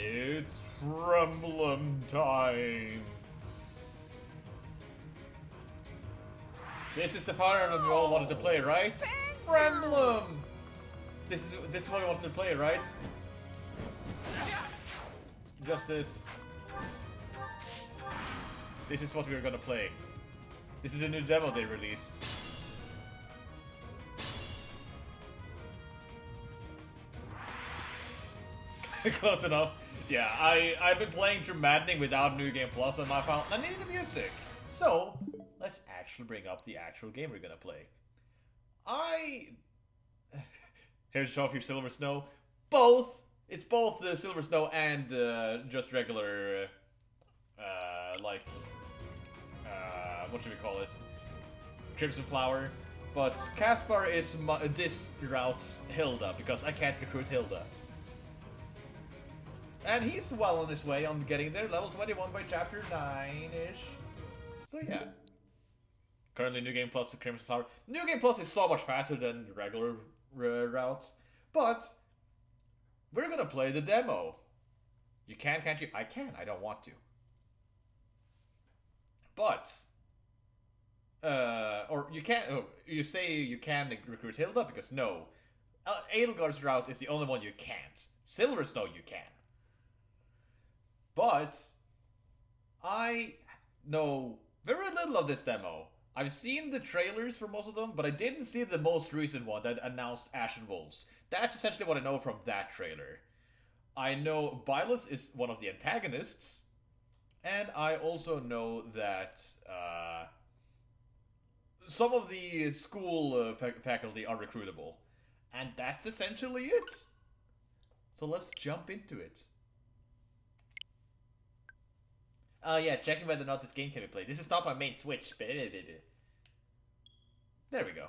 It's Emblem time! This is the fire emblem we all wanted to play, right? Emblem! This is what we wanted to play, right? Just this. This is what we were gonna play. This is the new demo they released. Close enough. Yeah, I've been playing through Maddening without New Game Plus on my phone. I needed the music. So, let's actually bring up the actual game we're gonna play. Here's a show of your Silver Snow. Both! It's both the Silver Snow and just regular, what should we call it? Crimson Flower. But Caspar is this route's Hilda, because I can't recruit Hilda. And he's well on his way on getting there, level 21 by chapter 9-ish. So yeah. Currently New Game Plus to Crimson Flower. New Game Plus is so much faster than regular routes. But we're gonna play the demo. You can, can't you? I can, I don't want to. But or you can't. Oh, you say you can recruit Hilda because no, Edelgard's route is the only one you can't. Silver Snow you can. But I know very little of this demo. I've seen the trailers for most of them, but I didn't see the most recent one that announced Ashen Wolves. That's essentially what I know from that trailer. I know Violet is one of the antagonists, and I also know that some of the school faculty are recruitable. And that's essentially it. So let's jump into it. Yeah, checking whether or not this game can be played. This is not my main Switch. There we go.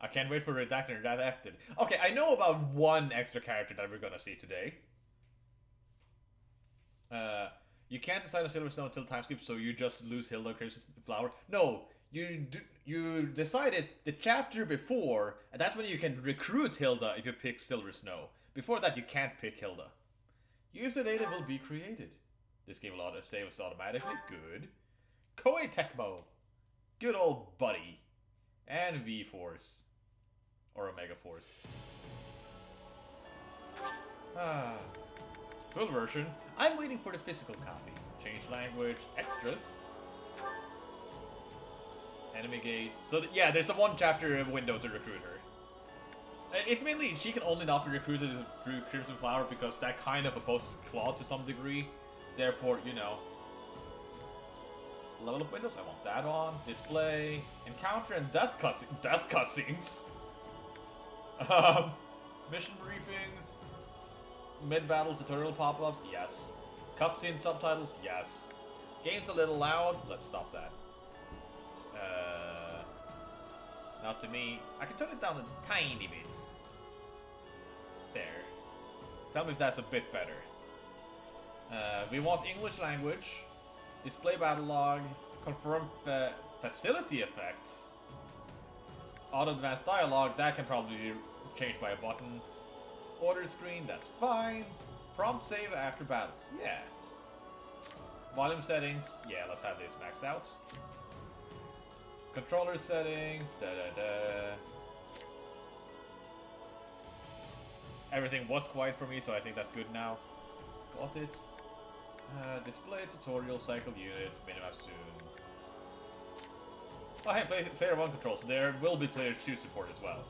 I can't wait for Redacted and Redacted. Okay, I know about one extra character that we're gonna see today. You can't decide on Silver Snow until time skips, so you just lose Hilda Crimson Flower. No, you decided the chapter before, and that's when you can recruit Hilda if you pick Silver Snow. Before that, you can't pick Hilda. User data will be created. This game will save us automatically. Good. Koei Tecmo. Good old buddy. And V-Force. Or Omega Force. Full version. I'm waiting for the physical copy. Change language. Extras. Enemy gate. So, yeah, there's a one chapter window to recruit her. It's mainly she can only not be recruited through Crimson Flower because that kind of opposes Claude to some degree. Therefore, you know. Level up windows, I want that on. Display. Encounter and death cutscenes. Mission briefings. Mid-battle tutorial pop-ups, yes. Cutscene subtitles, yes. Game's a little loud, let's stop that. Not to me. I can turn it down a tiny bit. There. Tell me if that's a bit better. We want English language. Display battle log. Confirm facility effects. Auto advanced dialogue, that can probably be changed by a button. Order screen, that's fine. Prompt save after battles, yeah. Volume settings, yeah, let's have this maxed out. Controller settings, Everything was quiet for me, so I think that's good now. Got it. Display tutorial cycle unit, minimap soon. Oh hey, player 1 controls, there will be player 2 support as well.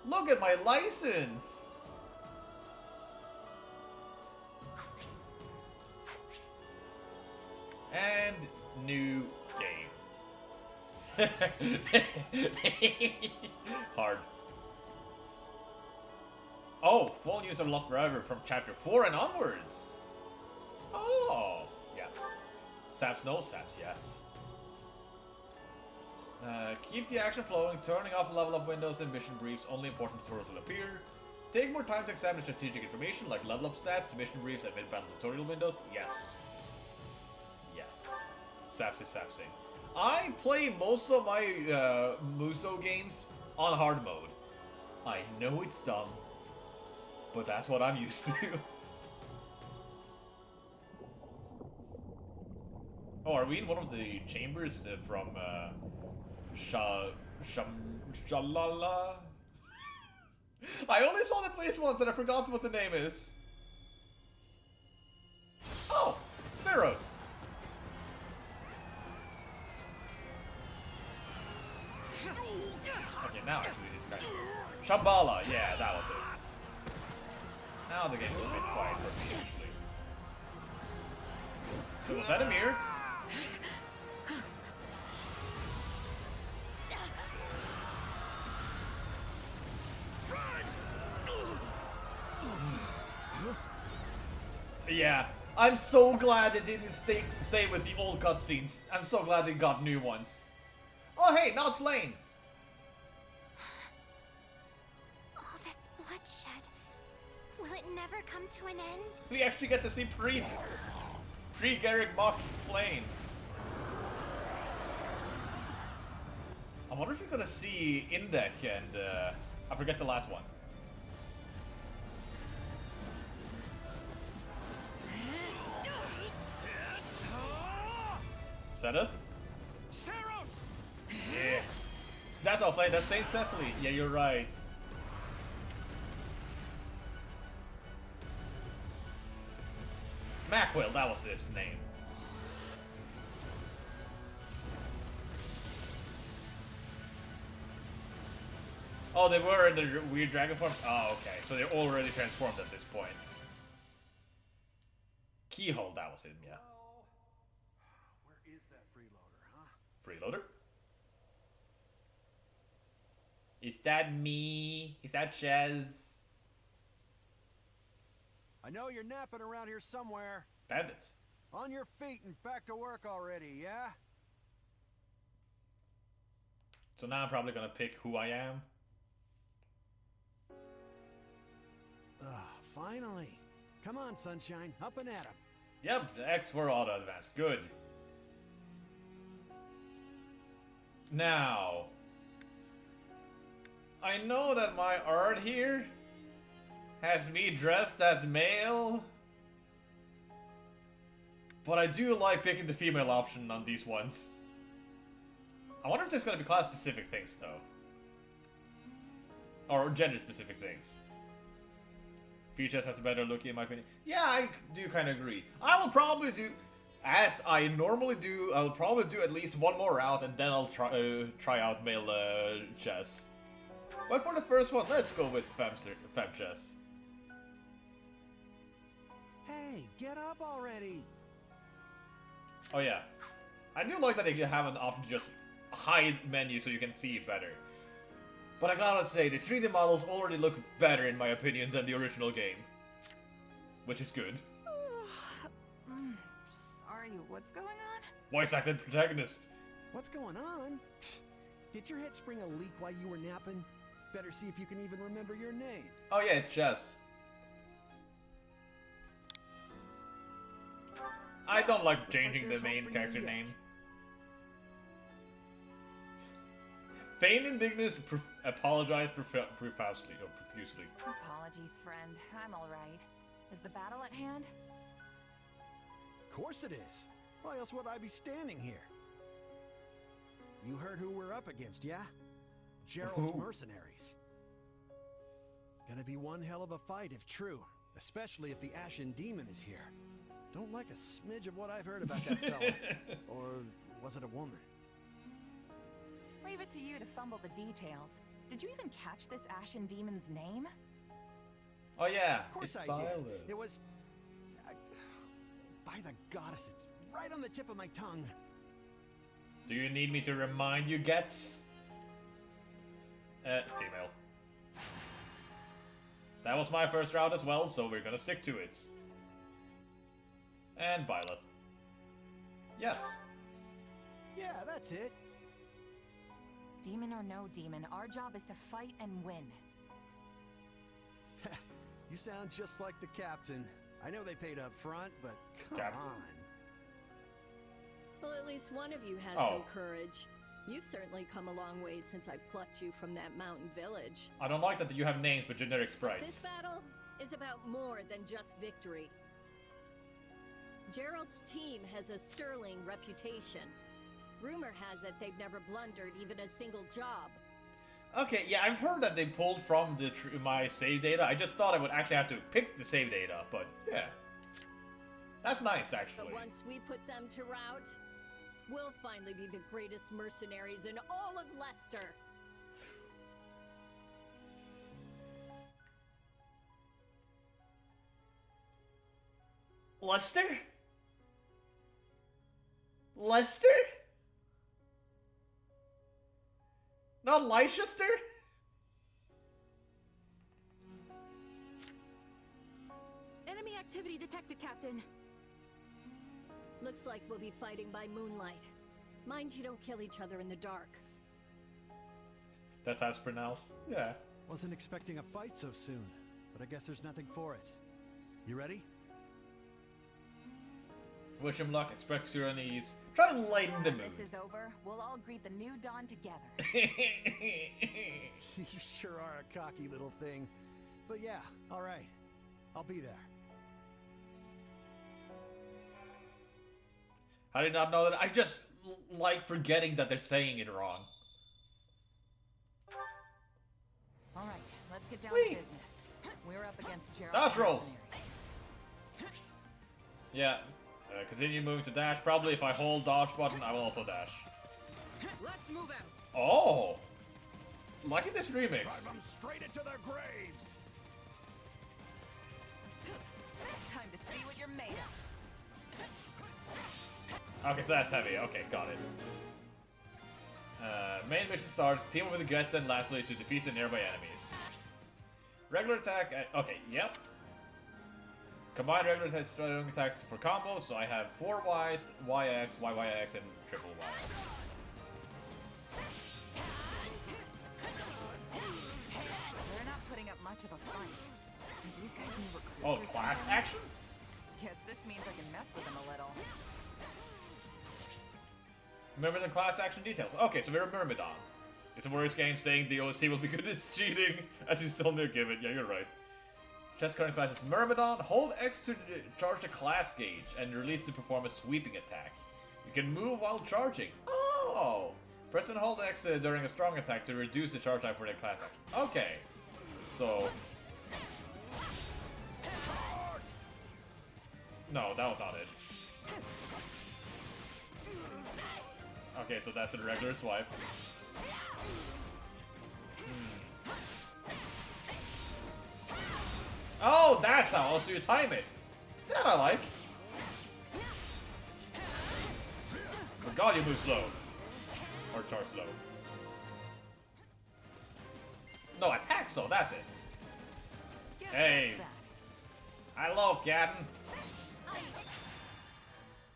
Look at my license! And new game. Hard. Oh, full use of Lot Forever from chapter 4 and onwards. Oh, yes. Saps, no saps, yes. Keep the action flowing, turning off level up windows and mission briefs, only important tutorials will appear. Take more time to examine strategic information like level up stats, mission briefs, and mid-battle tutorial windows, yes. Yes. Sapsing. I play most of my Muso games on hard mode. I know it's dumb, but that's what I'm used to. Oh, are we in one of the chambers from Shalala? I only saw the place once and I forgot what the name is. Oh, Ceros. Okay, now actually it's kind of... Shambhala, yeah, that was it. Now the game's a bit quiet for me, actually. So was that a mirror? Yeah, I'm so glad it didn't stay with the old cutscenes. I'm so glad they got new ones. Oh hey, not Flame! All this bloodshed. Will it never come to an end? We actually get to see pre-Garrick mock Flame. I wonder if you're gonna see Indek and I forget the last one. Seth? Ceros! Yeah. That's not Flame, that's Saint Cephaly. Yeah, you're right. Macquill, that was its name. Oh, they were in the weird dragon form? Oh, okay. So they're already transformed at this point. Keyhole, that was him, yeah. Where is that freeloader, huh? Freeloader? Is that me? Is that Chez? I know you're napping around here somewhere. Bandits. On your feet and back to work already, yeah? So now I'm probably gonna pick who I am. Finally. Come on, Sunshine. Up and at 'em. Yep, the X for auto advance. Good. Now, I know that my art here has me dressed as male, but I do like picking the female option on these ones. I wonder if there's going to be class-specific things, though. Or gender-specific things. Features has a better look, in my opinion. Yeah, I do kind of agree. I will probably do, as I normally do, I'll probably do at least one more route, and then I'll try out male chess. But for the first one, let's go with fem chess. Hey, get up already. Oh yeah, I do like that they have an option to just hide menu so you can see it better. But I gotta say, the 3D models already look better in my opinion than the original game. Which is good. Sorry, what's going on? Voice acted protagonist. What's going on? Did your head spring a leak while you were napping? Better see if you can even remember your name. Oh yeah, it's Chess. I don't like changing the main character name. Feign indignance, apologize profusely. Apologies, friend. I'm alright. Is the battle at hand? Of course it is. Why else would I be standing here? You heard who we're up against, yeah? Gerald's mercenaries. Gonna be one hell of a fight if true, especially if the Ashen Demon is here. Don't like a smidge of what I've heard about that fella. Or was it a woman? Leave it to you to fumble the details. Did you even catch this Ashen Demon's name? Oh yeah, of course I did. It was... by the goddess, it's right on the tip of my tongue. Do you need me to remind you, Gets? Female. That was my first round as well, so we're gonna stick to it. And Byleth. Yes. Yeah, that's it. Demon or no demon, our job is to fight and win. You sound just like the captain. I know they paid up front, but come Captain. on. Well, at least one of you has Oh. some courage. You've certainly come a long way since I plucked you from that mountain village. I don't like that you have names but generic But this sprites. battle is about more than just victory. Gerald's team has a sterling reputation. Rumor has it they've never blundered even a single job. Okay, yeah, I've heard that they pulled from my save data. I just thought I would actually have to pick the save data, but yeah. That's nice, actually. But once we put them to rout, we'll finally be the greatest mercenaries in all of Leicester. Leicester? Leicester? Not Leicester? Enemy activity detected, Captain. Looks like we'll be fighting by moonlight. Mind you don't kill each other in the dark. That's how it's pronounced? Yeah. Wasn't expecting a fight so soon, but I guess there's nothing for it. You ready? Wish him luck, expect your unease. Try and lighten the When mood. this is over, we'll all greet the new dawn together. You sure are a cocky little thing. But yeah, alright. I'll be there. I did not know that. I just like forgetting that they're saying it wrong. All right, let's get down Whee! to business. We're up against Gerald. Dodge rolls. Yeah. Continue moving to dash. Probably if I hold dodge button, I will also dash. Let's move out. Oh! Like in this remix. Drive them straight into their graves! Time to see what you're made of. Okay, so that's heavy. Okay, got it. Main mission start. Team up with the guts and lastly to defeat the nearby enemies. Regular attack. Okay, yep. Combine regular attacks, strong attacks for combos. So I have 4 Ys, YX, YYX, and triple YX. They're not putting up much of a fight. These guys new recruits Oh, or class something? action? Guess this means I can mess with them a little. Remember the class action details. Okay, so we're a Myrmidon. It's a words game saying the OC will be good at cheating, as he's still new given. Yeah, you're right. Chess current class is Myrmidon. Hold X to charge the class gauge and release to perform a sweeping attack. You can move while charging. Oh! Press and hold X during a strong attack to reduce the charge time for the class action. Okay. So... No, that was not it. Okay, so that's a regular swipe. Oh, that's how also you time it. That I like. But God, you move slow. Or charge slow. No, attack slow, that's it. Guess Hey. that's I love Captain.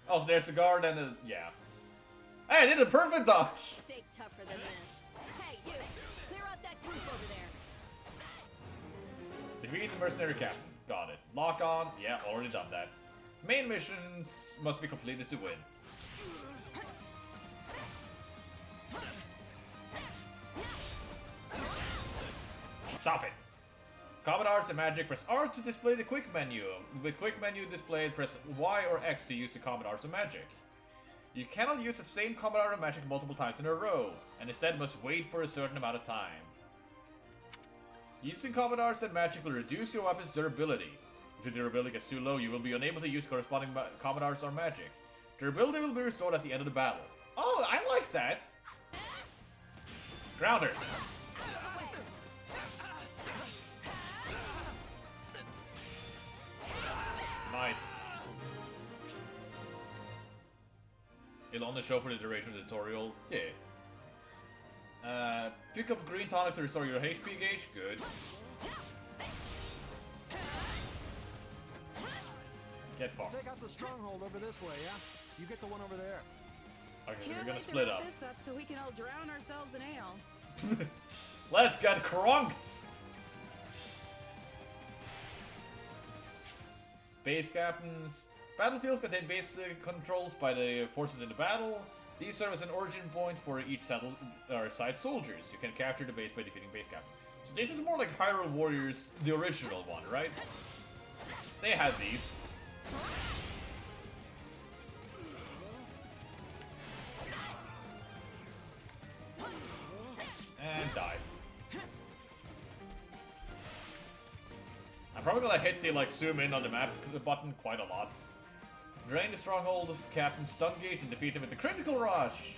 Oh, so there's the guard and the... yeah. Hey, I did a perfect dodge! Stay tougher than this. Hey, you! Clear out that group over there. Defeat the mercenary captain. Got it. Lock on. Yeah, already done that. Main missions must be completed to win. Stop it. Common arts and magic. Press R to display the quick menu. With quick menu displayed, press Y or X to use the common arts and magic. You cannot use the same common art and magic multiple times in a row, and instead must wait for a certain amount of time. Using common arts and magic will reduce your weapon's durability. If your durability gets too low, you will be unable to use corresponding common arts or magic. Durability will be restored at the end of the battle. Oh, I like that! Grounder! Nice. It'll only show for the duration of the tutorial. Yeah. Pick up green tonic to restore your HP gauge. Good. Get fucked. Take out the stronghold over this way, yeah? You get the one over there. Okay, so Can't we're gonna wait split to up. wrap this up so we can all drown ourselves in ale. Let's get crunked! Base captains. Battlefields contain base controls by the forces in the battle. These serve as an origin point for each size soldiers. You can capture the base by defeating base captain. So this is more like Hyrule Warriors, the original one, right? They had these. And die. I'm probably gonna hit the zoom in on the map button quite a lot. Drain the stronghold's captain stun gauge and defeat him with the critical rush.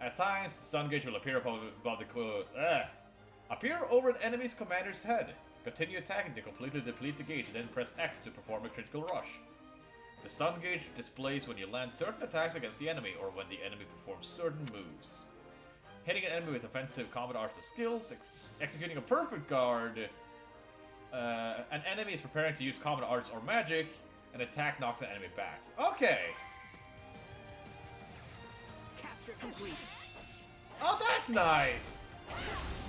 At times, the stun gauge will appear above the appear over an enemy's commander's head. Continue attacking to completely deplete the gauge and then press X to perform a critical rush. The stun gauge displays when you land certain attacks against the enemy or when the enemy performs certain moves. Hitting an enemy with offensive combat arts or skills, executing a perfect guard. An enemy is preparing to use combat arts or magic. An attack knocks an enemy back. Okay. Capture complete. Oh, that's nice.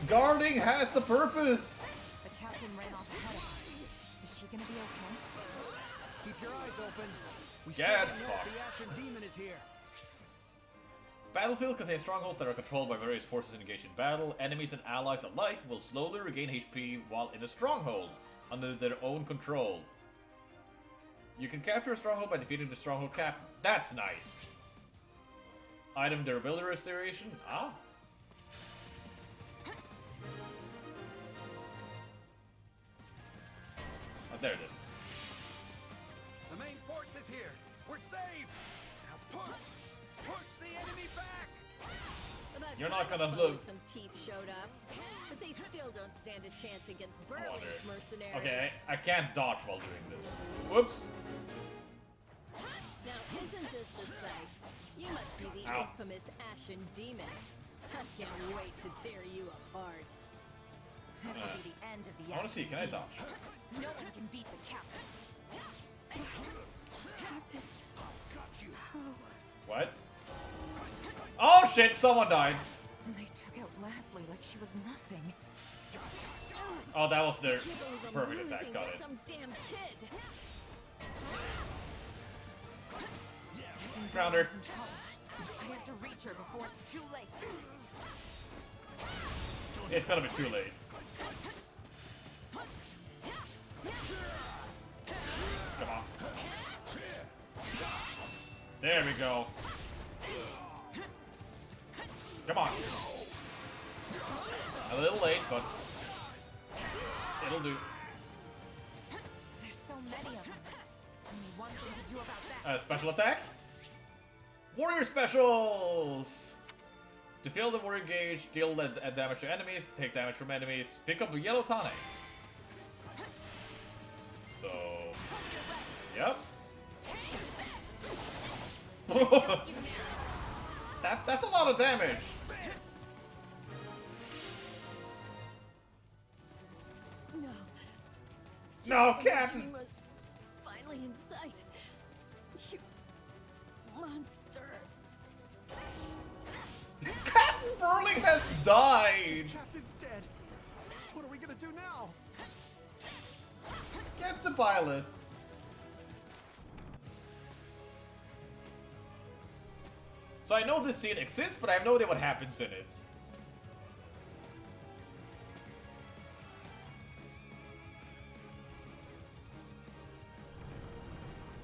Guarding has a purpose. The captain ran off ahead of us. Is she gonna be okay? Keep your eyes open. We Get still don't know fucked. if the Ashen Demon is here. Battlefield contains strongholds that are controlled by various forces engaged in battle. Enemies and allies alike will slowly regain HP while in a stronghold, under their own control. You can capture a stronghold by defeating the stronghold captain. That's nice. Item durability restoration. Ah. Oh, there it is. The main force is here. We're saved. Now push the enemy back. About You're time not gonna a foe live. with some teeth showed up, but they still don't stand a chance against Oh, Burling's there. mercenaries. Okay, I can't dodge while doing this. Whoops. Now, isn't this a sight? You must be the Ow. infamous Ashen Demon. I can't wait to tear you apart. This will be the end of the I want to see, can I dodge? No one can beat the captain. Captain. Got you. What? Oh shit, someone died. And they took out Leslie like she was nothing. Oh, that was their Can't believe I'm perfect losing attack, got to it. some damn kid. Ground her. She's in trouble. I have to reach her before it's too late. It's gonna be too late. Come on. There we go. Come on. A little late, but it'll do. There's so many of them. Only one thing to do about that. Special attack? Warrior specials! To fill the warrior gauge, deal damage to enemies, take damage from enemies, pick up yellow tonics. So, yep. That's a lot of damage. No. No, Just Captain. when the dream was finally in sight. You monster. Captain Burling has died. Captain's dead. What are we gonna do now? Get the pilot. So I know this scene exists, but I have no idea what happens in it.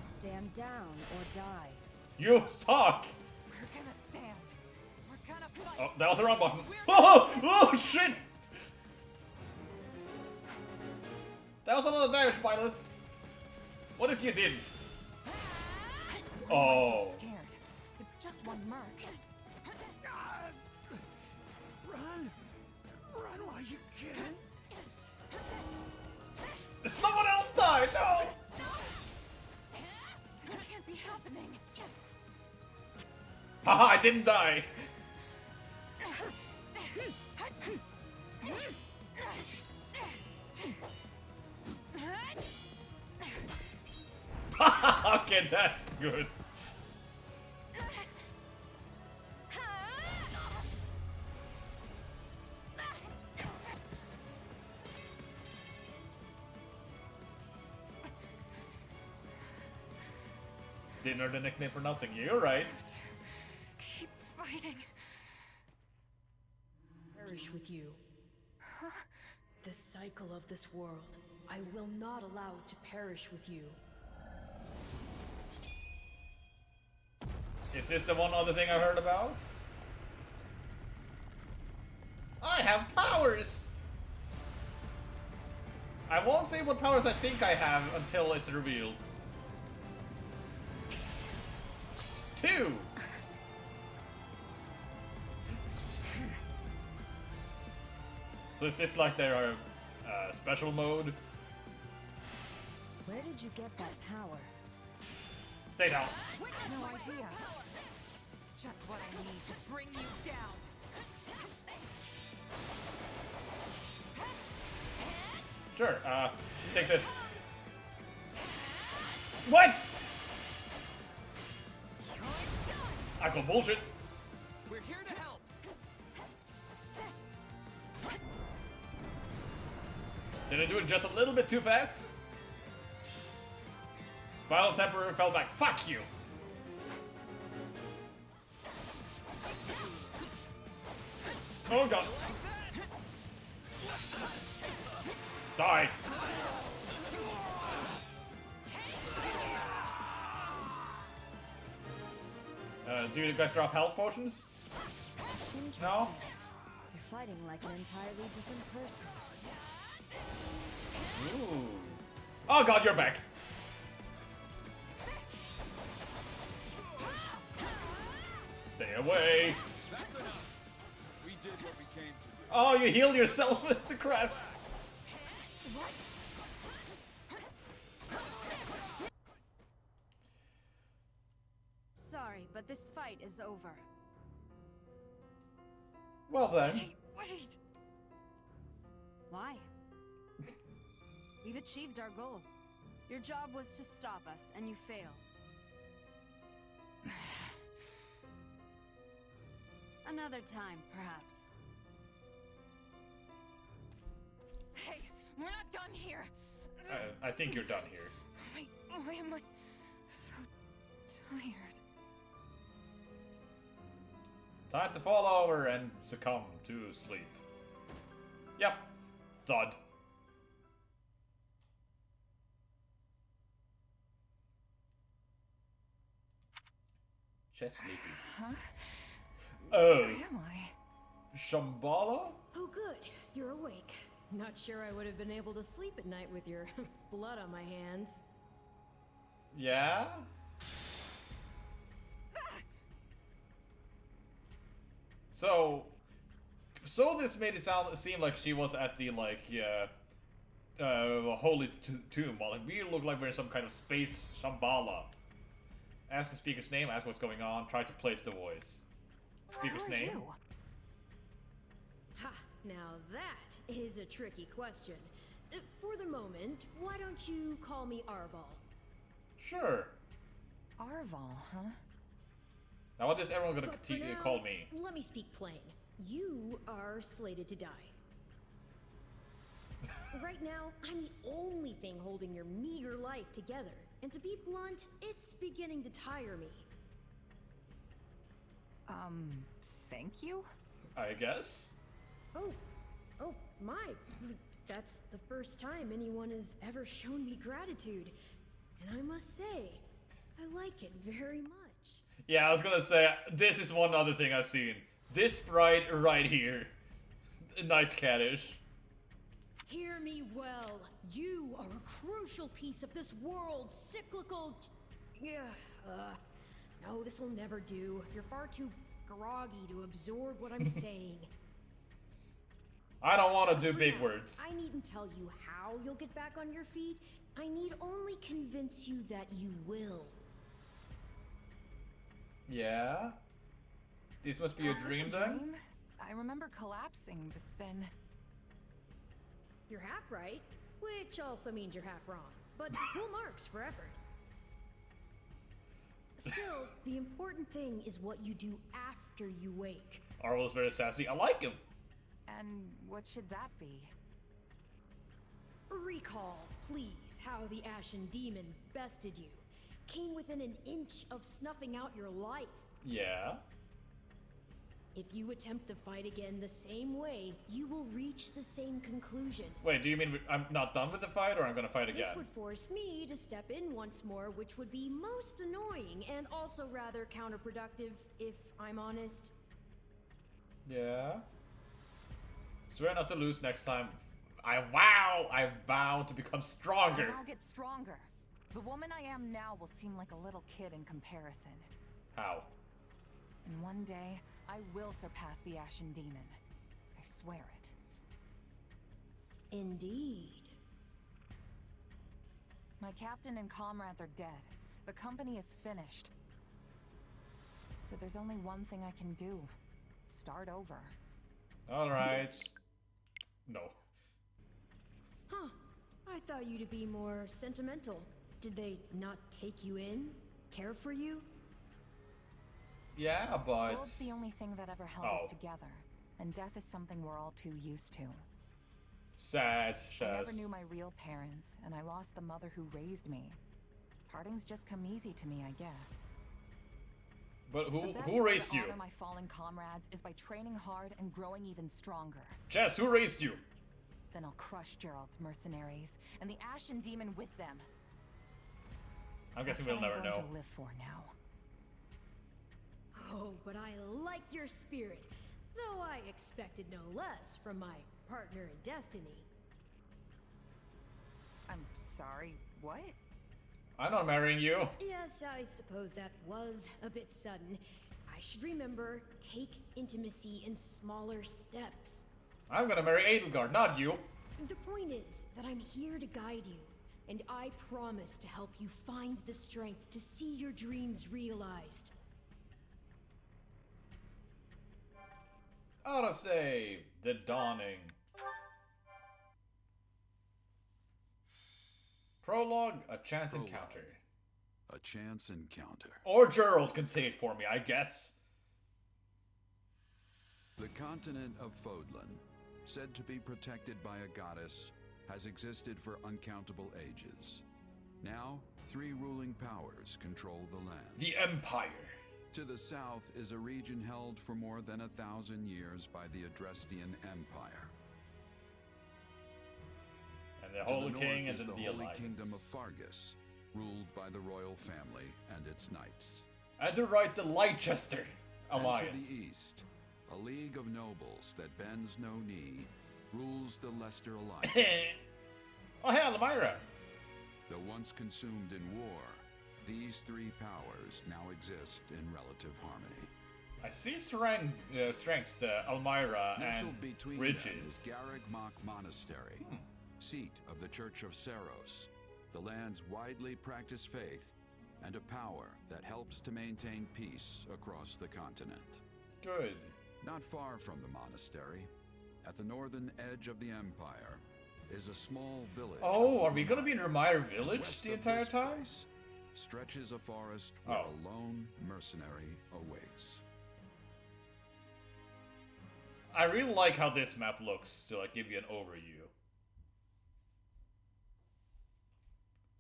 Stand down or die. You suck! We're gonna stand. We're gonna fight. Oh, that was the wrong button. Oh, oh shit! That was a lot of damage, pilot. What if you didn't? Why am I Oh. so scared? It's just one merc. Run! Run while you can! Someone else died! No! This can't be happening. Haha, I didn't die! Okay, that's good. Didn't earn the nickname for nothing. You're right. Keep fighting. Perish with you. The cycle of this world. I will not allow it to perish with you. Is this the one other thing I heard about? I have powers! I won't say what powers I think I have until it's revealed. 2! So is this like their special mode? Where did you get that power? Stay down. No idea. It's just what I need to bring you down. Sure, take this. What? I call bullshit. We're here to help. Did I do it just a little bit too fast? Violent Temper fell back. Fuck you! Oh god. Die. Do you guys drop health potions? Interesting. No? You're fighting like an entirely different person. Ooh. Oh god, you're back. Stay away. That's enough. We did what we came to do. Oh, you healed yourself with the crest. Sorry, but this fight is over. Well then. Hey, wait! Why? We've achieved our goal. Your job was to stop us, and you failed. Another time, perhaps. Hey, we're not done here. I think you're done here. Why am I so tired? Time to fall over and succumb to sleep. Yep. Thud. Just sleepy. Huh? Oh. Where am I? Shambhala? Oh, good. You're awake. Not sure I would have been able to sleep at night with your blood on my hands. Yeah? So this made it seem like she was at the holy tomb, while we look like we're in some kind of space Shambhala. Ask the speaker's name, ask what's going on, try to place the voice. Speaker's Who are name? you? Ha! Now that is a tricky question. For the moment, why don't you call me Arval? Sure. Arval, huh? Now what is everyone gonna But for now, call me? let me speak plain. You are slated to die. Right now, I'm the only thing holding your meager life together. And to be blunt, it's beginning to tire me. Thank you? I guess? Oh, my. That's the first time anyone has ever shown me gratitude. And I must say, I like it very much. Yeah, I was gonna say, this is one other thing I've seen. This sprite right here. Knife Caddish. Hear me well. You are a crucial piece of this world's cyclical... No, this will never do. You're far too groggy to absorb what I'm saying. I don't want to do For big now, words. I needn't tell you how you'll get back on your feet. I need only convince you that you will. Yeah? This must be a Was this dream a then? dream? I remember collapsing, but then... You're half right, which also means you're half wrong. But full marks for effort. Still, the important thing is what you do after you wake. Arvel's very sassy. I like him. And what should that be? Recall, please, how the Ashen Demon bested you. came within an inch of snuffing out your life. Yeah. If you attempt the fight again the same way, you will reach the same conclusion. Wait, do you mean I'm not done with the fight, or I'm gonna fight again? This would force me to step in once more, which would be most annoying and also rather counterproductive, if I'm honest. Yeah. Swear not to lose next time. I vow to become stronger. And I'll get stronger. The woman I am now will seem like a little kid in comparison. How? And one day, I will surpass the Ashen Demon. I swear it. Indeed. My captain and comrades are dead. The company is finished. So there's only one thing I can do. Start over. Alright. No. Huh. I thought you to be more sentimental. Did they not take you in? Care for you? Yeah, but... World's the only thing that ever held us together. And death is something we're all too used to. Sad, I never knew my real parents, and I lost the mother who raised me. Parting's just come easy to me, I guess. But The best who way raised to you? honor my fallen comrades is by training hard and growing even stronger. Jess, who raised you? Then I'll crush Gerald's mercenaries, and the Ashen Demon with them. I'm guessing That's we'll what never I'm going know. to live for now. Oh, but I like your spirit. Though I expected no less from my partner in destiny. I'm sorry, what? I'm not marrying you. Yes, I suppose that was a bit sudden. I should remember, take intimacy in smaller steps. I'm gonna marry Edelgard, not you. The point is that I'm here to guide you, and I promise to help you find the strength to see your dreams realized. Autosave. The Dawning. Prologue, a chance Prologue. encounter. A chance encounter. Or Gerald can say it for me, I guess. The continent of Fodlan, said to be protected by a goddess, has existed for uncountable ages. Now, 3 ruling powers control the land. The Empire. To the south is a region held for more than 1,000 years by the Adrestian Empire. And the To Holy the King north and is then the the Holy Alliance. Kingdom of Fargus, ruled by the royal family and its knights. And to right, the Leicester Alliance. And to the east, a league of nobles that bends no knee, rules the Leicester Alliance. Oh, hey, Elmira. Though once consumed in war, these 3 powers now exist in relative harmony. I see strengths to Elmira Nestled and between Bridges. them is Garreg-Mach Monastery, seat of the Church of Seros, the land's widely practiced faith, and a power that helps to maintain peace across the continent. Good. Not far from the monastery, at the northern edge of the Empire, is a small village. Oh, called are we gonna be in Remire And Village west the of entire this time? place stretches a forest where Oh. a lone mercenary awaits. I really like how this map looks to like give you an overview.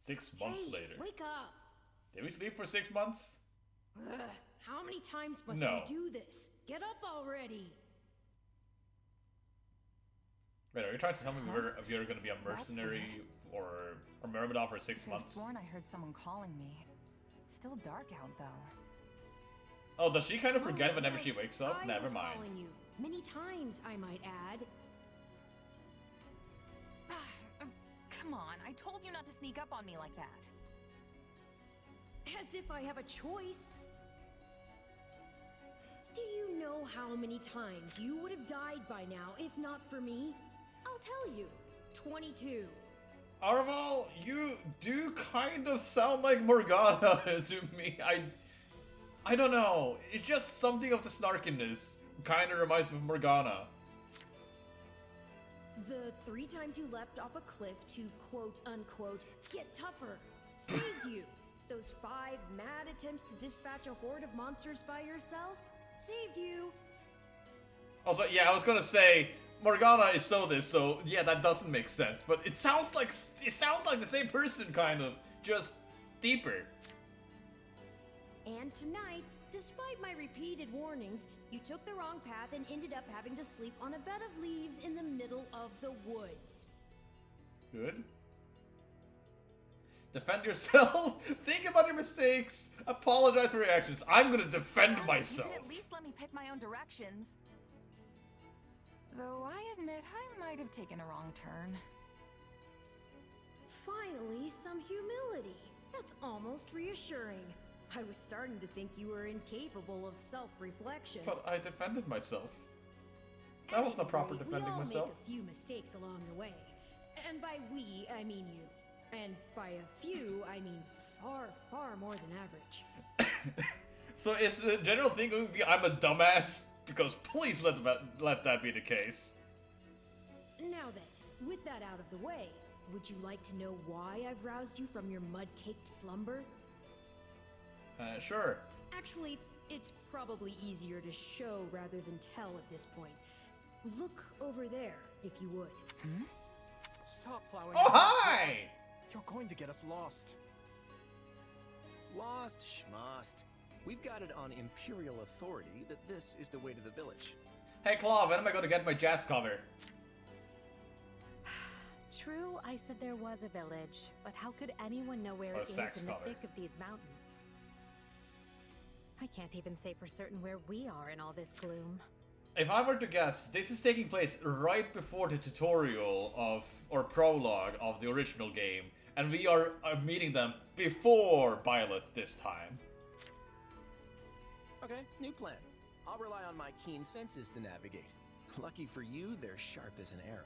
6 months Hey, later. wake up! Did we sleep for 6 months? Ugh, how many times must No. we do this? Get up already! Wait, are you trying to tell me if you're gonna be a That's mercenary weird. or Myrmidon for 6 I've months? sworn I heard someone calling me. It's still dark out, though. Oh, does she kind of forget Oh, whenever she yes, wakes up? I Never was mind. calling you. Many times, I might add. Come on, I told you not to sneak up on me like that. As if I have a choice. Do you know how many times you would have died by now if not for me? I'll tell you. 22. Arval, you do kind of sound like Morgana to me. I don't know. It's just something of the snarkiness. Kind of reminds me of Morgana. The 3 times you leapt off a cliff to quote-unquote get tougher saved you. Those 5 mad attempts to dispatch a horde of monsters by yourself saved you. Also, yeah, I was gonna say Morgana is so yeah, that doesn't make sense. But it sounds like the same person, kind of, just deeper. And tonight, despite my repeated warnings, you took the wrong path and ended up having to sleep on a bed of leaves in the middle of the woods. Good. Defend yourself. Think about your mistakes. Apologize for your actions. I'm gonna defend myself. You can at least let me pick my own directions. Though I admit I might have taken a wrong turn. Finally, some humility. That's almost reassuring. I was starting to think you were incapable of self-reflection. But I defended myself. That wasn't a proper defending we all myself. make a few mistakes along the way. And by we, I mean you. And by a few, I mean far, far more than average. So is the general thing going to be I'm a dumbass? Because please let that be the case. Now then, with that out of the way, would you like to know why I've roused you from your mud-caked slumber? Sure. Actually, it's probably easier to show rather than tell at this point. Look over there, if you would. Stop plowing. Oh, hi! You're going to get us lost. Lost schmost. We've got it on Imperial authority that this is the way to the village. Hey, Claw, when am I going to get my jazz cover? True, I said there was a village, but how could anyone know where Or a it is sax in the cover. thick of these mountains? I can't even say for certain where we are in all this gloom. If I were to guess, this is taking place right before the tutorial of, or prologue of the original game, and we are meeting them before Byleth this time. Okay, new plan. I'll rely on my keen senses to navigate. Lucky for you, they're sharp as an arrow.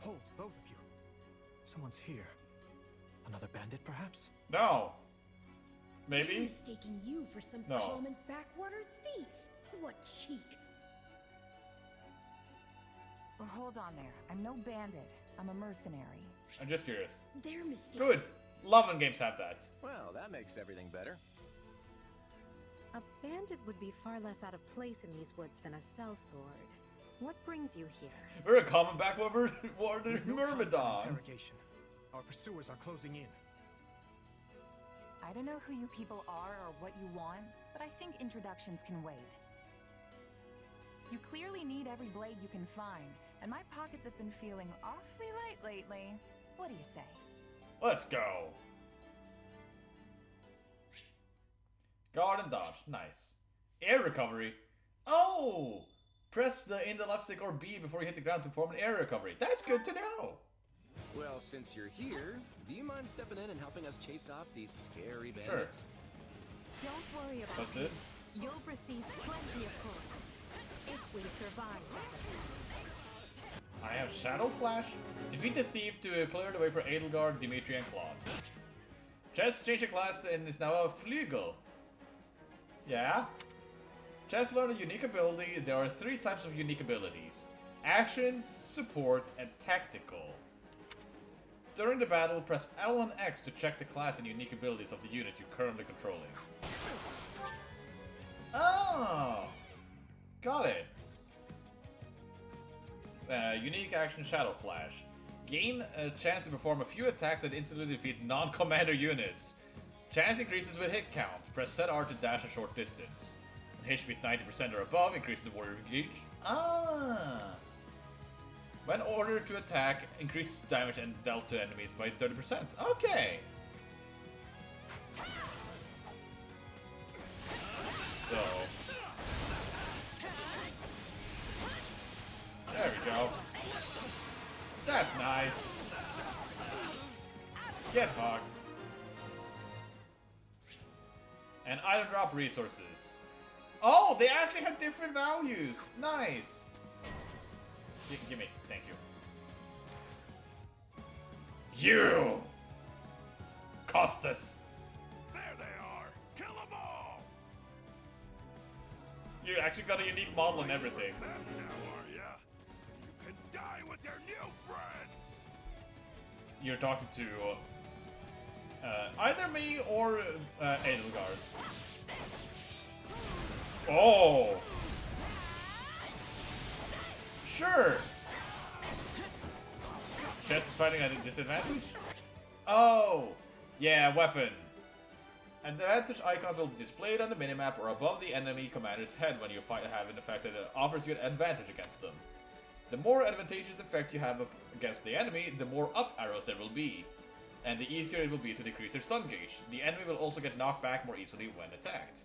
Hold, both of you. Someone's here. Another bandit, perhaps? No. They're Maybe? mistaking you for some No. common backwater thief. What cheek. Well, hold on there. I'm no bandit. I'm a mercenary. I'm just curious. They're mistaken. Good. Love when games have that. Well, that makes everything better. A bandit would be far less out of place in these woods than a sellsword. What brings you here? We're a common backwater We've no time for Myrmidon. interrogation. Our pursuers are closing in. I don't know who you people are or what you want, but I think introductions can wait. You clearly need every blade you can find, and my pockets have been feeling awfully light lately. What do you say? Let's go. Guard and dodge. Nice. Air recovery. Oh! Press the in the left stick or B before you hit the ground to perform an air recovery. That's good to know. Well, since you're here, do you mind stepping in and helping us chase off these scary bandits? Don't worry about What's this? it. You'll receive plenty of coin. If we survive, that is. I have Shadow Flash. Defeat the thief to clear the way for Edelgard, Dimitri, and Claude. Chess changed your class and is now a Flügel. Yeah? Chess learned a unique ability. There are 3 types of unique abilities. Action, support, and tactical. During the battle, press L and X to check the class and unique abilities of the unit you're currently controlling. Oh! Got it. Unique action Shadow Flash. Gain a chance to perform a few attacks that instantly defeat non-commander units. Chance increases with hit count. Press set R to dash a short distance. When HP is 90% or above, increases the warrior gauge. Ah! When ordered to attack, increases damage and dealt to enemies by 30%. Okay! So... there we go. That's nice. Get fucked. And item drop resources. Oh, they actually have different values. Nice. Give me. Thank you. You! Costas. There they are. Kill them all. You actually got a unique model and everything. Them now, are ya? You can die with your new friends. You're talking to either me or Edelgard. Oh! Sure! Chess is fighting at a disadvantage? Oh! Yeah, weapon. Advantage icons will be displayed on the minimap or above the enemy commander's head when you have an effect that offers you an advantage against them. The more advantageous effect you have against the enemy, the more up arrows there will be, and the easier it will be to decrease their stun gauge. The enemy will also get knocked back more easily when attacked.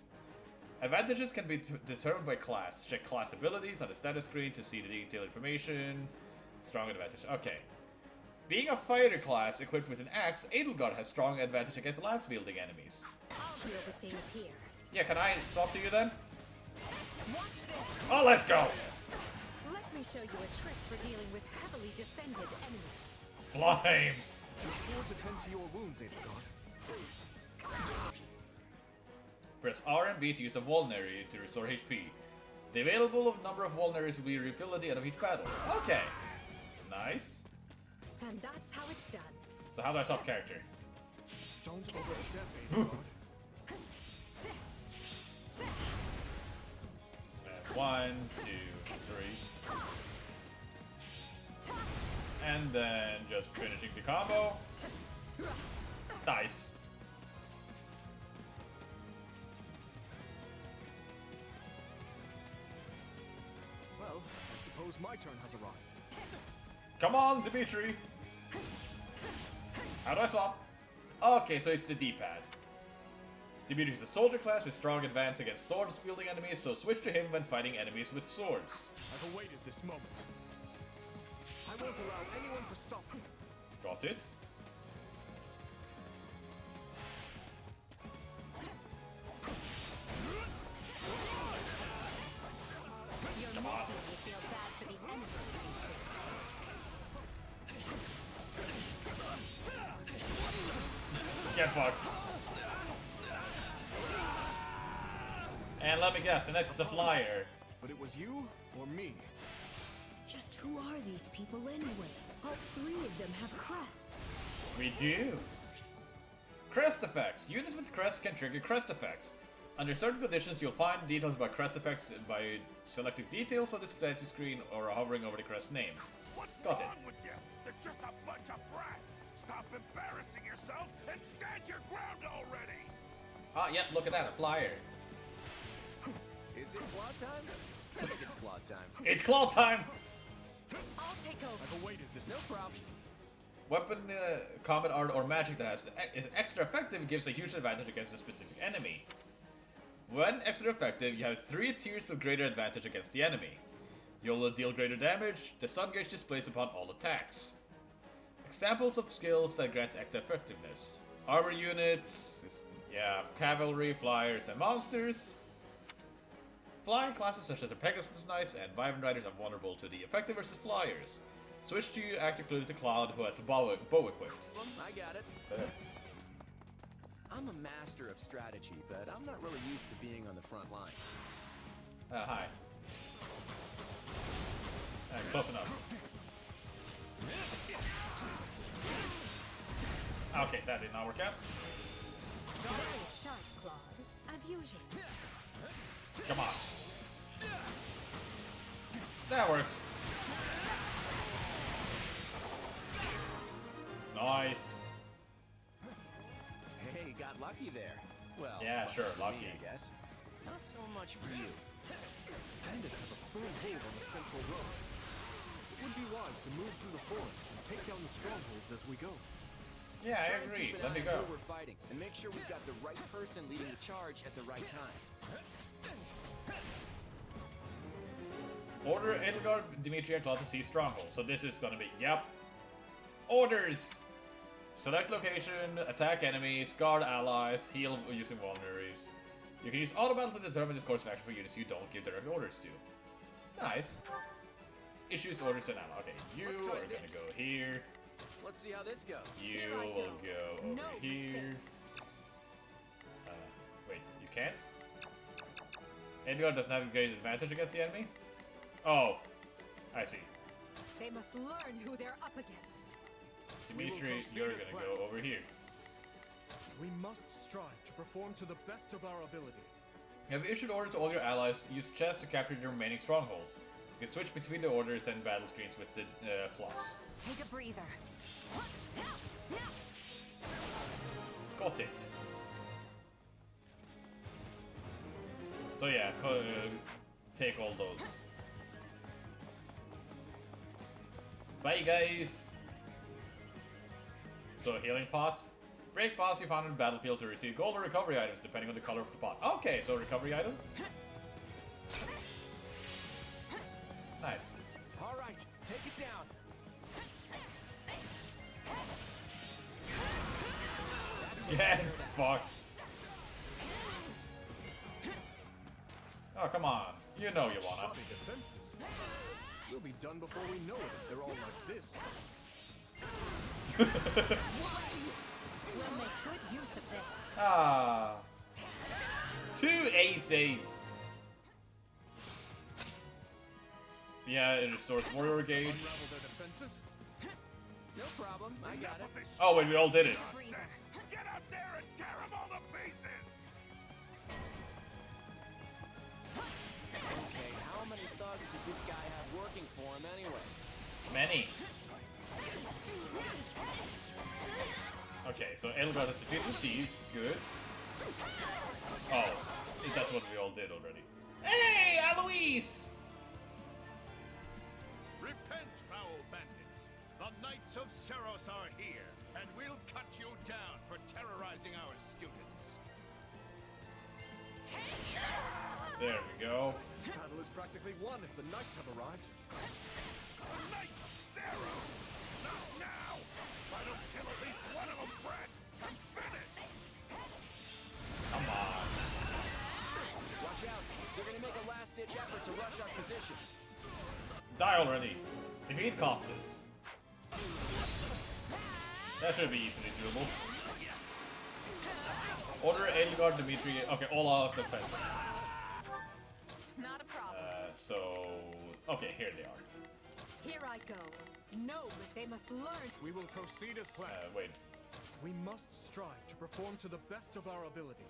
Advantages can be determined by class. Check class abilities on the status screen to see the detailed information. Strong advantage. Okay. Being a fighter class equipped with an axe, Edelgard has strong advantage against lance-wielding enemies. I'll deal with things here. Yeah, can I swap to you then? Watch this. Oh, let's go! Let me show you a trick for dealing with heavily defended enemies. Flames! Be sure to tend to your wounds, Edelgard. Press R and B to use a vulnerary to restore HP. The available number of vulneraries will be refilled at the end of each battle. Okay. Nice. And that's how it's done. So how do I swap character? Don't overstep, Edelgard. 1, 2, 3. And then just finishing the combo. Nice. Well, I suppose my turn has arrived. Come on, Dimitri! How do I swap? Okay, so it's the D-pad. Dimitri is a soldier class with strong advance against swords-wielding enemies, so switch to him when fighting enemies with swords. I've awaited this moment. I won't allow anyone to stop me. Got it. Come on. Get fucked. And let me guess, the next is a flyer. But it was you or me? Just who are these people anyway? All three of them have crests. We do. Crest effects. Units with crests can trigger crest effects. Under certain conditions, you'll find details about crest effects by selecting details on the status screen or hovering over the crest name. What's Got wrong it. with you? They're just a bunch of brats. Stop embarrassing yourself and stand your ground already. Ah, yeah, look at that, a flyer. Is it claw time? I think it's claw time. It's claw time! I'll take over. I've awaited this. No problem. Weapon, combat art, or magic that is extra effective gives a huge advantage against a specific enemy. When extra effective, you have 3 tiers of greater advantage against the enemy. You'll deal greater damage, the stun gauge displays upon all attacks. Examples of skills that grants extra effectiveness. Armor units, yeah, cavalry, flyers, and monsters. Flying classes such as the Pegasus Knights and Wyvern Riders are vulnerable to the effective versus flyers. Switch to active clue to Cloud, who has a bow equipped. I got it. I'm a master of strategy, but I'm not really used to being on the front lines. Hi. Close enough. Okay, that did not work out. Very sharp, Claude, as usual. Come on. That works. Nice. Hey, got lucky there. Well, Yeah, lucky sure, for lucky. me, I guess. Not so much for you. Bandits have a firm hold on the central road. It would be wise to move through the forest and take down the strongholds as we go. Yeah, Try I and agree. keep an Let me eye go. on who we're fighting, and make sure we've got the right person leading the charge at the right time. Order Edelgard, Dimitri, and Cloud to seize stronghold. So this is gonna be, yep. Orders! Select location, attack enemies, guard allies, heal using vulneraries. You can use auto battle to determine the course of action for units you don't give direct orders to. Nice. Issues orders to an ally. Okay, you Let's are try gonna this. go here. Let's see how this goes. You Here I will go. go over No here. mistakes. Wait, you can't? Edelgard doesn't have a great advantage against the enemy? Oh, I see. They must learn who they're up against. Dimitri, proceed you're as gonna planned. go over here. We must strive to perform to the best of our ability. You have issued orders to all your allies. Use chess to capture the remaining strongholds. You can switch between the orders and battle screens with the plus. Take a breather. Got it. So yeah, take all those. Bye guys! So healing pots. Break pots you found in the battlefield to receive gold or recovery items depending on the color of the pot. Okay, so recovery item. Nice. Alright, take it down. Get fucked. Oh, come on. You know you wanna. Shoddy defenses. We'll be done before we know it if they're all like this. We'll make good use of this. Ah. 2 AC. Yeah, it restores warrior gauge. Unravel their defenses. No problem, I got it. Oh wait, we all did it. Get out there and tear them all to pieces! Okay, how many thugs does this guy have working for him anyway? Many. Okay, so Edelgard has defeated Steve. Good. Oh, that's what we all did already. Hey, Alois! Repent, foul bandits! The Knights of Seros are here, and we'll cut you down for terrorizing our students. There we go. This battle is practically won if the knights have arrived. Knights of Seros! Not now! If I don't kill at least one of them, Brett, I'm finished! Come on. Watch out, they're gonna make a last-ditch effort to rush our position. Die already. Defeat Costas. That should be easily doable. Order Edelgard, Dimitri. Okay, all out of defense. Not a problem. Okay, here they are. Here I go. Know that they must learn. We will proceed as planned. Wait. We must strive to perform to the best of our ability.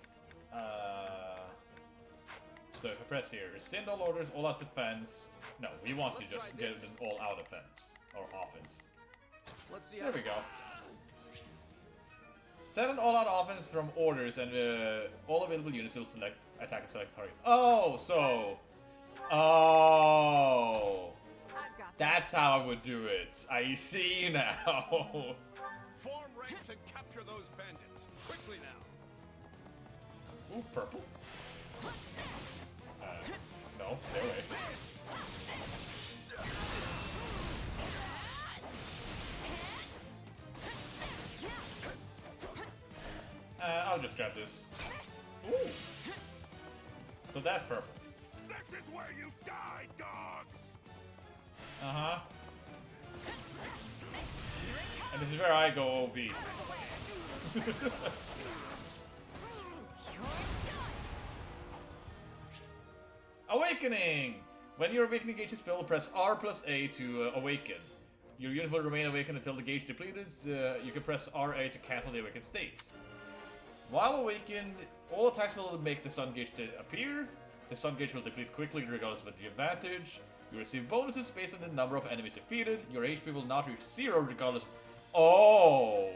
So if I press here, rescind all orders, all out defense. No, we want to just get an all out offense or offense. Let's see. There we go. Set an all out offense from orders, and all available units will select attack and select target. Oh, so. Oh. That's how I would do it. I see now. Form ranks and capture those bandits. Quickly now. Ooh, purple. No, stay away. I'll just grab this. Ooh. So that's purple. This is where you die, dogs! Uh-huh. And this is where I go OB. Awakening! When your awakening gauge is filled, press R plus A to awaken. Your unit will remain awakened until the gauge depleted. You can press RA to cancel the awakened states. While awakened, all attacks will make the stun gauge appear. The stun gauge will deplete quickly regardless of the advantage. You receive bonuses based on the number of enemies defeated. Your HP will not reach 0 regardless. Oh!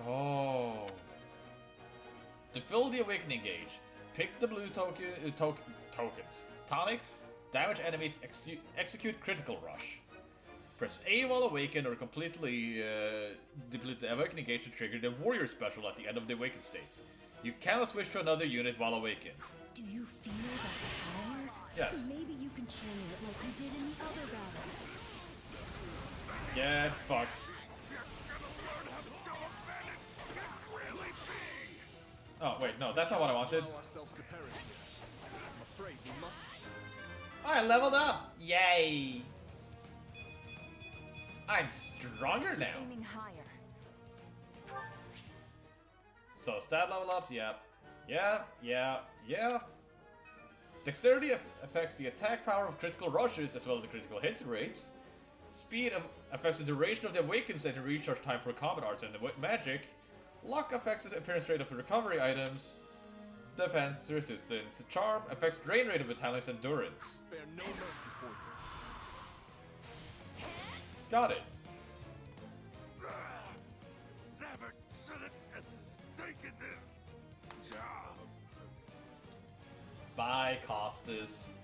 Oh. To fill the awakening gauge, pick the blue tokens. Tonics, damage enemies, execute critical rush. Press A while awakened or completely deplete the awakening gauge to trigger the warrior special at the end of the awakened state. You cannot switch to another unit while awakened. Do you feel that power? Yes. Maybe you can channel it like you did in the other battle. Yeah, fucked. Oh, wait, no, that's not what I wanted. Allow ourselves to perish here. I'm afraid we must. I leveled up! Yay! I'm stronger now. Aiming higher. So stat level ups, yeah. Dexterity affects the attack power of critical rushes as well as the critical hits rates. Speed affects the duration of the awakened state and recharge time for combat arts and the magic. Luck affects the appearance rate of the recovery items. Defense, resistance. Charm affects drain rate of Vitalis endurance. Bear no mercy for you. Got it. Never should have taken this job. Bye, Costas.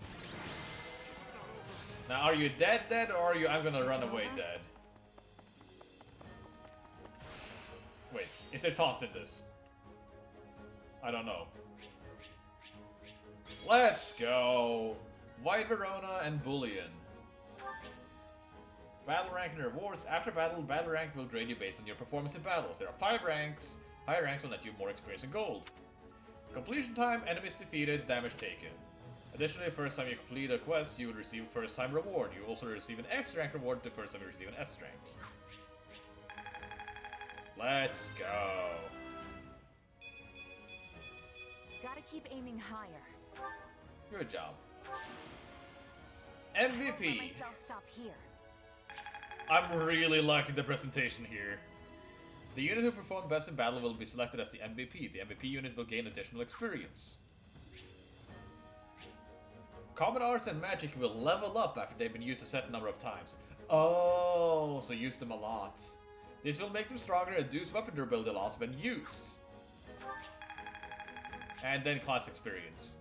Now, are you dead or are you I'm gonna run away dead? Wait, is there taunts in this? I don't know. Let's go! White Verona and Bullion. Battle rank and rewards. After battle, battle rank will grade you based on your performance in battles. There are 5 ranks. Higher ranks will net you more experience and gold. Completion time, enemies defeated, damage taken. Additionally, first time you complete a quest, you will receive first time reward. You also receive an S rank reward the first time you receive an S rank. Let's go. Gotta keep aiming higher. Good job. MVP. Let myself stop here. I'm really liking the presentation here. The unit who performed best in battle will be selected as the MVP. The MVP unit will gain additional experience. Common arts and magic will level up after they've been used a set number of times. Oh, so use them a lot. This will make them stronger and reduce weapon durability loss when used. And then class experience.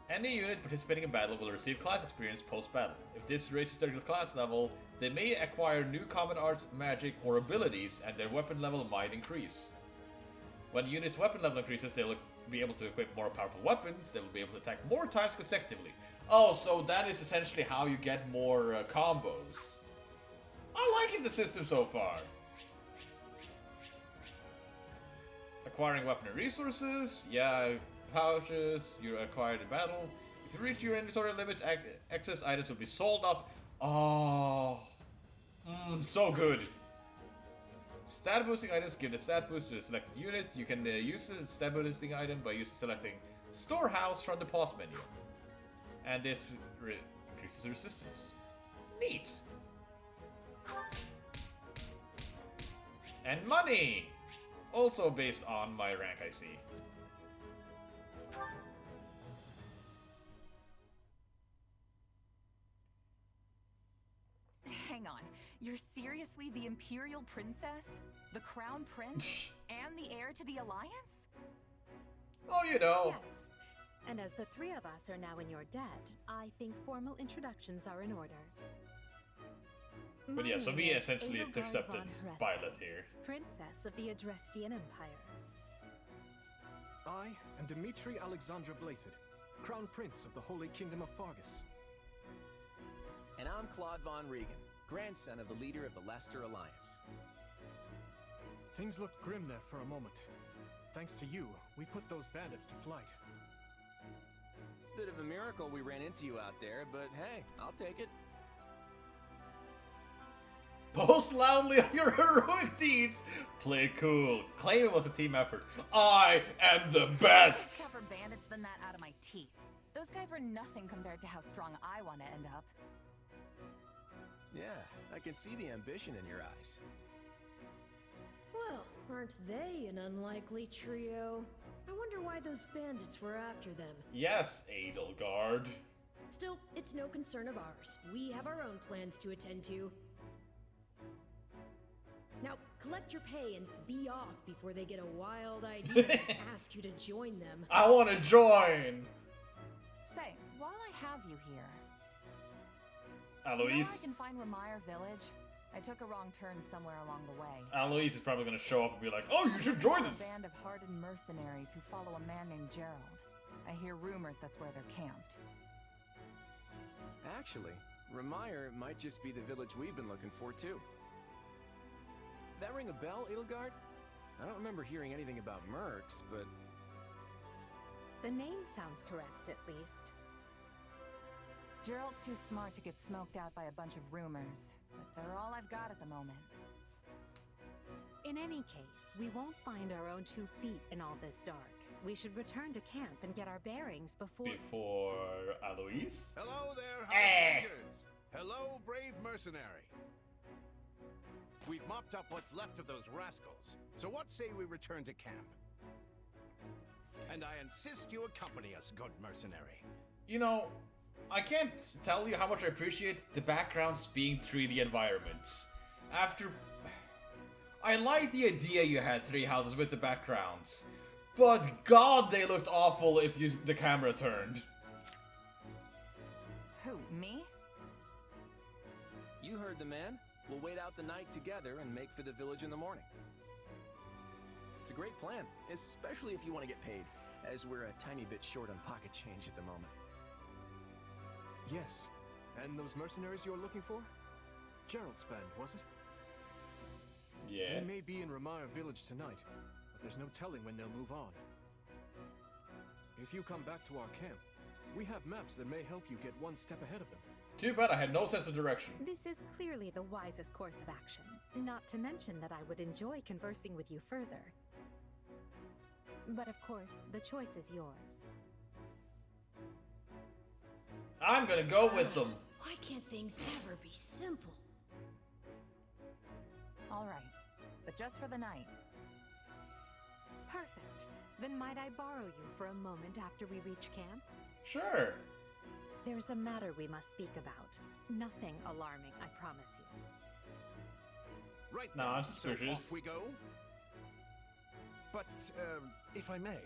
Any unit participating in battle will receive class experience post-battle. If this raises their class level, they may acquire new common arts, magic, or abilities, and their weapon level might increase. When the unit's weapon level increases, they will be able to equip more powerful weapons, they will be able to attack more times consecutively. Oh, so that is essentially how you get more combos. I'm liking the system so far. Acquiring weapon and resources, yeah, pouches you acquired in battle. If you reach your inventory limit, excess items will be sold off. Oh, so good. Stat boosting items give the stat boost to the selected unit. You can use the stat boosting item by selecting Storehouse from the pause menu. And this increases resistance. Neat. And money! Also based on my rank, I see. Hang on, you're seriously the Imperial Princess? The Crown Prince? And the heir to the Alliance? Oh, you know. Yes. And as the 3 of us are now in your debt, I think formal introductions are in order. But yeah, so we essentially intercepted Violet here. Princess of the Adrestian Empire. I am Dmitri Alexandra Blathid, Crown Prince of the Holy Kingdom of Fargus. And I'm Claude von Regan, grandson of the leader of the Leicester Alliance. Things looked grim there for a moment. Thanks to you, we put those bandits to flight. Bit of a miracle we ran into you out there, but hey, I'll take it. Boast loudly of your heroic deeds. Play cool. Claim it was a team effort. I am the best. Tougher bandits than that out of my teeth. Those guys were nothing compared to how strong I want to end up. Yeah, I can see the ambition in your eyes. Well, aren't they an unlikely trio? I wonder why those bandits were after them. Yes, Edelgard. Still, it's no concern of ours. We have our own plans to attend to. Now, collect your pay and be off before they get a wild idea and ask you to join them. I want to join! Say, while I have you here... Alois? You know I can find Ramire Village? I took a wrong turn somewhere along the way. Alois is probably going to show up and be like, oh, you should join us! A band of hardened mercenaries who follow a man named Gerald. I hear rumors that's where they're camped. Actually, Ramire might just be the village we've been looking for, too. That ring a bell, Edelgard? I don't remember hearing anything about mercs, but... The name sounds correct, at least. Gerald's too smart to get smoked out by a bunch of rumors, but they're all I've got at the moment. In any case, we won't find our own 2 feet in all this dark. We should return to camp and get our bearings before... Before Alois? Hello there, house rangers! Hello, brave mercenary! We've mopped up what's left of those rascals, so what say we return to camp? And I insist you accompany us, good mercenary. You know, I can't tell you how much I appreciate the backgrounds being 3D environments. I like the idea you had 3 houses with the backgrounds, But God, they looked awful if the camera turned. Who, me? You heard the man. We'll wait out the night together and make for the village in the morning. It's a great plan, especially if you want to get paid, as we're a tiny bit short on pocket change at the moment. Yes. And those mercenaries you're looking for? Gerald's band, was it? Yeah. They may be in Ramire village tonight, but there's no telling when they'll move on. If you come back to our camp, we have maps that may help you get one step ahead of them. Too bad I had no sense of direction. This is clearly the wisest course of action. Not to mention that I would enjoy conversing with you further. But of course, the choice is yours. I'm gonna go with them. Why can't things ever be simple? All right, but just for the night. Perfect. Then might I borrow you for a moment after we reach camp? Sure. There's a matter we must speak about. Nothing alarming, I promise you. Right No, then, I'm so suspicious. off we go. But, if I may,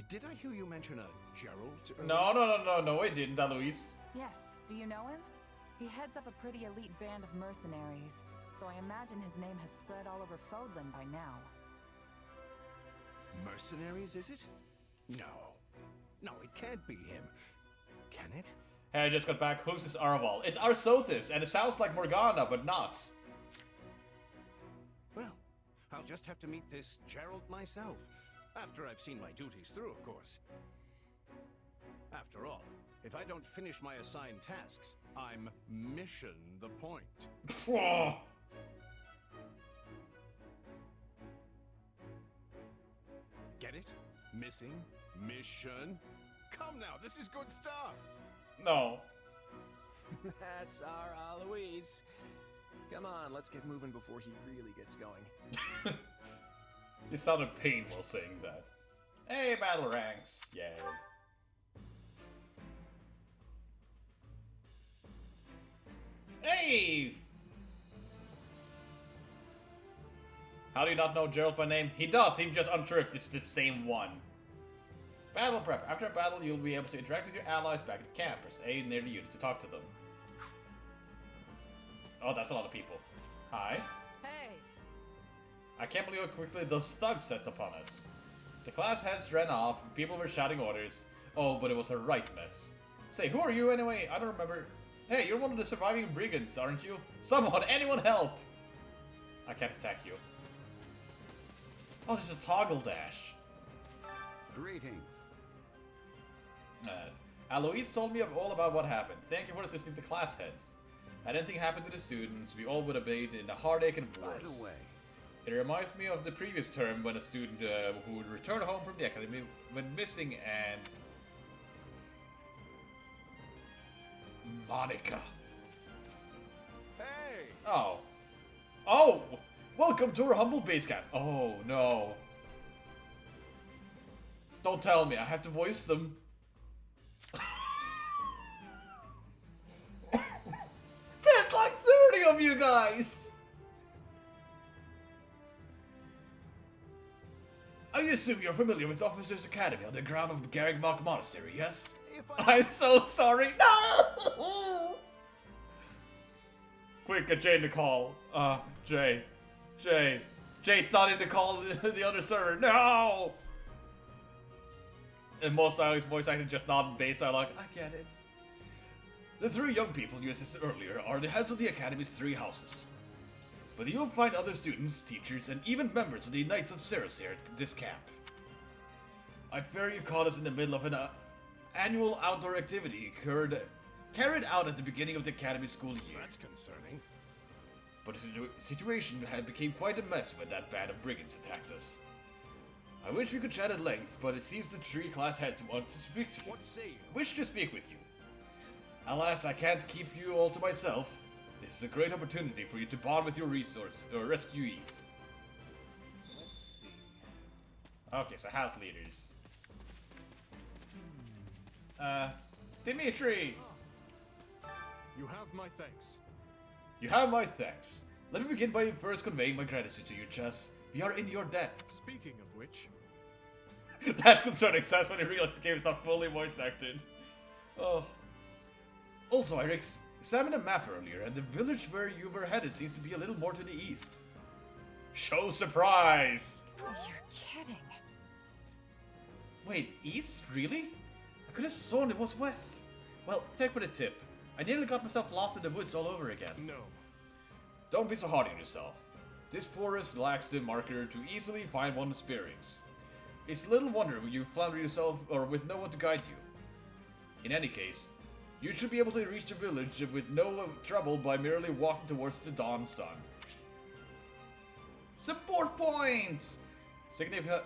did I hear you mention a Gerald? No, it didn't, Alois. Yes, do you know him? He heads up a pretty elite band of mercenaries, so I imagine his name has spread all over Fodlan by now. Mercenaries, is it? No. No, it can't be him. Can it? Hey, I just got back. Who's this Arval? It's Arsothis, and it sounds like Morgana, but not. Well, I'll just have to meet this Gerald myself. After I've seen my duties through, of course. After all, if I don't finish my assigned tasks, I'm mission the point. Get it? Missing? Mission? Come now, this is good stuff! No. That's our Alois. Come on, let's get moving before he really gets going. You sounded pain while saying that. Hey, battle ranks! Yay. Hey! How do you not know Gerald by name? He does, he's just unsure if it's the same one. Battle prep. After a battle, you'll be able to interact with your allies back at camp. Press A near the unit to talk to them. Oh, that's a lot of people. Hi. Hey! I can't believe how quickly those thugs set upon us. The class heads ran off, people were shouting orders. Oh, but it was a right mess. Say, who are you anyway? I don't remember. Hey, you're one of the surviving brigands, aren't you? Someone, anyone help! I can't attack you. Oh, there's a toggle dash. Greetings. Alois told me all about what happened. Thank you for assisting the class heads. Had anything happened to the students, we all would have been in a heartache and By worse. the way, It reminds me of the previous term when a student who would return home from the academy went missing and... Monica. Hey! Oh. Oh! Welcome to our humble base camp. Oh, no. Don't tell me, I have to voice them. There's like 30 of you guys! I assume you're familiar with Officers Academy on the ground of Garrigmock Monastery, yes? I'm so sorry. No! Quick, get Jay in the call. Jay's not in the call, the other server. No! And most dialogues voice acting, just not base dialogue. I get it. The three young people you assisted earlier are the heads of the Academy's three houses. But you'll find other students, teachers, and even members of the Knights of Ceros here at this camp. I fear you caught us in the middle of an annual outdoor activity carried out at the beginning of the Academy school year. That's concerning. But the situation had become quite a mess when that band of brigands attacked us. I wish we could chat at length, but it seems the three class heads want to speak to you. What say you? Wish to speak with you. Alas, I can't keep you all to myself. This is a great opportunity for you to bond with your rescuees. Let's see. Okay, so house leaders. Dimitri! You have my thanks. You have my thanks. Let me begin by first conveying my gratitude to you, Chess. We are in your debt. Speaking of which, That's concerning sense when you realize the game is not fully voice acted. Oh. Also, I examined a map earlier, and the village where you were headed seems to be a little more to the east. Show surprise! You're kidding. Wait, east? Really? I could have sworn it was west. Well, thanks for the tip. I nearly got myself lost in the woods all over again. No. Don't be so hard on yourself. This forest lacks the marker to easily find one's bearings. It's little wonder you flounder yourself or with no one to guide you. In any case, you should be able to reach the village with no trouble by merely walking towards the dawn sun. Support points! Signify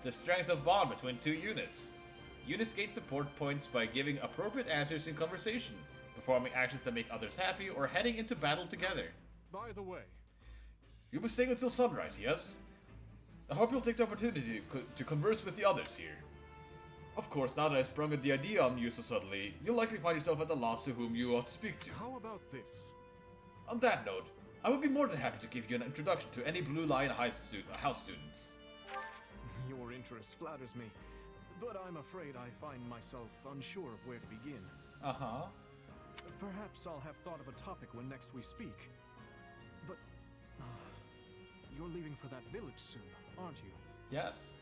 the strength of bond between two units. Units gain support points by giving appropriate answers in conversation, performing actions that make others happy, or heading into battle together. By the way, You'll be staying until sunrise, yes? I hope you'll take the opportunity to converse with the others here. Of course, now that I've sprung the idea on you so suddenly, you'll likely find yourself at a loss to whom you ought to speak to. how about this? On that note, I would be more than happy to give you an introduction to any Blue Lion House students. Your interest flatters me, but I'm afraid I find myself unsure of where to begin. Uh-huh. Perhaps I'll have thought of a topic when next we speak. But you're leaving for that village soon, aren't you? Yes.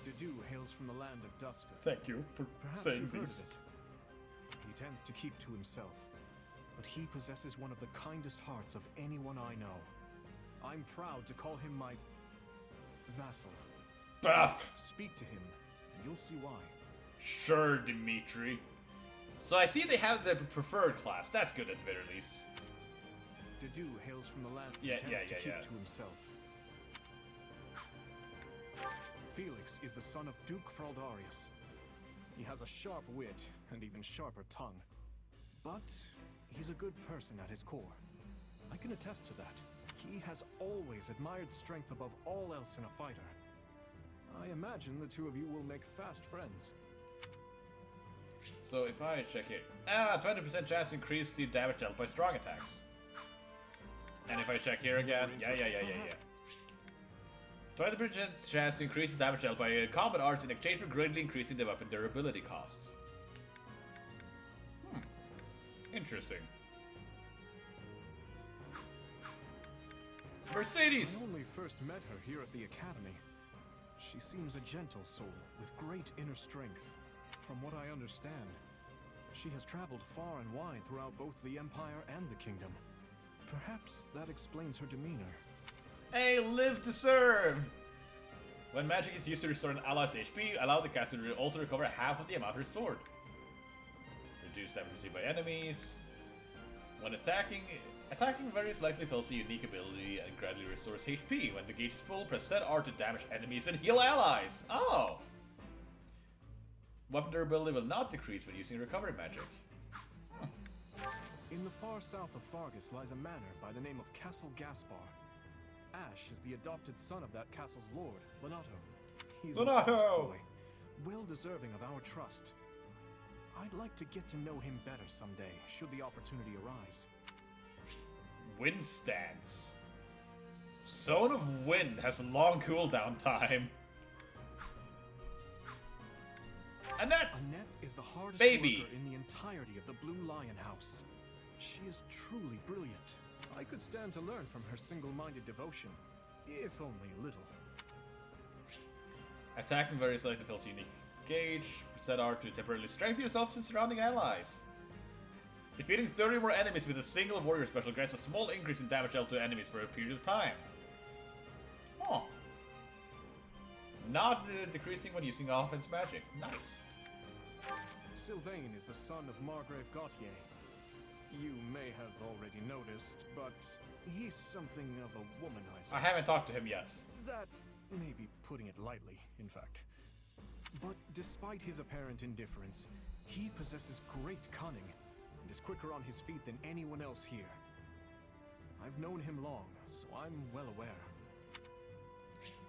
Dedu hails from the land of Dusker. Thank you for Perhaps saying you've heard this. of it. He tends to keep to himself, but he possesses one of the kindest hearts of anyone I know. I'm proud to call him my vassal. Buff! Speak to him, and you'll see why. Sure, Dimitri. So I see they have the preferred class. That's good at the very least. Dedu hails from the land Yeah, and tends to keep yeah. to himself. Felix is the son of Duke Fraldarius. He has a sharp wit and even sharper tongue. But he's a good person at his core. I can attest to that. He has always admired strength above all else in a fighter. I imagine the two of you will make fast friends. So if I check here, 20% chance to increase the damage dealt by strong attacks. And if I check here again, yeah. 20% chance to increase the damage dealt by combat arts in exchange for greatly increasing the weapon durability costs. Interesting. Mercedes! I only first met her here at the academy. She seems a gentle soul with great inner strength. From what I understand, she has traveled far and wide throughout both the Empire and the Kingdom. Perhaps that explains her demeanor. Hey, live to serve! When magic is used to restore an ally's HP, allow the caster to also recover half of the amount restored. Reduce damage received by enemies. When attacking very slightly fills a unique ability and gradually restores HP. When the gauge is full, press set R to damage enemies and heal allies. Oh! Weapon durability will not decrease when using recovery magic. In the far south of Fargus lies a manor by the name of Castle Gaspar. Ash is the adopted son of that castle's lord, Lonato. He's an honest boy, well deserving of our trust. I'd like to get to know him better someday, should the opportunity arise. Wind stance. Zone of Wind has a long cooldown time. Annette! Annette is the hardest Baby. worker in the entirety of the Blue Lion House. She is truly brilliant. I could stand to learn from her single-minded devotion, if only a little. Attacking very slightly fills a unique gauge. Set R to temporarily strengthen yourself and surrounding allies. Defeating 30 more enemies with a single warrior special grants a small increase in damage dealt to enemies for a period of time. Oh. Not decreasing when using offense magic. Nice. Sylvain is the son of Margrave Gautier. You may have already noticed, but he's something of a womanizer. I haven't talked to him yet. That may be putting it lightly, in fact. But despite his apparent indifference, he possesses great cunning and is quicker on his feet than anyone else here. I've known him long, so I'm well aware.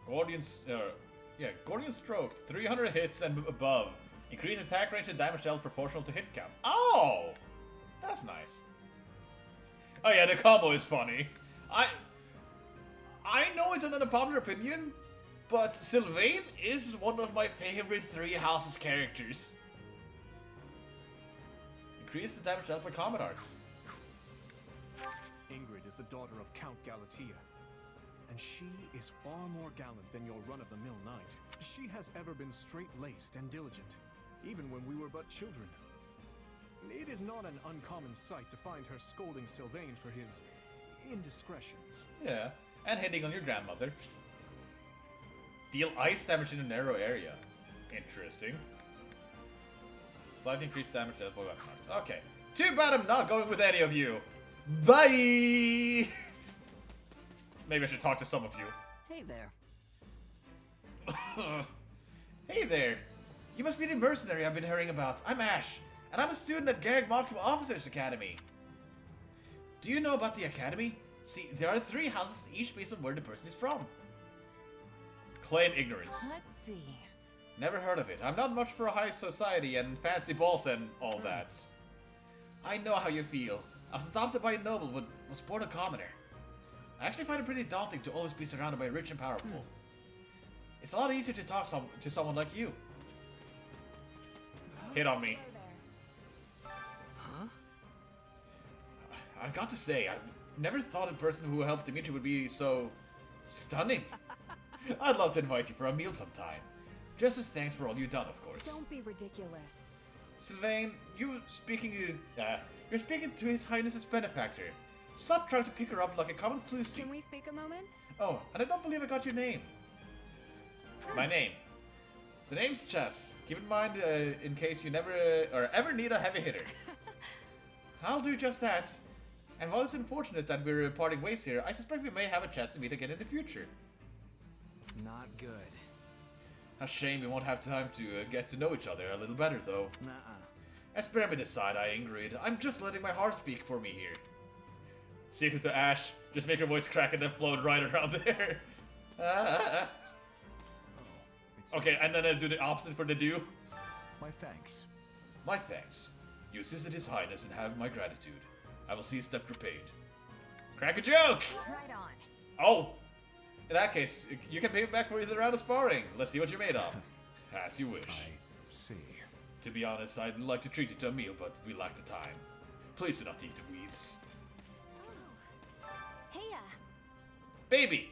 Gordian Stroke, 300 hits and above. Increase attack range and damage dealt proportional to hit count. Oh! That's nice. Oh yeah, the combo is funny. I know it's an unpopular opinion, but Sylvain is one of my favorite Three Houses characters. Increase the damage dealt by combat arts. Ingrid is the daughter of Count Galatea, and she is far more gallant than your run-of-the-mill knight. She has ever been straight-laced and diligent, even when we were but children. It is not an uncommon sight to find her scolding Sylvain for his indiscretions. Yeah, and hitting on your grandmother. Deal ice damage in a narrow area. Interesting. Slightly increased damage dealt by weapon arts. Okay. Too bad I'm not going with any of you. Bye! Maybe I should talk to some of you. Hey there. Hey there. You must be the mercenary I've been hearing about. I'm Ash, and I'm a student at Garrick Markham Officers Academy. Do you know about the academy? See, there are 3 houses, each based on where the person is from. Claim ignorance. Let's see. Never heard of it. I'm not much for a high society and fancy balls and all that. I know how you feel. I was adopted by a noble, but was born a commoner. I actually find it pretty daunting to always be surrounded by rich and powerful. It's a lot easier to talk to someone like you. Hit on me. Huh? I've got to say, I've never thought a person who helped Dimitri would be so stunning. I'd love to invite you for a meal sometime. Just as thanks for all you've done, of course. Don't be ridiculous. Sylvain, you're speaking to His Highness's benefactor. Stop trying to pick her up like a common floozy. Can we speak a moment? Oh, and I don't believe I got your name. My name. The name's Chess. Keep in mind in case you never or ever need a heavy hitter. I'll do just that. And while it's unfortunate that we're parting ways here, I suspect we may have a chance to meet again in the future. Not good. A shame we won't have time to get to know each other a little better, though. Nuh-uh. Spare me this side-eye, Ingrid. I'm just letting my heart speak for me here. Secret to Ash. Just make her voice crack and then float right around there. Okay, and then I do the opposite for the do. My thanks. My thanks. You assisted His Highness and have my gratitude. I will see his debt repaid. Crack a joke! Right on. Oh! In that case, you can pay me back for the round of sparring. Let's see what you're made of. As you wish. I see. To be honest, I'd like to treat you to a meal, but we lack the time. Please do not eat the weeds. Oh. Heya. Baby!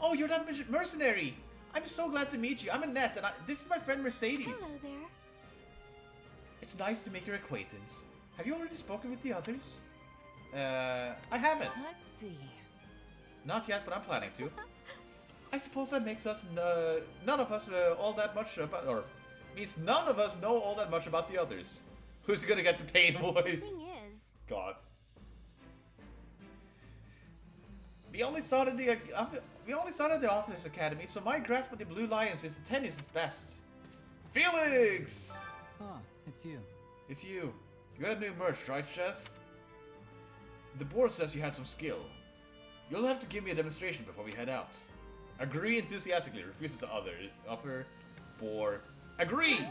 Oh, you're that mercenary! I'm so glad to meet you. I'm Annette, and this is my friend Mercedes. Hello there. It's nice to make your acquaintance. Have you already spoken with the others? I haven't. Let's see. Not yet, but I'm planning to. I suppose that makes us none of us all that much about, or means none of us know all that much about the others. Who's gonna get the pain voice? The thing is, God. We only started the Officers Academy, so my grasp of the Blue Lions is tenuous at best. Felix! Ah, it's you. It's you. You got a new merch, right, Chess? The board says you had some skill. You'll have to give me a demonstration before we head out. Agree enthusiastically. Refuses to offer. Bore. Agree!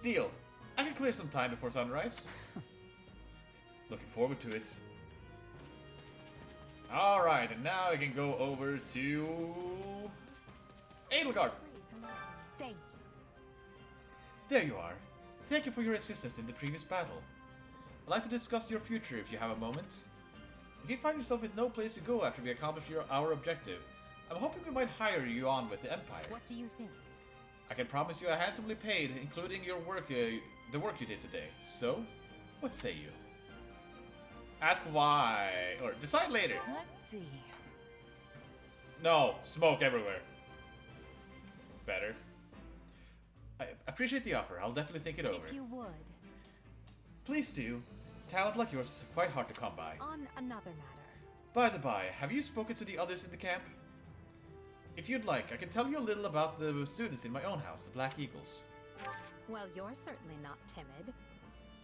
Deal. I can clear some time before sunrise. Looking forward to it. Alright, and now I can go over to Edelgard. Thank you. There you are. Thank you for your assistance in the previous battle. I'd like to discuss your future if you have a moment. If you find yourself with no place to go after we accomplish our objective, I'm hoping we might hire you on with the Empire. What do you think? I can promise you a handsomely paid, including your work, the work you did today. So, what say you? Ask why, or decide later. Let's see. No, smoke everywhere. Better. I appreciate the offer. I'll definitely think it over. If you would. Please do. Talent like yours is quite hard to come by. On another matter. By the by, have you spoken to the others in the camp? If you'd like, I can tell you a little about the students in my own house, the Black Eagles. Well, you're certainly not timid.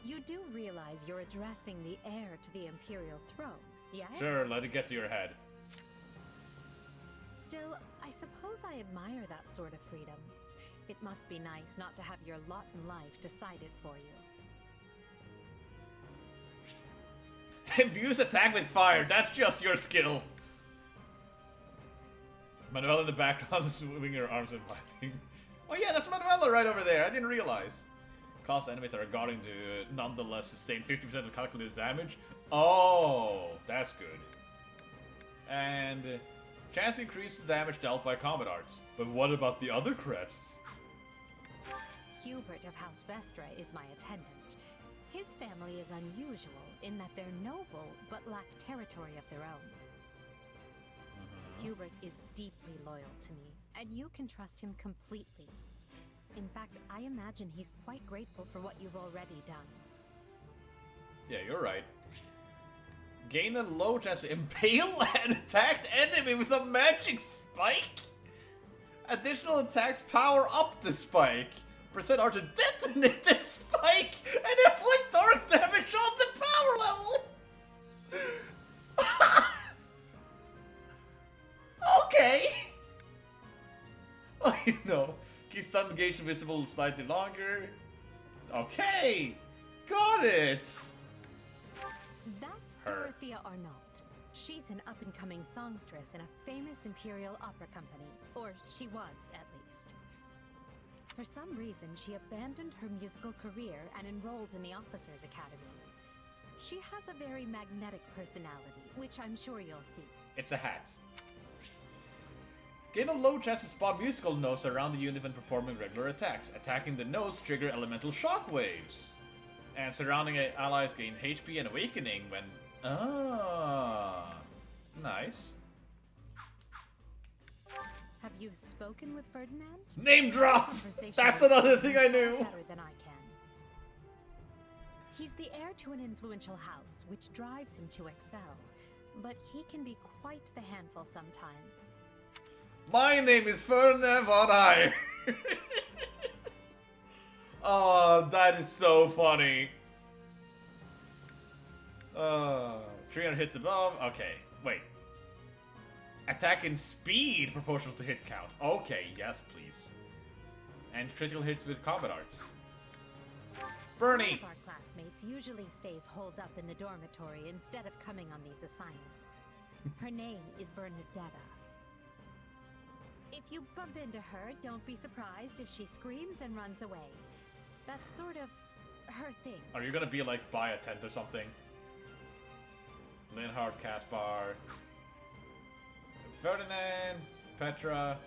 You do realize you're addressing the heir to the Imperial throne, yes? Sure, let it get to your head. Still, I suppose I admire that sort of freedom. It must be nice not to have your lot in life decided for you. Abuse attack with fire. That's just your skill. Manuela in the background swinging her arms and vibing. Oh yeah, that's Manuela right over there. I didn't realize. Cause enemies that are guarding to nonetheless sustain 50% of calculated damage. Oh, that's good. And chance to increase the damage dealt by combat arts. But what about the other crests? Hubert of House Vestra is my attendant. His family is unusual in that they're noble but lack territory of their own. Hubert is deeply loyal to me, and you can trust him completely. In fact, I imagine he's quite grateful for what you've already done. Yeah, you're right. Gain a low chance to impale an attacked enemy with a magic spike? Additional attacks power up the spike. Percent R to detonate the spike and inflict dark damage on the power level! Okay! Oh, you know. Keep stun gauge visible slightly longer. Okay! Got it! That's Dorothea Arnault. She's an up-and-coming songstress in a famous Imperial opera company. Or she was, at least. For some reason, she abandoned her musical career and enrolled in the Officers' Academy. She has a very magnetic personality, which I'm sure you'll see. It's a hat. Gain a low chance to spot musical notes around the unit when performing regular attacks. Attacking the notes trigger elemental shockwaves. And surrounding allies gain HP and awakening when... Ah, nice. Have you spoken with Ferdinand? Name drop! That's another thing I knew! Better than I can. He's the heir to an influential house, which drives him to excel. But he can be quite the handful sometimes. My name is Ferdinand von Eyre. Oh, that is so funny. 300 hits above. Okay, wait. Attack and speed proportional to hit count. Okay, yes, please. And critical hits with combat arts. Bernie! One of our classmates usually stays holed up in the dormitory instead of coming on these assignments. Her name is Bernadetta. If you bump into her, don't be surprised if she screams and runs away. That's sort of her thing. Are you gonna be like buy a tent or something? Linhardt, Caspar, Ferdinand, Petra.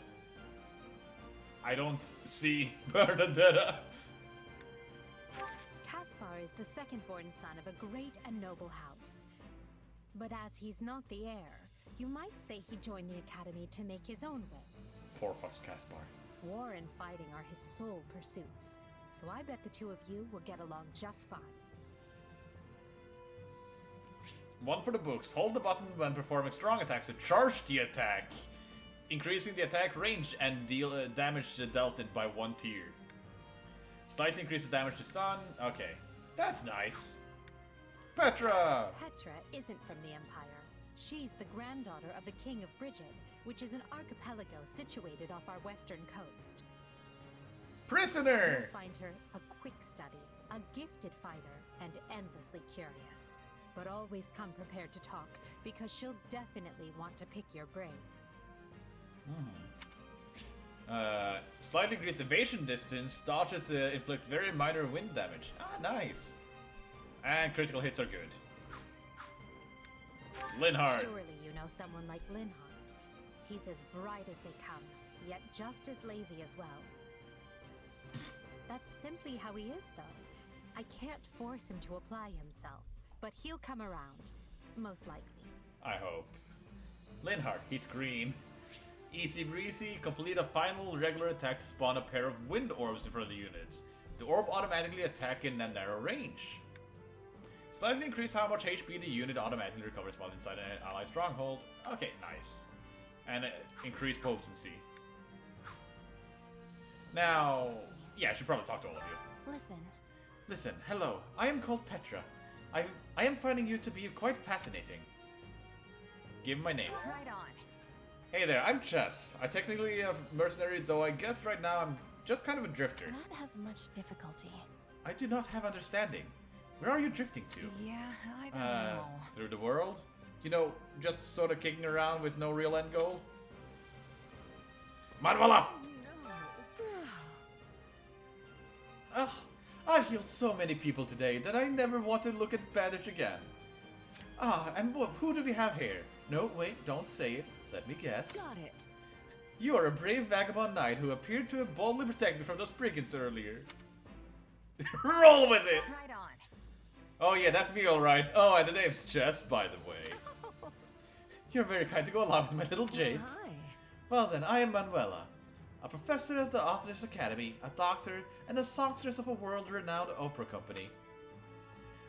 I don't see Bernadetta. Caspar is the second-born son of a great and noble house. But as he's not the heir, you might say he joined the academy to make his own way. 4 fucks Caspar. War and fighting are his sole pursuits, so I bet the two of you will get along just fine. One for the books. Hold the button when performing strong attacks to charge the attack, increasing the attack range and deal damage dealt it by 1 tier. Slightly increase the damage to stun. Okay, that's nice. Petra! Petra isn't from the Empire. She's the granddaughter of the King of Brigid, which is an archipelago situated off our western coast. Prisoner! You'll find her a quick study, a gifted fighter, and endlessly curious. But always come prepared to talk, because she'll definitely want to pick your brain. Slightly increased evasion distance. Dodges inflict very minor wind damage. Ah, nice. And critical hits are good. Linhardt. Surely you know someone like Linhardt. He's as bright as they come, yet just as lazy as well. That's simply how he is, though. I can't force him to apply himself, but he'll come around. Most likely. I hope. Linhardt, he's green. Easy breezy, complete a final regular attack to spawn a pair of wind orbs in front of the units. The orb automatically attack in a narrow range. Slightly increase how much HP the unit automatically recovers while inside an ally stronghold. Okay, nice. And increase potency. Now, yeah, I should probably talk to all of you. Listen, hello. I am called Petra. I am finding you to be quite fascinating. Give my name. Right on. Hey there, I'm Chess. I technically a mercenary, though I guess right now I'm just kind of a drifter. That has much difficulty. I do not have understanding. Where are you drifting to? Yeah, I don't know. Through the world? You know, just sort of kicking around with no real end goal? Manuela! Ugh, I've healed so many people today that I never want to look at bandage again. Ah, and who do we have here? No, wait, don't say it. Let me guess. Got it. You are a brave vagabond knight who appeared to have boldly protected me from those brigands earlier. Roll with it! Right on. Oh yeah, that's me alright. Oh, and the name's Jess, by the way. You're very kind to go along with my little Jade. Oh, hi. Well then, I am Manuela, a professor of the Officers Academy, a doctor, and a songstress of a world-renowned opera company.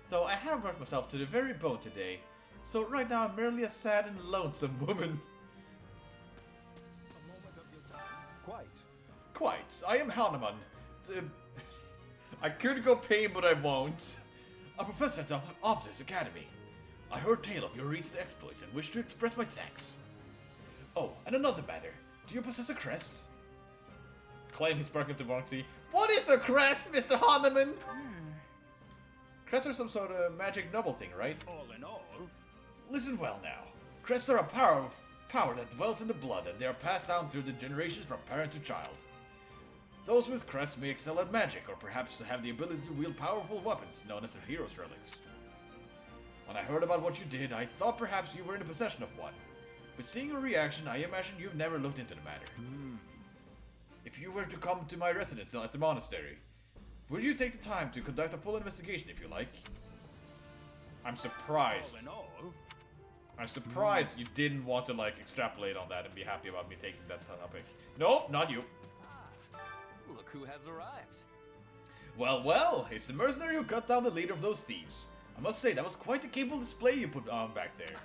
Though I have worked myself to the very bone today, so right now I'm merely a sad and lonesome woman. A moment of your time. Quite. Quite. I am Hanuman. I could go pay, but I won't. A professor at the Officers Academy. I heard tale of your recent exploits and wish to express my thanks. Oh, and another matter. Do you possess a crest? Claim he's barking to Bonksy. What is a crest, Mr. Hanuman? Crests are some sort of magic noble thing, right? All in all. Listen well now. Crests are a power that dwells in the blood, and they are passed down through the generations from parent to child. Those with crests may excel at magic, or perhaps have the ability to wield powerful weapons, known as their hero's relics. When I heard about what you did, I thought perhaps you were in the possession of one. But seeing your reaction, I imagine you've never looked into the matter. If you were to come to my residence at the monastery, would you take the time to conduct a full investigation if you like? I'm surprised. All in all. I'm surprised you didn't want to, like, extrapolate on that and be happy about me taking that topic. No, not you. Look who has arrived. Well, well, it's the mercenary who cut down the leader of those thieves. I must say, that was quite a capable display you put on back there.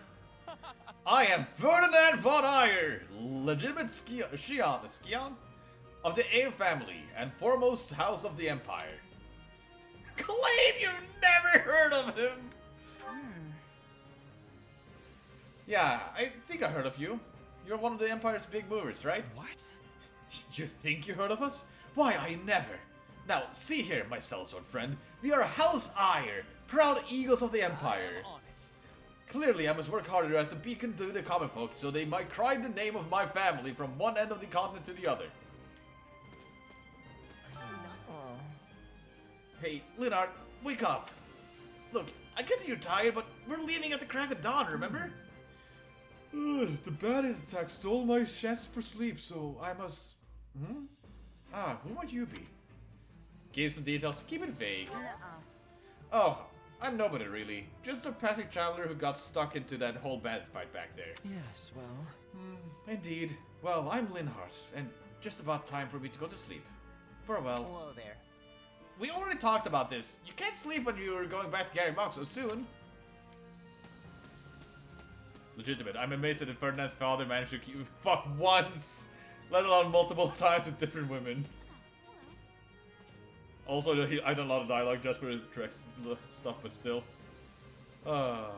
I am Ferdinand von Eyre, legitimate Scion of the Eyre family and foremost house of the Empire. Claim you've never heard of him! Yeah, I think I heard of you. You're one of the Empire's big movers, right? What? You think you heard of us? Why, I never. Now, see here, my sellsword friend. We are House Eyre, proud eagles of the Empire. I'm on it. Clearly, I must work harder as a beacon to the common folk, so they might cry the name of my family from one end of the continent to the other. Hey, Leonard, wake up. Look, I get that you're tired, but we're leaving at the crack of dawn, remember? The bandit attack stole my chances for sleep, so I must... who might you be? Give some details, keep it vague. Oh, I'm nobody really. Just a passing traveler who got stuck into that whole bandit fight back there. Yes, well... Indeed. Well, I'm Linhart, and just about time for me to go to sleep. Farewell. Hello there. We already talked about this. You can't sleep when you're going back to Gary Mock so soon. Legitimate. I'm amazed that Ferdinand's father managed to keep fuck once, let alone multiple times with different women. Also, I done a lot of dialogue just for his stuff, but still. Hello.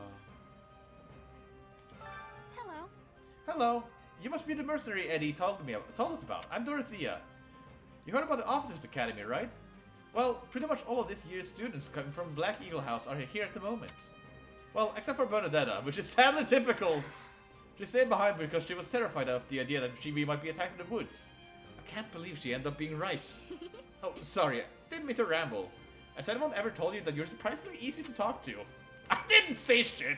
Hello. You must be the mercenary Eddie told us about. I'm Dorothea. You heard about the Officers Academy, right? Well, pretty much all of this year's students coming from Black Eagle House are here at the moment. Well, except for Bernadetta, which is sadly typical. She stayed behind because she was terrified of the idea that we might be attacked in the woods. I can't believe she ended up being right. Oh, sorry, didn't mean to ramble. Has anyone ever told you that you're surprisingly easy to talk to? I didn't say shit!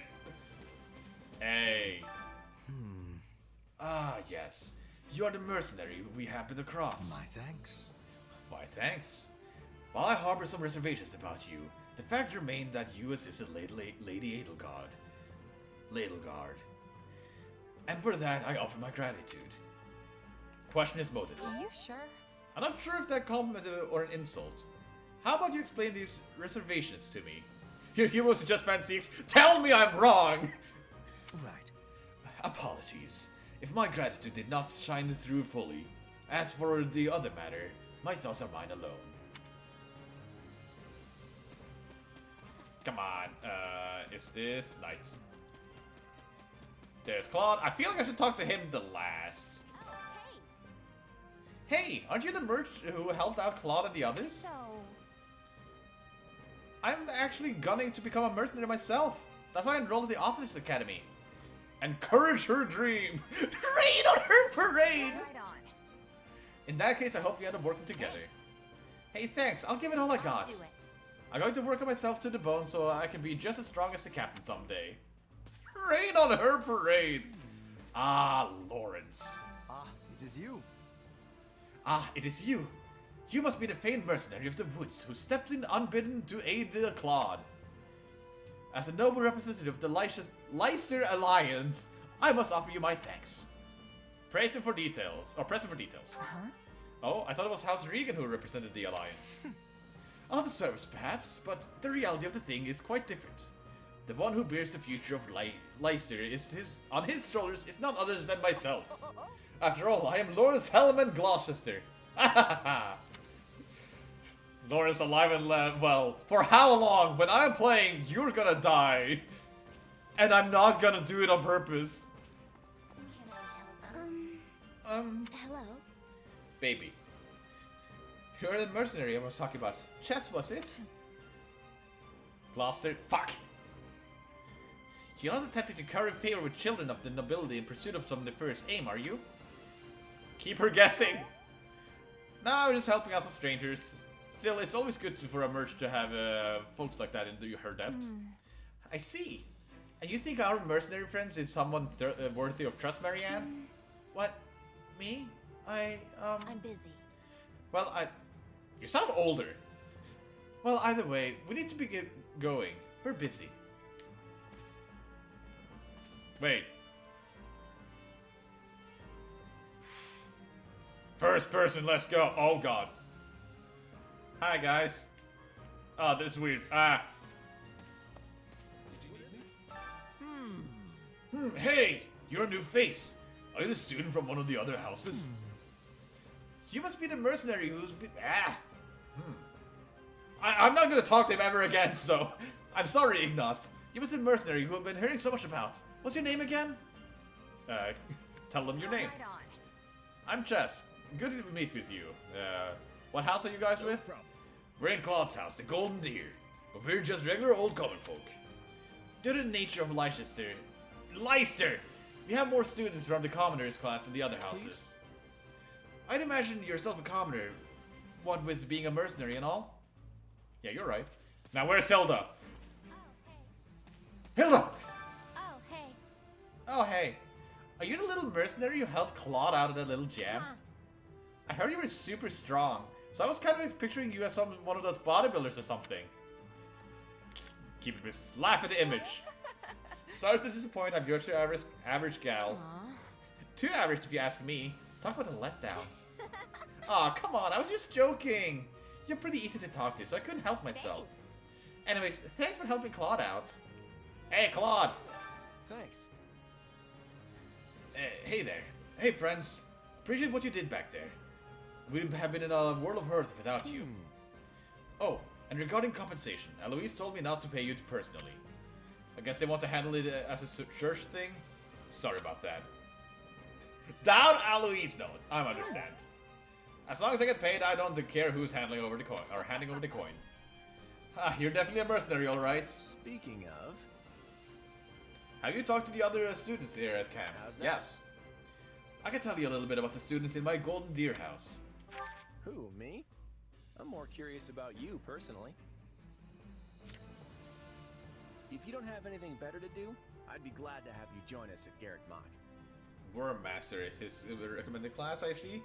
Hey. Ah, yes. You are the mercenary we happened across. My thanks. Why, thanks. While I harbor some reservations about you, the fact remains that you assisted Lady Edelgard. And for that, I offer my gratitude. Question is motives. Are you sure? I'm not sure if that compliment or an insult. How about you explain these reservations to me? Your heroes just fan seeks. Tell me I'm wrong! Right. Apologies. If my gratitude did not shine through fully. As for the other matter, my thoughts are mine alone. Come on, is this nice? There's Claude. I feel like I should talk to him the last. Hey, aren't you the merch who helped out Claude and the others? So, I'm actually gunning to become a mercenary myself. That's why I enrolled at the Officers Academy. Encourage her dream! Rain on her parade! Right on. In that case, I hope we end up working together. Thanks. Hey, thanks. I'll give it all I I'll got. do it. I'm going to work on myself to the bone so I can be just as strong as the captain someday. Rain on her parade! Ah, Lawrence. Ah, it is you. Ah, it is you. You must be the famed mercenary of the woods who stepped in unbidden to aid the Claude. As a noble representative of the Leicester Alliance, I must offer you my thanks. Praise him for details. Or press him for details. Huh? Oh, I thought it was House Regan who represented the Alliance. On the surface, perhaps, but the reality of the thing is quite different. The one who bears the future of Leicester on his shoulders is none other than myself. After all, I am Lawrence Hellman Gloucester. Lawrence alive and well, for how long? When I'm playing, you're gonna die. And I'm not gonna do it on purpose. Hello? Baby. You're the mercenary I was talking about. Chess, was it? Gloucester. Fuck! You're not attempting to curry favor with children of the nobility in pursuit of some nefarious aim, are you? Keep her guessing! No, just helping out some strangers. Still, it's always good for a merch to have folks like that in her debt. I see. And you think our mercenary friends is someone worthy of trust, Marianne? What? Me? I'm busy. Well, you sound older. Well, either way, we need to be going. We're busy. Wait. First person, let's go. Oh, God. Hi, guys. Oh, this is weird. Hey, you're a new face. Are you a student from one of the other houses? You must be the mercenary who's been... I'm not gonna talk to him ever again, so... I'm sorry, Ignatz. You must be the mercenary who I've been hearing so much about. What's your name again? Tell them your name. Right on. I'm Chess. Good to meet with you. What house are you guys with? We're in Claude's house, the Golden Deer. But we're just regular old common folk. Due to the nature of Leicester, we have more students from the commoners class than the other houses. I'd imagine yourself a commoner, what with being a mercenary and all. Yeah, you're right. Now where's Hilda? Hilda! Oh, hey. Oh, hey. Are you the little mercenary who helped Claude out of that little jam? I heard you were super strong, so I was kind of picturing you as one of those bodybuilders or something. Keep it business. Laugh at the image. Sorry to disappoint, I'm just your average gal. Too average if you ask me. Talk about a letdown. Aw, come on, I was just joking. You're pretty easy to talk to, so I couldn't help myself. Anyways, thanks for helping Claude out. Hey, Claude! Thanks. Hey there. Hey, friends. Appreciate what you did back there. We'd have been in a world of hurt without you. Oh, and regarding compensation, Eloise told me not to pay you personally. I guess they want to handle it as a church thing? Sorry about that. Down Eloise note. I understand. As long as I get paid, I don't care who's handing over the coin. You're definitely a mercenary, alright. Speaking of... Have you talked to the other students here at camp? Yes. I can tell you a little bit about the students in my Golden Deer house. Who, me? I'm more curious about you, personally. If you don't have anything better to do, I'd be glad to have you join us at Garrick Mach. Worm Master is his recommended class, I see.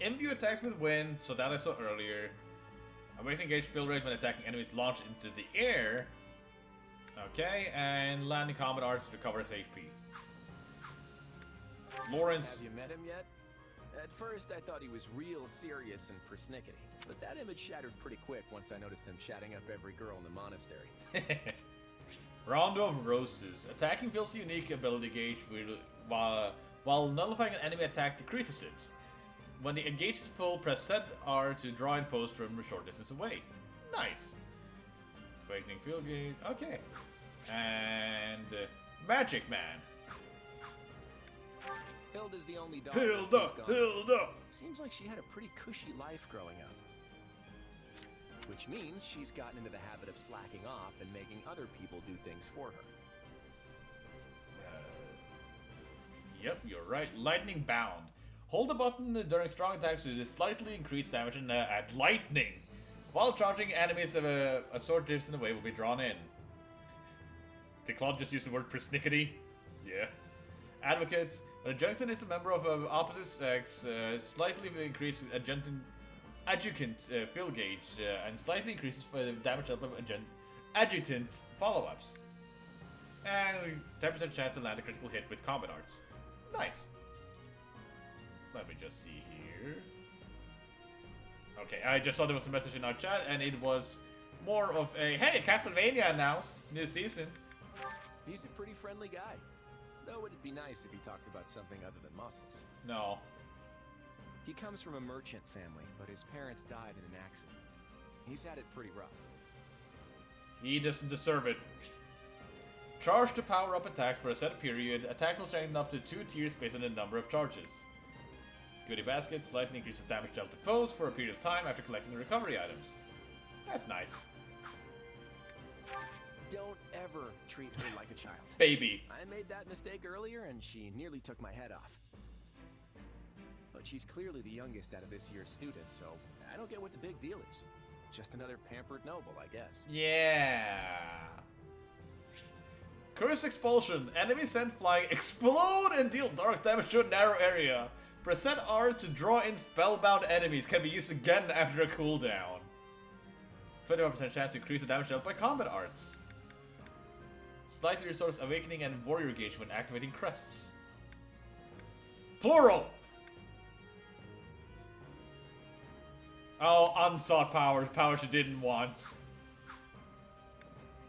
Imbue attacks with wind, so that I saw earlier. Awakening gauge fill rate when attacking enemies launched into the air. Okay, and landing combat arts to recover his HP. Lawrence. Have you met him yet? At first, I thought he was real serious and persnickety, but that image shattered pretty quick once I noticed him chatting up every girl in the monastery. Rondo of Roses. Attacking fills the unique ability gauge while nullifying an enemy attack decreases it. When the engage is full, press ZR to draw in foes from a short distance away. Nice. Awakening field gauge. Okay. And Magic Man. Hilda's the only dog. Hilda! Seems like she had a pretty cushy life growing up. which means she's gotten into the habit of slacking off and making other people do things for her. Yep, you're right. Lightning bound. Hold the button during strong attacks to slightly increase damage and add lightning. While charging, enemies of a sword drifts in the way will be drawn in. Did Claude just use the word persnickety? Yeah. Advocates. When adjutant is a member of opposite sex, slightly increases adjutant fill gauge and slightly increases for the damage of adjutant follow-ups. And 10% chance to land a critical hit with combat arts. Nice. Let me just see here. Okay, I just saw there was a message in our chat, and it was more of a, hey, Castlevania announced new season. He's a pretty friendly guy. Though it'd be nice if he talked about something other than muscles. No. He comes from a merchant family, but his parents died in an accident. He's had it pretty rough. He doesn't deserve it. Charge to power up attacks for a set period. Attacks will strengthen up to 2 tiers based on the number of charges. Goodie basket slightly increases damage dealt to foes for a period of time after collecting the recovery items. That's nice. Don't ever treat her like a child. Baby. I made that mistake earlier and she nearly took my head off. But she's clearly the youngest out of this year's students, so I don't get what the big deal is. Just another pampered noble, I guess. Yeah. Curse expulsion. Enemies sent flying explode and deal dark damage to a narrow area. Press R to draw in spellbound enemies. Can be used again after a cooldown. 21% chance to increase the damage dealt by combat arts. Slightly restores awakening and warrior gauge when activating crests. Plural! Oh, unsought powers. Powers you didn't want.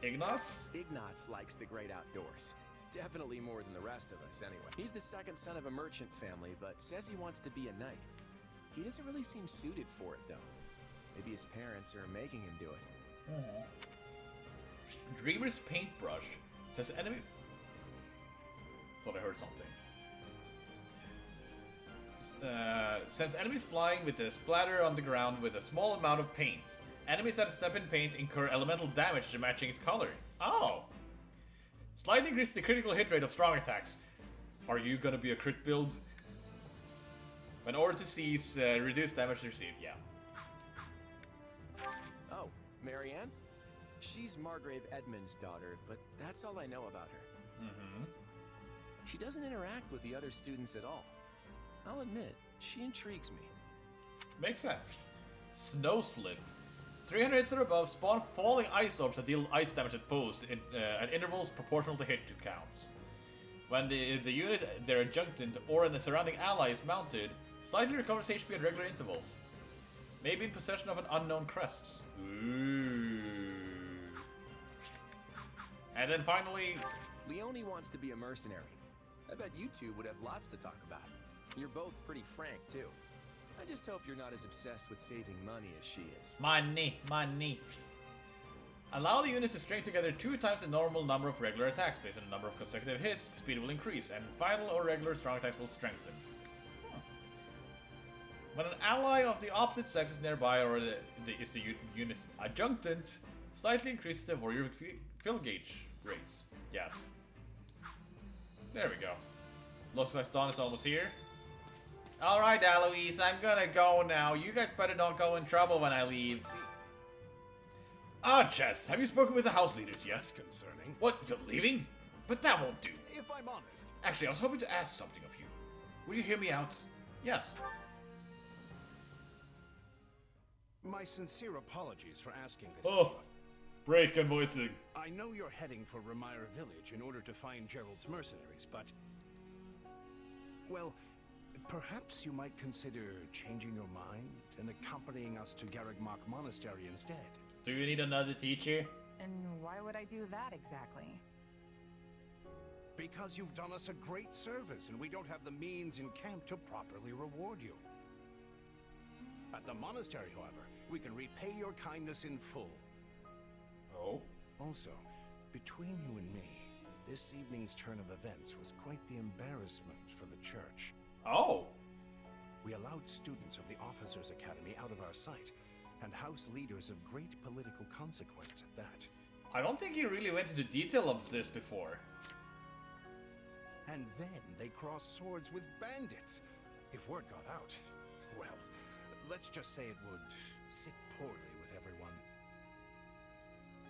Ignatz? Ignatz likes the great outdoors. Definitely more than the rest of us, anyway. He's the second son of a merchant family, but says he wants to be a knight. He doesn't really seem suited for it, though. Maybe his parents are making him do it. Dreamer's paintbrush says enemy. Thought I heard something. Sends enemies flying with a splatter on the ground with a small amount of paint. Enemies that step in paint incur elemental damage to matching its color. Oh! Slightly increases the critical hit rate of strong attacks. Are you gonna be a crit build? When ordered to cease, reduce damage received. Yeah. Oh, Marianne? She's Margrave Edmund's daughter, but that's all I know about her. Mm-hmm. She doesn't interact with the other students at all. I'll admit, she intrigues me. Makes sense. Snow Slip. 300 hits or above spawn falling ice orbs that deal ice damage at foes at intervals proportional to hit counts. When the unit, their adjutant, or the surrounding ally is mounted, slightly recovers HP at regular intervals. Maybe in possession of an unknown crest. Ooh. And then finally... Leone wants to be a mercenary. I bet you two would have lots to talk about. You're both pretty frank, too. I just hope you're not as obsessed with saving money as she is. Money. Allow the units to string together 2 times the normal number of regular attacks. Based on the number of consecutive hits, speed will increase, and final or regular strong attacks will strengthen. When an ally of the opposite sex is nearby or is the unit's adjutant, slightly increases the warrior fill gauge rates. Yes. There we go. Looks like Dawn is almost here. Alright, Aloise, I'm gonna go now. You guys better not go in trouble when I leave. Ah, Jess, have you spoken with the house leaders yet? That's concerning. What, you're leaving? But that won't do. If I'm honest. Actually, I was hoping to ask something of you. Will you hear me out? Yes. My sincere apologies for asking this. Oh, break and voicing. I know you're heading for Ramire Village in order to find Gerald's mercenaries, but... Well, perhaps you might consider changing your mind and accompanying us to Garrigmach Monastery instead. Do you need another teacher? And why would I do that exactly? Because you've done us a great service and we don't have the means in camp to properly reward you. At the monastery, however, we can repay your kindness in full. Oh? Also, between you and me, this evening's turn of events was quite the embarrassment for the church. Oh! We allowed students of the Officers' Academy out of our sight, and house leaders of great political consequence at that. I don't think he really went into detail of this before. And then they crossed swords with bandits. If word got out, well, let's just say it would sit poorly with everyone.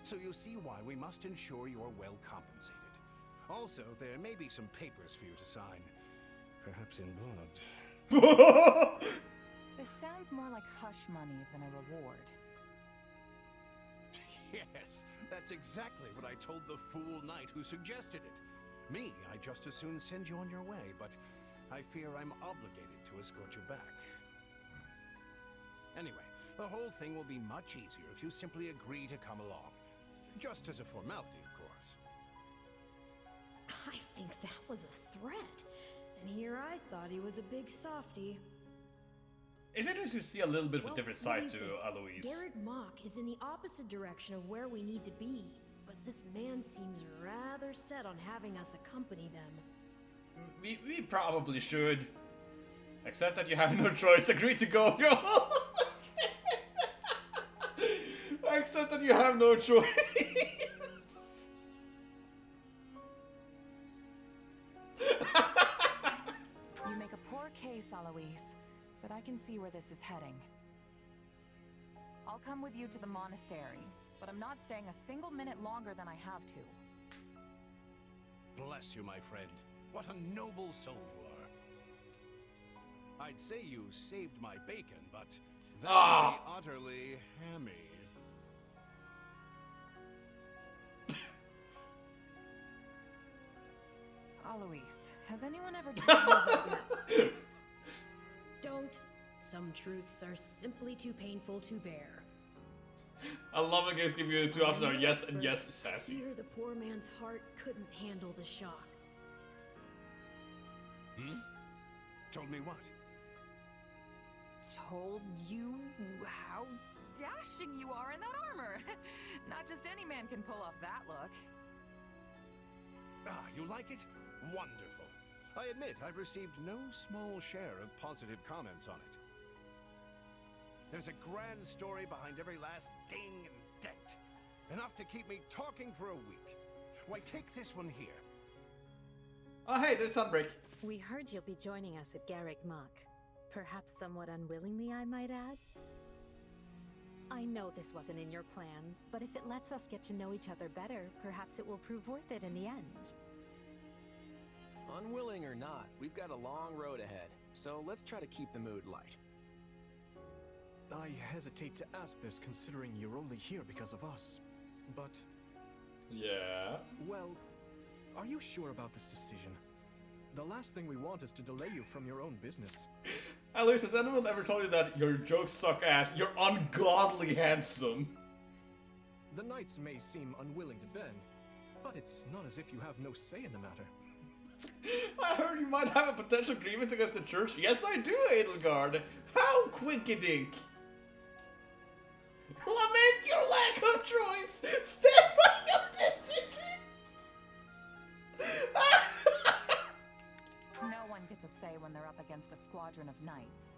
So you see why we must ensure you're well compensated. Also, there may be some papers for you to sign. Perhaps in blood. This sounds more like hush money than a reward. Yes, that's exactly what I told the fool knight who suggested it. Me, I'd just as soon send you on your way, but I fear I'm obligated to escort you back. Anyway, the whole thing will be much easier if you simply agree to come along. Just as a formality, of course. I think that was a threat. And here I thought he was a big softie. It's interesting to see a little bit of a different what do side to you think? Eloise. Garrett Mock is in the opposite direction of where we need to be. But this man seems rather set on having us accompany them. We probably should. Except that you have no choice. Agree to go, bro. Except that you have no choice. You make a poor case, Eloise, but I can see where this is heading. I'll come with you to the monastery, but I'm not staying a single minute longer than I have to. Bless you, my friend. What a noble soul you are. I'd say you saved my bacon, but that would be utterly hammy. Eloise, has anyone ever told you that? Don't. Some truths are simply too painful to bear. I love when games give you two options are yes and yes, sassy. Fear the poor man's heart couldn't handle the shock. Hmm? Told me what? Told you how dashing you are in that armor. Not just any man can pull off that look. Ah, you like it? Wonderful. I admit I've received no small share of positive comments on it. There's a grand story behind every last ding and dent. Enough to keep me talking for a week. Why, take this one here. Oh, hey, there's Sunbreak. We heard you'll be joining us at Garrick Mock. Perhaps somewhat unwillingly, I might add. I know this wasn't in your plans, but if it lets us get to know each other better, perhaps it will prove worth it in the end. Unwilling or not, we've got a long road ahead, so let's try to keep the mood light. I hesitate to ask this considering you're only here because of us, but... Yeah? Well, are you sure about this decision? The last thing we want is to delay you from your own business. Eloise, has anyone ever told you that your jokes suck ass? You're ungodly handsome. The knights may seem unwilling to bend, but it's not as if you have no say in the matter. I heard you might have a potential grievance against the church. Yes, I do, Edelgard. How quinkydink. Lament your lack of choice. Stand by your decision. No one gets a say when they're up against a squadron of knights.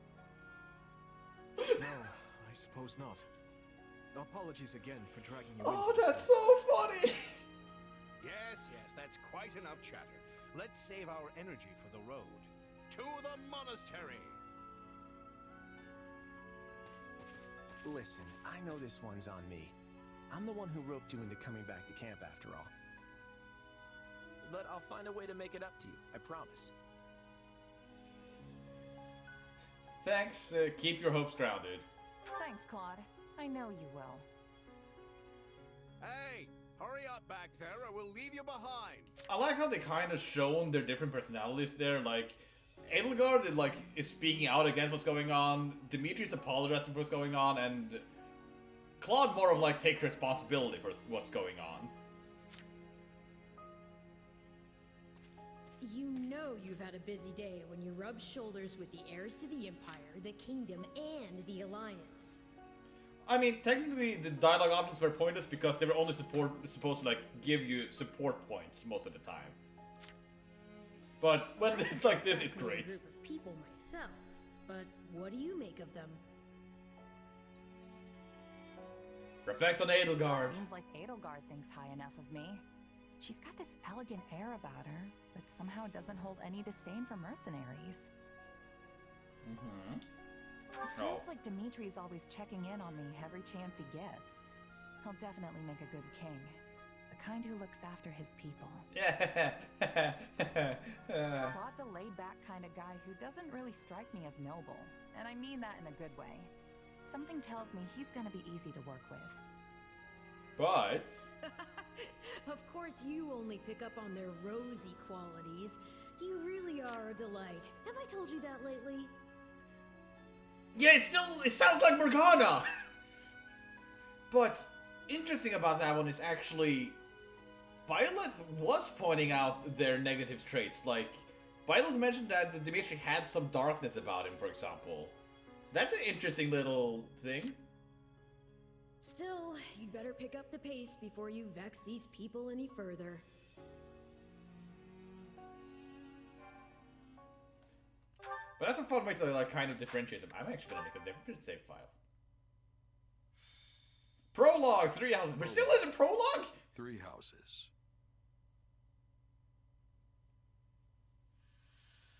No, I suppose not. Apologies again for dragging you Oh, into this that's mess. so funny. Yes, that's quite enough chatter. Let's save our energy for the road. To the monastery! Listen, I know this one's on me. I'm the one who roped you into coming back to camp after all. But I'll find a way to make it up to you, I promise. Thanks. Keep your hopes grounded. Thanks, Claude. I know you will. Hey! Hurry up back there or we'll leave you behind! I like how they kind of shown their different personalities there. Like, Edelgard is speaking out against what's going on. Dimitri's apologizing for what's going on, and Claude more of like take responsibility for what's going on. You know you've had a busy day when you rub shoulders with the heirs to the Empire, the Kingdom, and the Alliance. I mean, technically, the dialogue options were pointless because they were only supposed to like give you support points most of the time. But when it's like this, it's great. A group of people myself, but what do you make of them? Reflect on Edelgard. Seems like Edelgard thinks high enough of me. She's got this elegant air about her, but somehow doesn't hold any disdain for mercenaries. Mm-hmm. It feels like Dimitri's always checking in on me every chance he gets. He'll definitely make a good king. The kind who looks after his people. Yeah. Claude's a laid-back kind of guy who doesn't really strike me as noble. And I mean that in a good way. Something tells me he's gonna be easy to work with. But... Of course you only pick up on their rosy qualities. You really are a delight. Have I told you that lately? Yeah, it sounds like Morgana! But interesting about that one is actually Violet was pointing out their negative traits. Like, Violet mentioned that Dimitri had some darkness about him, for example. So that's an interesting little thing. Still, you'd better pick up the pace before you vex these people any further. But that's a fun way to like kind of differentiate them. I'm actually gonna make a different save file. Prologue, 3 houses. We're still in the prologue? 3 houses.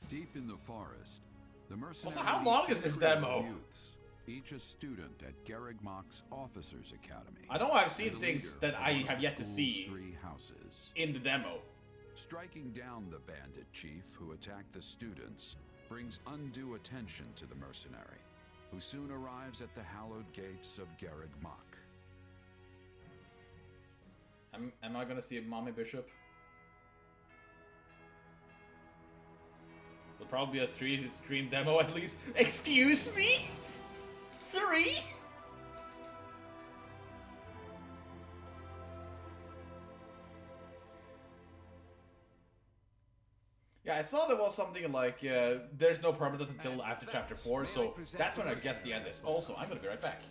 Deep in the forest, the mercenaries. Also, how long is this demo? Youths, each a student at Garreg Mach's Officers Academy. I know I've seen things that I have yet to see 3 houses. in the demo. Striking down the bandit chief who attacked the students brings undue attention to the mercenary, who soon arrives at the hallowed gates of Garreg Mach. Am I gonna see a mommy bishop? There'll probably be a 3-stream demo at least. Excuse me? 3? Yeah, I saw there was something like, there's no permanence until after chapter 4, so that's when I guess the end is. Also, I'm gonna be right back.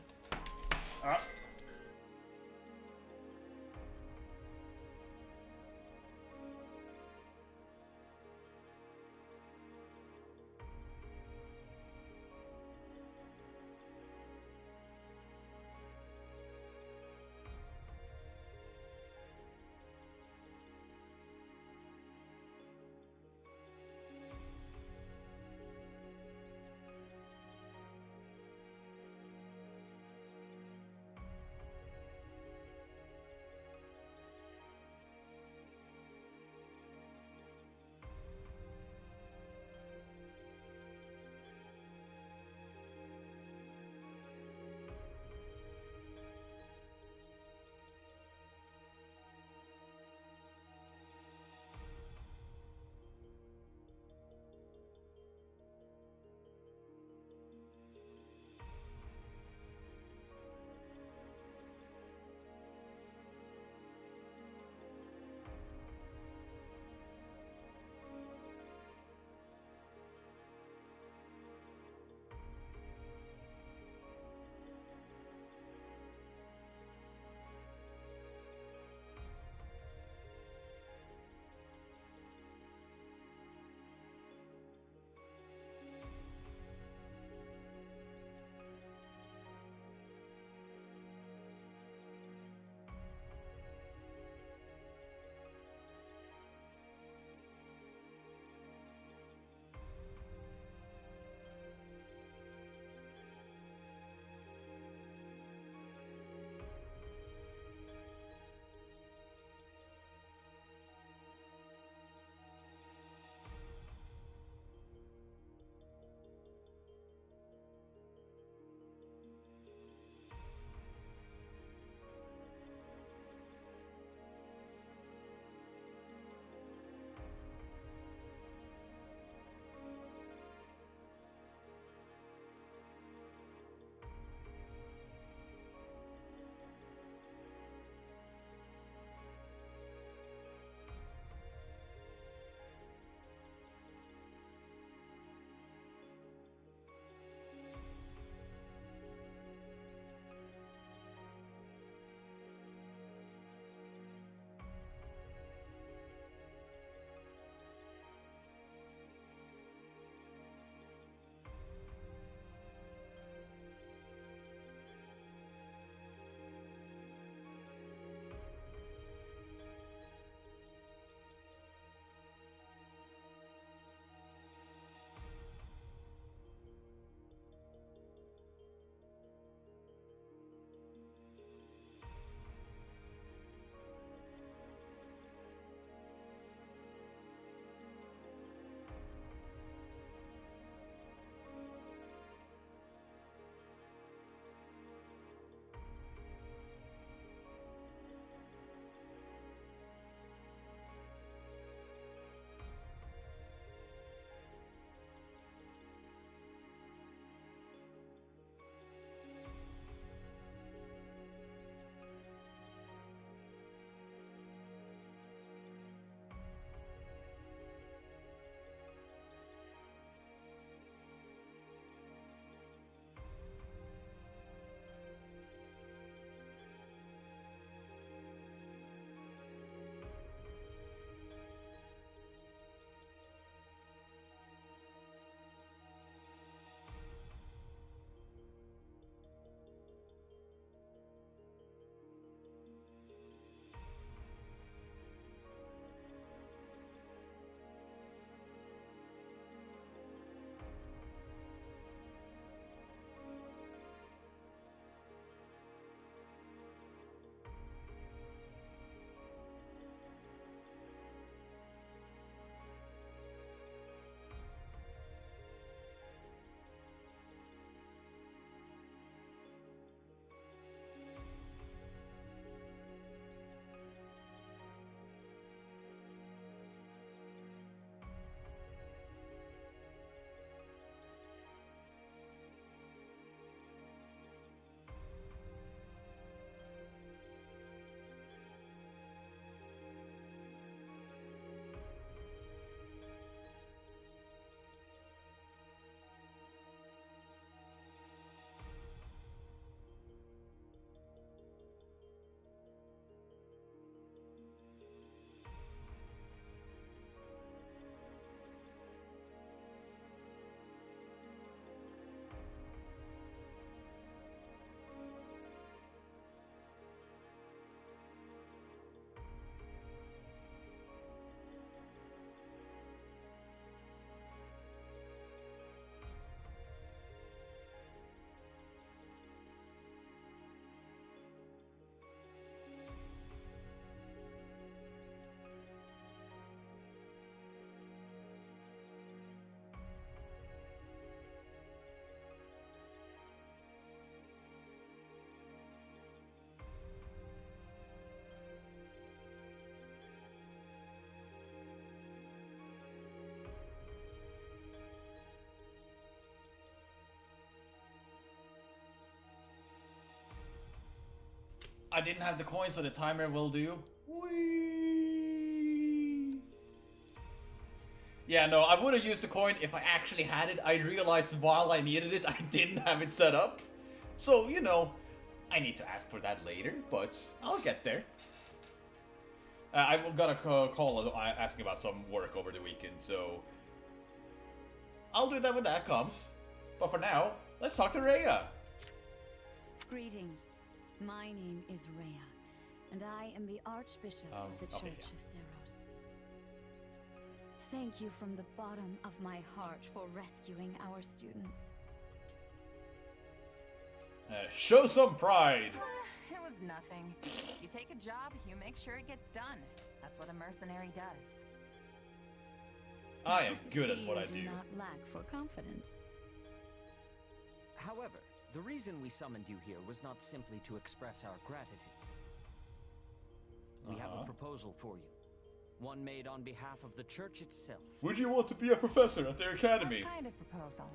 I didn't have the coin, so the timer will do. Whee! Yeah, no, I would have used the coin if I actually had it. I realized while I needed it, I didn't have it set up. So, you know, I need to ask for that later, but I'll get there. I got a call asking about some work over the weekend, so I'll do that when that comes. But for now, let's talk to Rhea. Greetings. My name is Rhea, and I am the Archbishop of the Church of Seros. Thank you from the bottom of my heart for rescuing our students. Show some pride! It was nothing. You take a job, you make sure it gets done. That's what a mercenary does. I am good at what I do. You do not lack for confidence. However, the reason we summoned you here was not simply to express our gratitude. We have a proposal for you. One made on behalf of the church itself. Would you want to be a professor at their academy? What kind of proposal?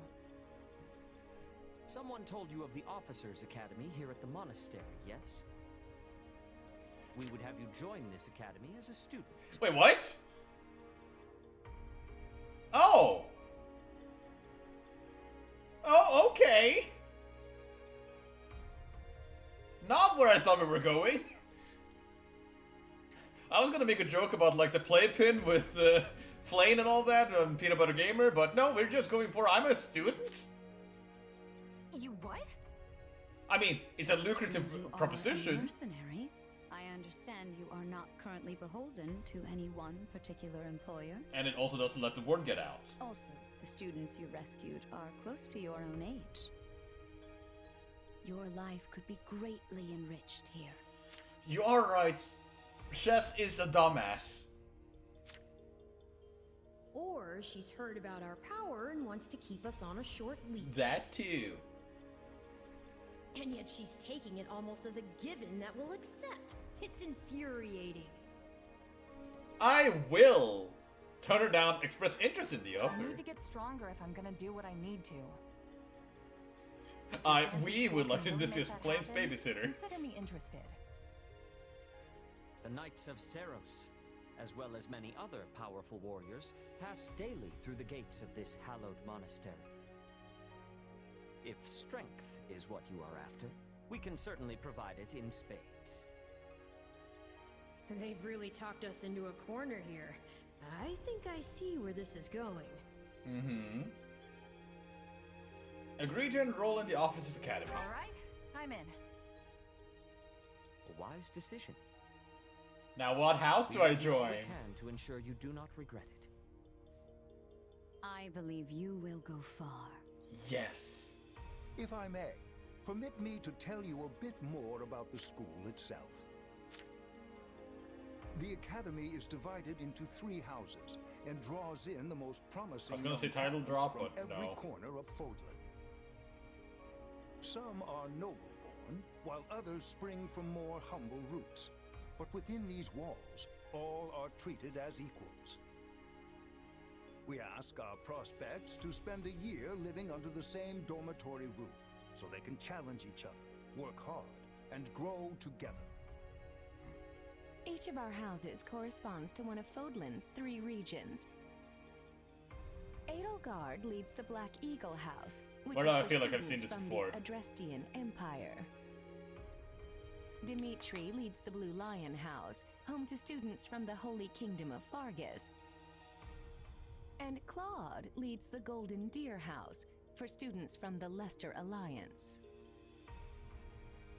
Someone told you of the Officers' Academy here at the monastery, yes? We would have you join this academy as a student. Wait, what? Oh! Oh, okay! Not where I thought we were going! I was gonna make a joke about, like, the playpen with Flane and all that, and Peanut Butter Gamer, but no, we're just going for I'm a student? You what? I mean, it's a lucrative proposition. You are a mercenary. I understand you are not currently beholden to any one particular employer. And it also doesn't let the word get out. Also, the students you rescued are close to your own age. Your life could be greatly enriched here. You are right. Chess is a dumbass. Or she's heard about our power and wants to keep us on a short leash. That too. And yet she's taking it almost as a given that we'll accept. It's infuriating. I will turn her down, express interest in the offer. I need to get stronger if I'm gonna do what I need to. We would like to discuss Plane's babysitter. Consider me interested. The Knights of Seros, as well as many other powerful warriors, pass daily through the gates of this hallowed monastery. If strength is what you are after, we can certainly provide it in spades. They've really talked us into a corner here. I think I see where this is going. Mm-hmm. Agree to enroll in the Officers' Academy. Alright, I'm in. A wise decision. Now what house do I join? We can to ensure you do not regret it. I believe you will go far. Yes. If I may, permit me to tell you a bit more about the school itself. The academy is divided into 3 houses and draws in the most promising. I was gonna say title drop, from but every no. corner of Fodlan. Some are noble-born, while others spring from more humble roots. But within these walls, all are treated as equals. We ask our prospects to spend a year living under the same dormitory roof, so they can challenge each other, work hard, and grow together. Each of our houses corresponds to one of Fodlan's 3 regions. Edelgard leads the Black Eagle House, which Why is do I for feel like I've students seen this from before? the Adrestian Empire. Dimitri leads the Blue Lion House, home to students from the Holy Kingdom of Fargus. And Claude leads the Golden Deer House, for students from the Leicester Alliance.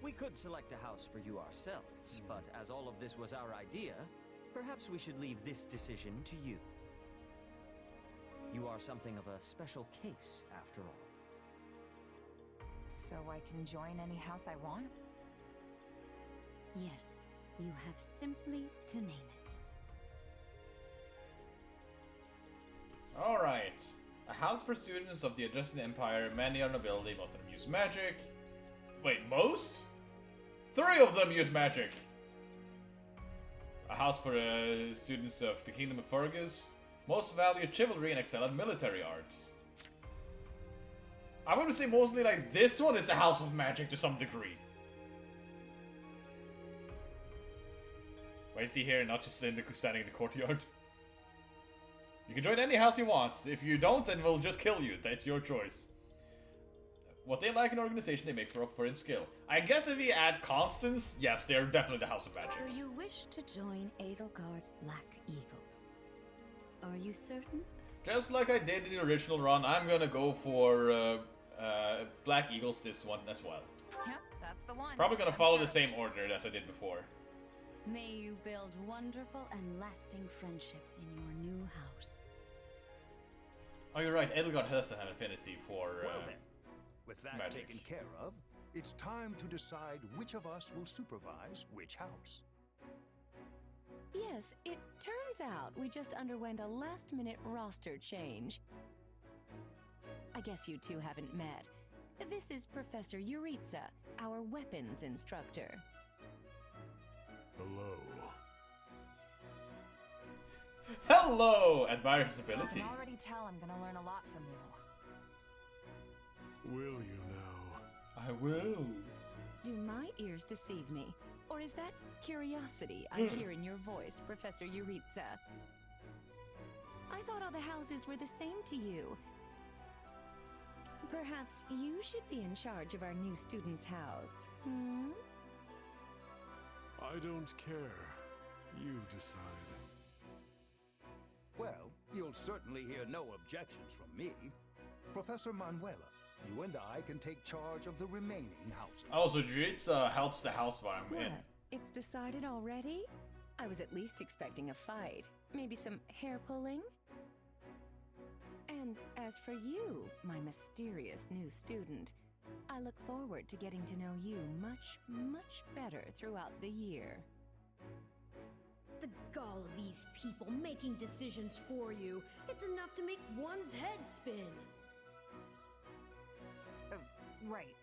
We could select a house for you ourselves, but as all of this was our idea, perhaps we should leave this decision to you. You are something of a special case, after all. So I can join any house I want? Yes, you have simply to name it. Alright. A house for students of the Adjusted Empire, many are nobility, most of them use magic. Wait, most? 3 of them use magic! A house for students of the Kingdom of Fergus, most value chivalry and excel at military arts. I would say mostly like this one is a house of magic to some degree. Why is he here and not just standing in the courtyard? You can join any house you want. If you don't, then we'll just kill you. That's your choice. What they lack in organization, they make up for in skill. I guess if we add constants, yes, they're definitely the House of Magic. So you wish to join Edelgard's Black Eagles. Are you certain? Just like I did in the original run, I'm gonna go for Black Eagles this one as well. Yep, that's the one. Probably gonna follow the same order as I did before. May you build wonderful and lasting friendships in your new house. Oh, you're right. Edelgard has an affinity for Well then, with that magic. taken care of, it's time to decide which of us will supervise which house. Yes, it turns out we just underwent a last-minute roster change. I guess you two haven't met. This is Professor Yuritsa, our weapons instructor. Hello. Hello! Admire his ability. I can already tell I'm gonna learn a lot from you. Will you now? I will. Do my ears deceive me? Or is that curiosity I hear in your voice, Professor Yuritsa? I thought all the houses were the same to you. Perhaps you should be in charge of our new student's house, hmm? I don't care. You decide. Well, you'll certainly hear no objections from me. Professor Manuela, you and I can take charge of the remaining houses. Oh, so Yuritsa helps the house while I'm in. What? It's decided already? I was at least expecting a fight. Maybe some hair pulling? And as for you, my mysterious new student, I look forward to getting to know you much, much better throughout the year. The gall of these people making decisions for you. It's enough to make one's head spin. Right.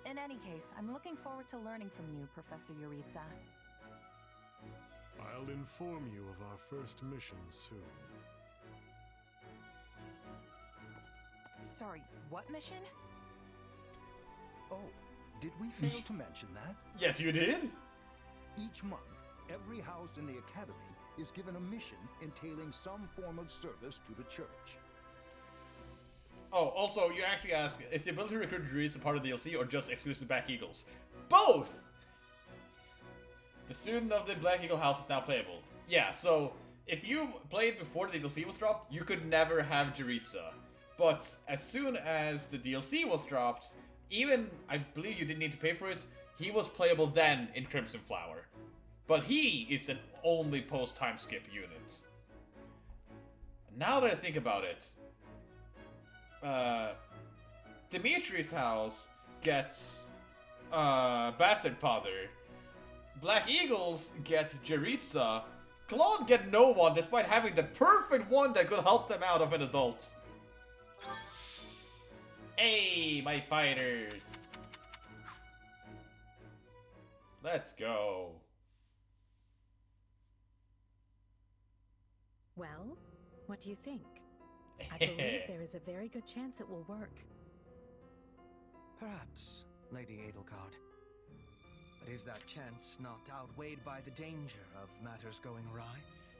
In any case, I'm looking forward to learning from you, Professor Yuritsa. I'll inform you of our first mission soon. Sorry, what mission? Oh, did we fail to mention that? Yes, you did? Each month, every house in the Academy is given a mission entailing some form of service to the church. Oh, also, you actually ask, is the ability to recruit druids a part of the DLC or just exclusive to Black Eagles? Both! The student of the Black Eagle house is now playable. Yeah, so if you played before the DLC was dropped, you could never have Yuritsa. But as soon as the DLC was dropped, even, I believe you didn't need to pay for it, he was playable then in Crimson Flower. But he is an only post-time skip unit. Now that I think about it, Dimitri's house gets Bastard Father. Black Eagles get Yuritsa. Claude get no one despite having the perfect one that could help them out of an adult. Hey, my fighters. Let's go. Well, what do you think? I believe there is a very good chance it will work. Perhaps, Lady Edelgard. But is that chance not outweighed by the danger of matters going awry?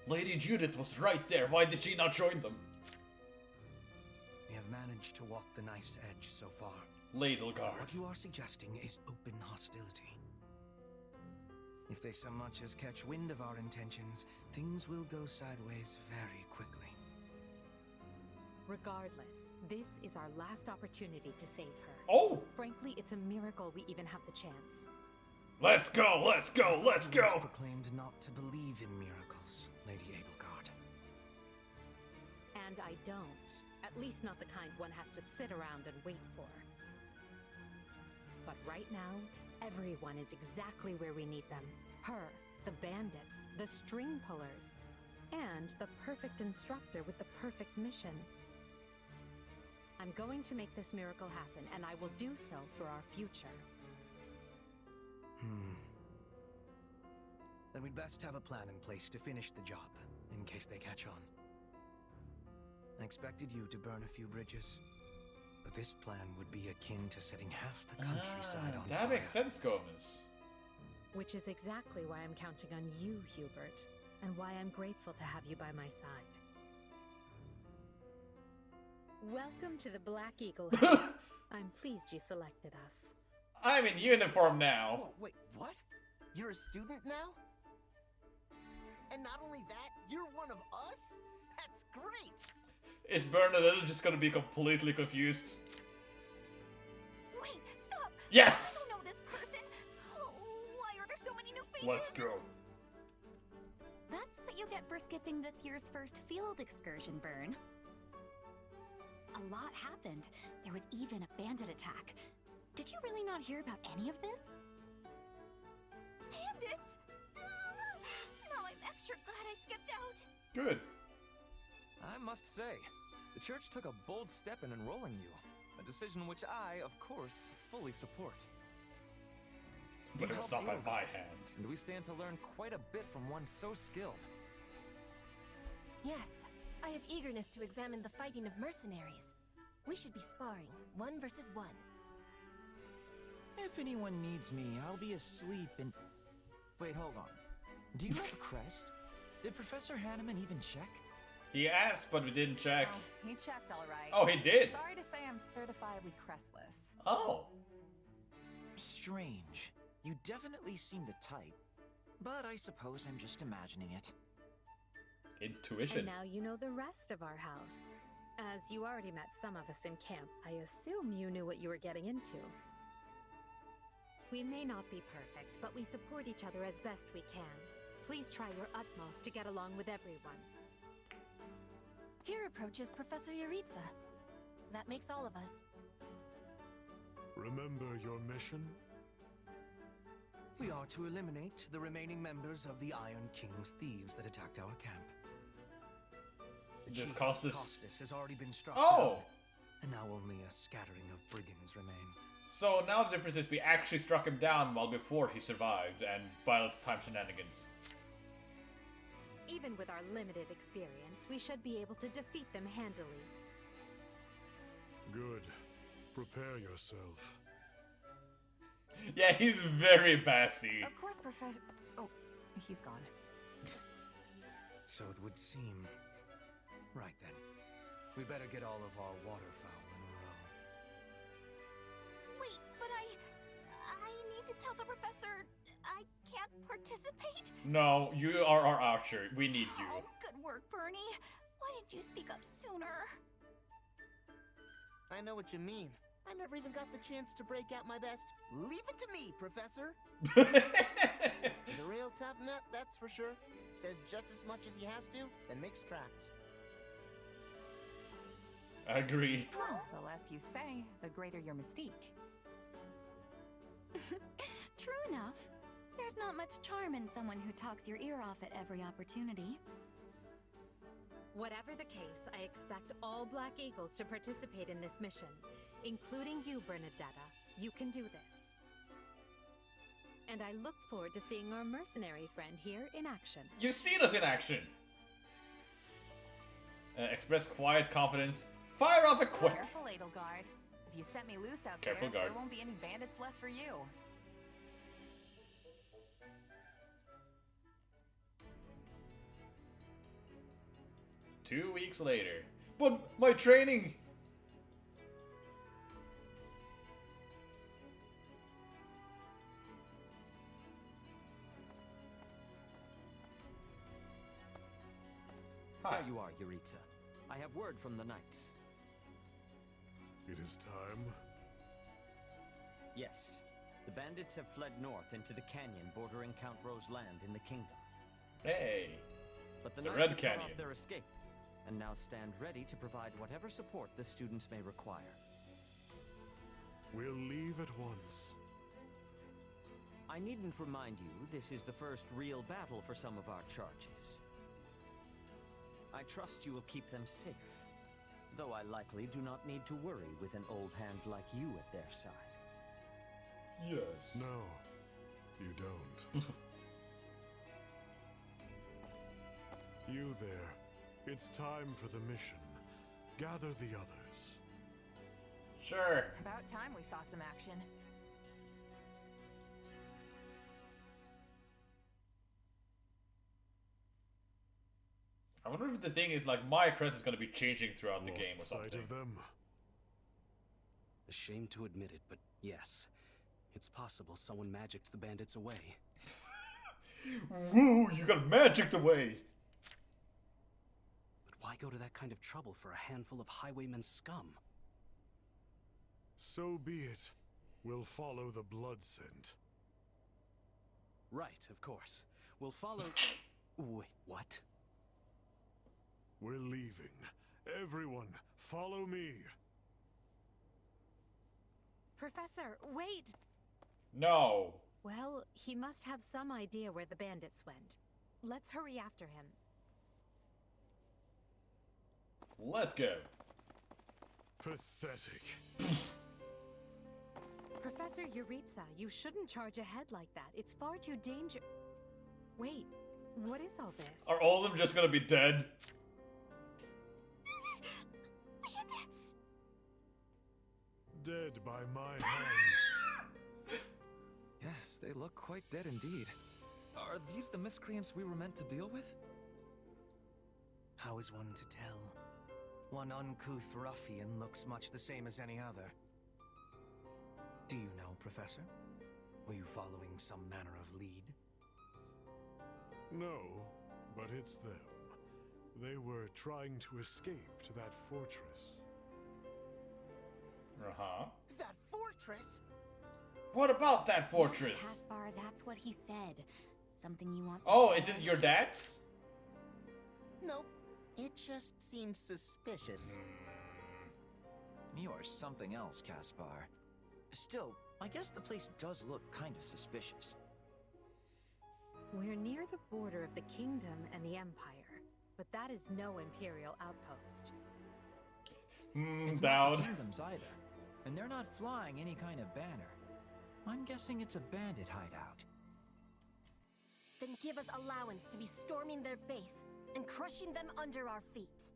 Lady Judith was right there. Why did she not join them? We have managed to walk the knife's edge so far. Edelgard. What you are suggesting is open hostility. If they so much as catch wind of our intentions, things will go sideways very quickly. Regardless, this is our last opportunity to save her. Oh! Frankly, it's a miracle we even have the chance. Let's go, let's go, let's go! You proclaimed not to believe in miracles, Lady Edelgard. And I don't. At least not the kind one has to sit around and wait for. But right now, everyone is exactly where we need them. Her, the bandits, the string pullers, and the perfect instructor with the perfect mission. I'm going to make this miracle happen, and I will do so for our future. Then we'd best have a plan in place to finish the job, in case they catch on. I expected you to burn a few bridges, but this plan would be akin to setting half the countryside on fire. That makes sense, Gomez. Which is exactly why I'm counting on you, Hubert, and why I'm grateful to have you by my side. Welcome to the Black Eagle House. I'm pleased you selected us. I'm in uniform now. Whoa, wait, what? You're a student now? And not only that, you're one of us? That's great! Is Bernadette just gonna be completely confused? Wait, stop! Yes! I don't know this person! Oh, why are there so many new faces? Let's go. That's what you get for skipping this year's first field excursion, Bern. A lot happened. There was even a bandit attack. Did you really not hear about any of this? Bandits? Now I'm extra glad I skipped out. Good. I must say, the church took a bold step in enrolling you. A decision which I, of course, fully support. But it was not by my hand. And we stand to learn quite a bit from one so skilled. Yes, I have eagerness to examine the fighting of mercenaries. We should be sparring, 1 versus 1. If anyone needs me, I'll be asleep and... Wait, hold on. Do you have a crest? Did Professor Hanneman even check? He asked, but we didn't check. Oh, he checked all right. Oh, he did? Sorry to say I'm certifiably crestless. Oh. Strange. You definitely seem the type. But I suppose I'm just imagining it. Intuition. And now you know the rest of our house. As you already met some of us in camp, I assume you knew what you were getting into. We may not be perfect, but we support each other as best we can. Please try your utmost to get along with everyone. Here approaches Professor Yaritza. That makes all of us. Remember your mission? We are to eliminate the remaining members of the Iron King's thieves that attacked our camp. The Just chief Costas has already been struck Oh! down, and now only a scattering of brigands remain. So now the difference is we actually struck him down while before he survived, and by the time shenanigans. Even with our limited experience, we should be able to defeat them handily. Good. Prepare yourself. Yeah, he's very bassy. Of course, Professor... Oh, he's gone. So it would seem. Right then. We better get all of our waterfowl in a row. Wait, but I need to tell the professor I can't participate? No, you are our archer. We need you. Oh, good work, Bernie. Why didn't you speak up sooner? I know what you mean. I never even got the chance to break out my best. Leave it to me, Professor. He's a real tough nut, that's for sure. Says just as much as he has to, then makes tracks. I agree. Well, the less you say, the greater your mystique. True enough. There's not much charm in someone who talks your ear off at every opportunity. Whatever the case, I expect all Black Eagles to participate in this mission, including you, Bernadetta. You can do this. And I look forward to seeing our mercenary friend here in action. You've seen us in action! Express quiet confidence. Fire off a quick. Careful, Edelgard. If you set me loose out Careful, there, guard. there won't be any bandits left for you. Two weeks later. But my training! There you are, Yaritza. I have word from the knights. It is time. Yes. The bandits have fled north into the canyon bordering Count Ro's land in the kingdom. Hey! But the The knights Red have Canyon. cut off their escape, and now stand ready to provide whatever support the students may require. We'll leave at once. I needn't remind you, this is the first real battle for some of our charges. I trust you will keep them safe, though I likely do not need to worry with an old hand like you at their side. Yes. No, you don't. You there. It's time for the mission. Gather the others. Sure. About time we saw some action. wonder if the thing is like my crest is gonna be changing throughout the game or something. Sight of them. Ashamed to admit it, but yes. It's possible someone magicked the bandits away. Woo, you got magicked away! But why go to that kind of trouble for a handful of highwaymen scum? So be it. We'll follow the blood scent. Right, of course. We'll follow... Wait, what? We're leaving. Everyone, follow me. Professor, wait! No. Well, he must have some idea where the bandits went. Let's hurry after him. Let's go. Pathetic. Professor Yuritsa, you shouldn't charge ahead like that. It's far too dangerous. Wait, what is all this? Are all of them just gonna be dead? Bandits! Dead by my hand. Yes, they look quite dead indeed. Are these the miscreants we were meant to deal with? How is one to tell? One uncouth ruffian looks much the same as any other. Do you know, Professor? Were you following some manner of lead? No, but it's them. They were trying to escape to that fortress. Uh-huh. That fortress? What about that fortress? Yes, Caspar, that's what he said. Something you want to Oh, share? is it your dad's? Nope. It just seems suspicious. You're something else, Caspar. Still, I guess the place does look kind of suspicious. We're near the border of the kingdom and the empire, but that is no imperial outpost. It's down. not the kingdoms either, and they're not flying any kind of banner. I'm guessing it's a bandit hideout. Then give us allowance to be storming their base and crushing them under our feet.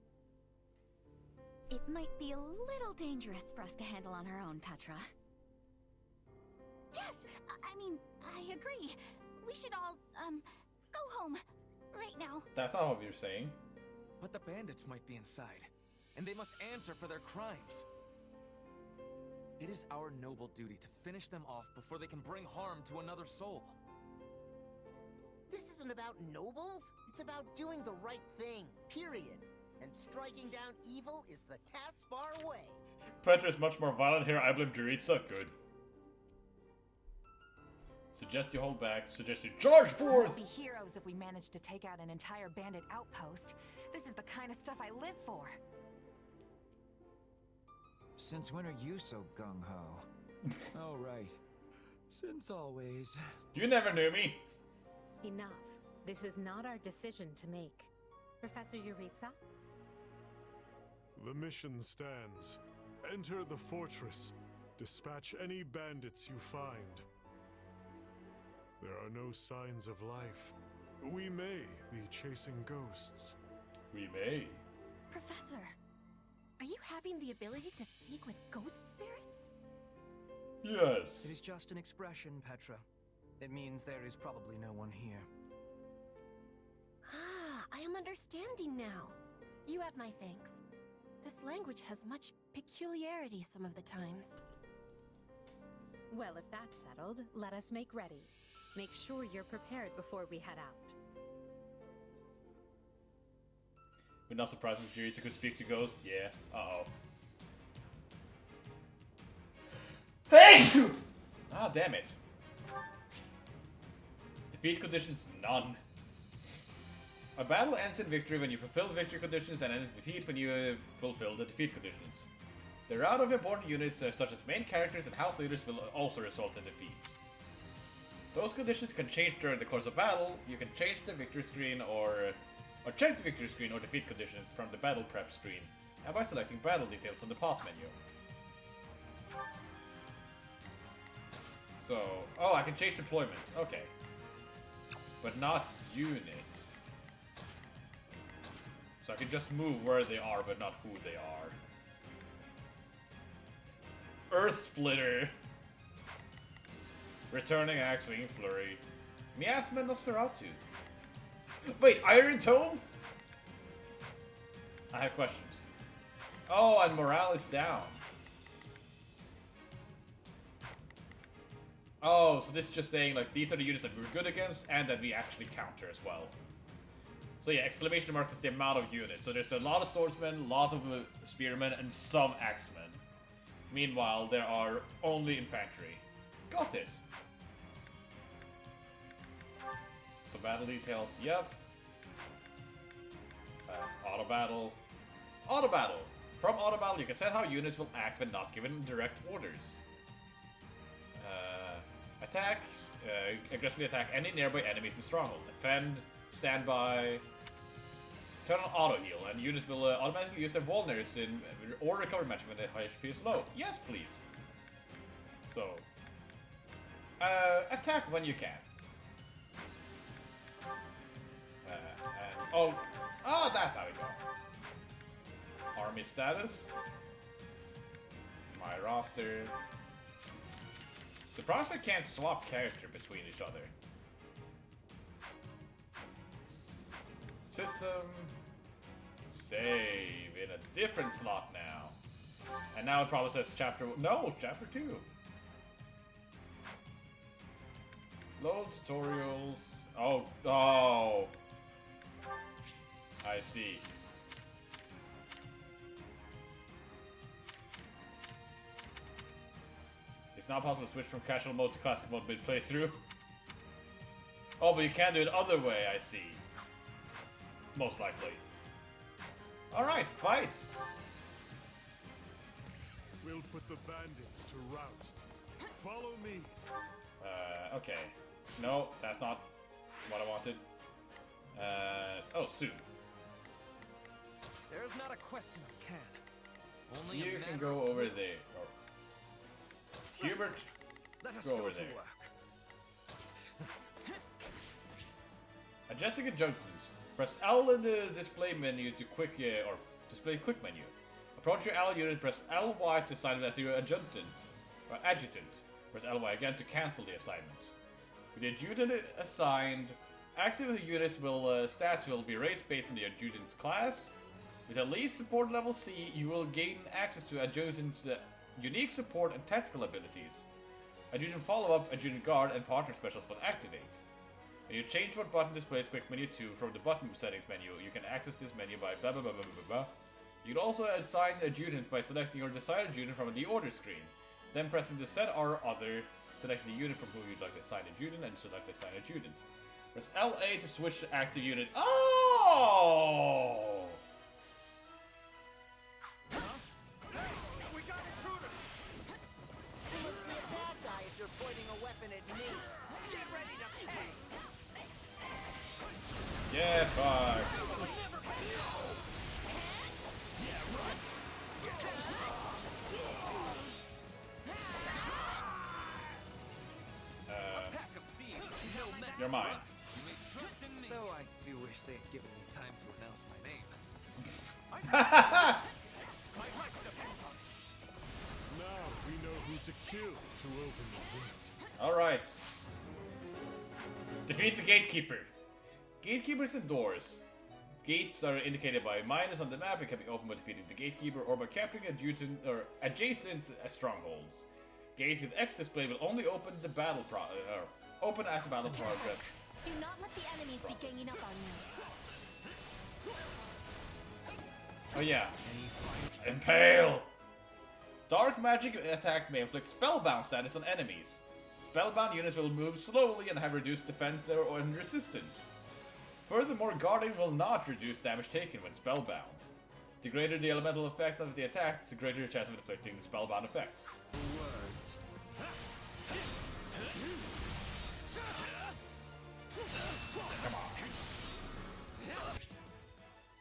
It might be a little dangerous for us to handle on our own, Petra. Yes, I mean, I agree. We should all, go home. Right now. That's not what you're saying. But the bandits might be inside, and they must answer for their crimes. It is our noble duty to finish them off before they can bring harm to another soul. This isn't about nobles. It's about doing the right thing, period. And striking down evil is the Caspar way. Petra is much more violent here. I blame Yuritsa. Good. Suggest you hold back. Suggest you charge forth! We'll be heroes if we manage to take out an entire bandit outpost. This is the kind of stuff I live for. Since when are you so gung-ho? Oh, right. Since always. You never knew me. Enough. This is not our decision to make. Professor Yuritsa? The mission stands. Enter the fortress. Dispatch any bandits you find. There are no signs of life. We may be chasing ghosts. We may. Professor, are you having the ability to speak with ghost spirits? Yes. It is just an expression, Petra. It means there is probably no one here. Ah, I am understanding now. You have my thanks. This language has much peculiarity some of the times. Well, if that's settled, let us make ready. Make sure you're prepared before we head out. We're not surprised if Yuritsa could speak to ghosts. Yeah. Uh-oh. Hey! Ah, damn it. Defeat conditions, none. A battle ends in victory when you fulfill the victory conditions and ends in defeat when you fulfill the defeat conditions. The rout of important units such as main characters and house leaders will also result in defeats. Those conditions can change during the course of battle. You can change the victory screen or check the victory screen or defeat conditions from the battle prep screen and by selecting battle details on the pause menu. So, oh, I can change deployment. Okay. But not units. So I can just move where they are, but not who they are. Earth Splitter. Returning Axe, Swinging Flurry. Miasma Nosferatu. Wait, Iron Tome? I have questions. Oh, and morale is down. Oh, so this is just saying, like, these are the units that we're good against, and that we actually counter as well. So yeah, exclamation marks is the amount of units. So there's a lot of swordsmen, lots of spearmen, and some axemen. Meanwhile, there are only infantry. Got it! So battle details, yep. Auto battle. Auto battle! From auto battle, you can set how units will act when not given direct orders. Attack, aggressively attack any nearby enemies in Stronghold. Defend, standby, turn on auto heal, and units will automatically use their vulners in or recovery magic when their HP is low. Yes, please. So, attack when you can. And, oh, that's how we go. Army status. My roster. Surprised I can't swap character between each other. System. Save in a different slot now. And now it probably says chapter... No, chapter 2. Load tutorials. Oh. I see. It's not possible to switch from casual mode to classic mode mid-playthrough. Oh, but you can do it other way, I see. Most likely. Alright, fights! We'll put the bandits to rout. Follow me. Okay. No, that's not what I wanted. Oh, soon. There is not a question of can. Only You a can matter go of over will. there. Hubert, Let us go go over to there. work. Adjusting adjunctions. Press L in the display menu to display quick menu. Approach your ally unit, press LY to assign it as your adjutant. Or adjutant. Press LY again to cancel the assignment. With the adjutant assigned, active units stats will be raised based on the adjutant's class. With at least support level C, you will gain access to adjutant's unique support and tactical abilities. Adjutant follow-up, adjutant guard, and partner specials will activates. When you change what button displays quick menu 2 from the button settings menu, you can access this menu by blah blah blah blah blah blah. You can also assign adjutant by selecting your desired adjutant from the order screen. Then pressing the set or other, select the unit from whom you'd like to assign adjutant and select assign adjutant. Press LA to switch to active unit. Oh! We got intruder! You must be a bad guy if you're pointing a weapon at me. Get ready to pay! Yeah, fuck. You're mine. Though I do wish they had given me time to announce my name. Now we know who to kill to open the gate. Alright. Defeat the gatekeeper. Gatekeepers and doors. Gates are indicated by minus on the map and can be opened by defeating the gatekeeper or by capturing adjacent strongholds. Gates with X display will only open the battle open as the battle progress. Do not let the enemies be ganging up on you. Oh yeah. Impale! Dark magic attacks may inflict spellbound status on enemies. Spellbound units will move slowly and have reduced defense and resistance. Furthermore, guarding will not reduce damage taken when spellbound. The greater the elemental effect of the attack, the greater the chance of inflicting the spellbound effects. Words. Come on.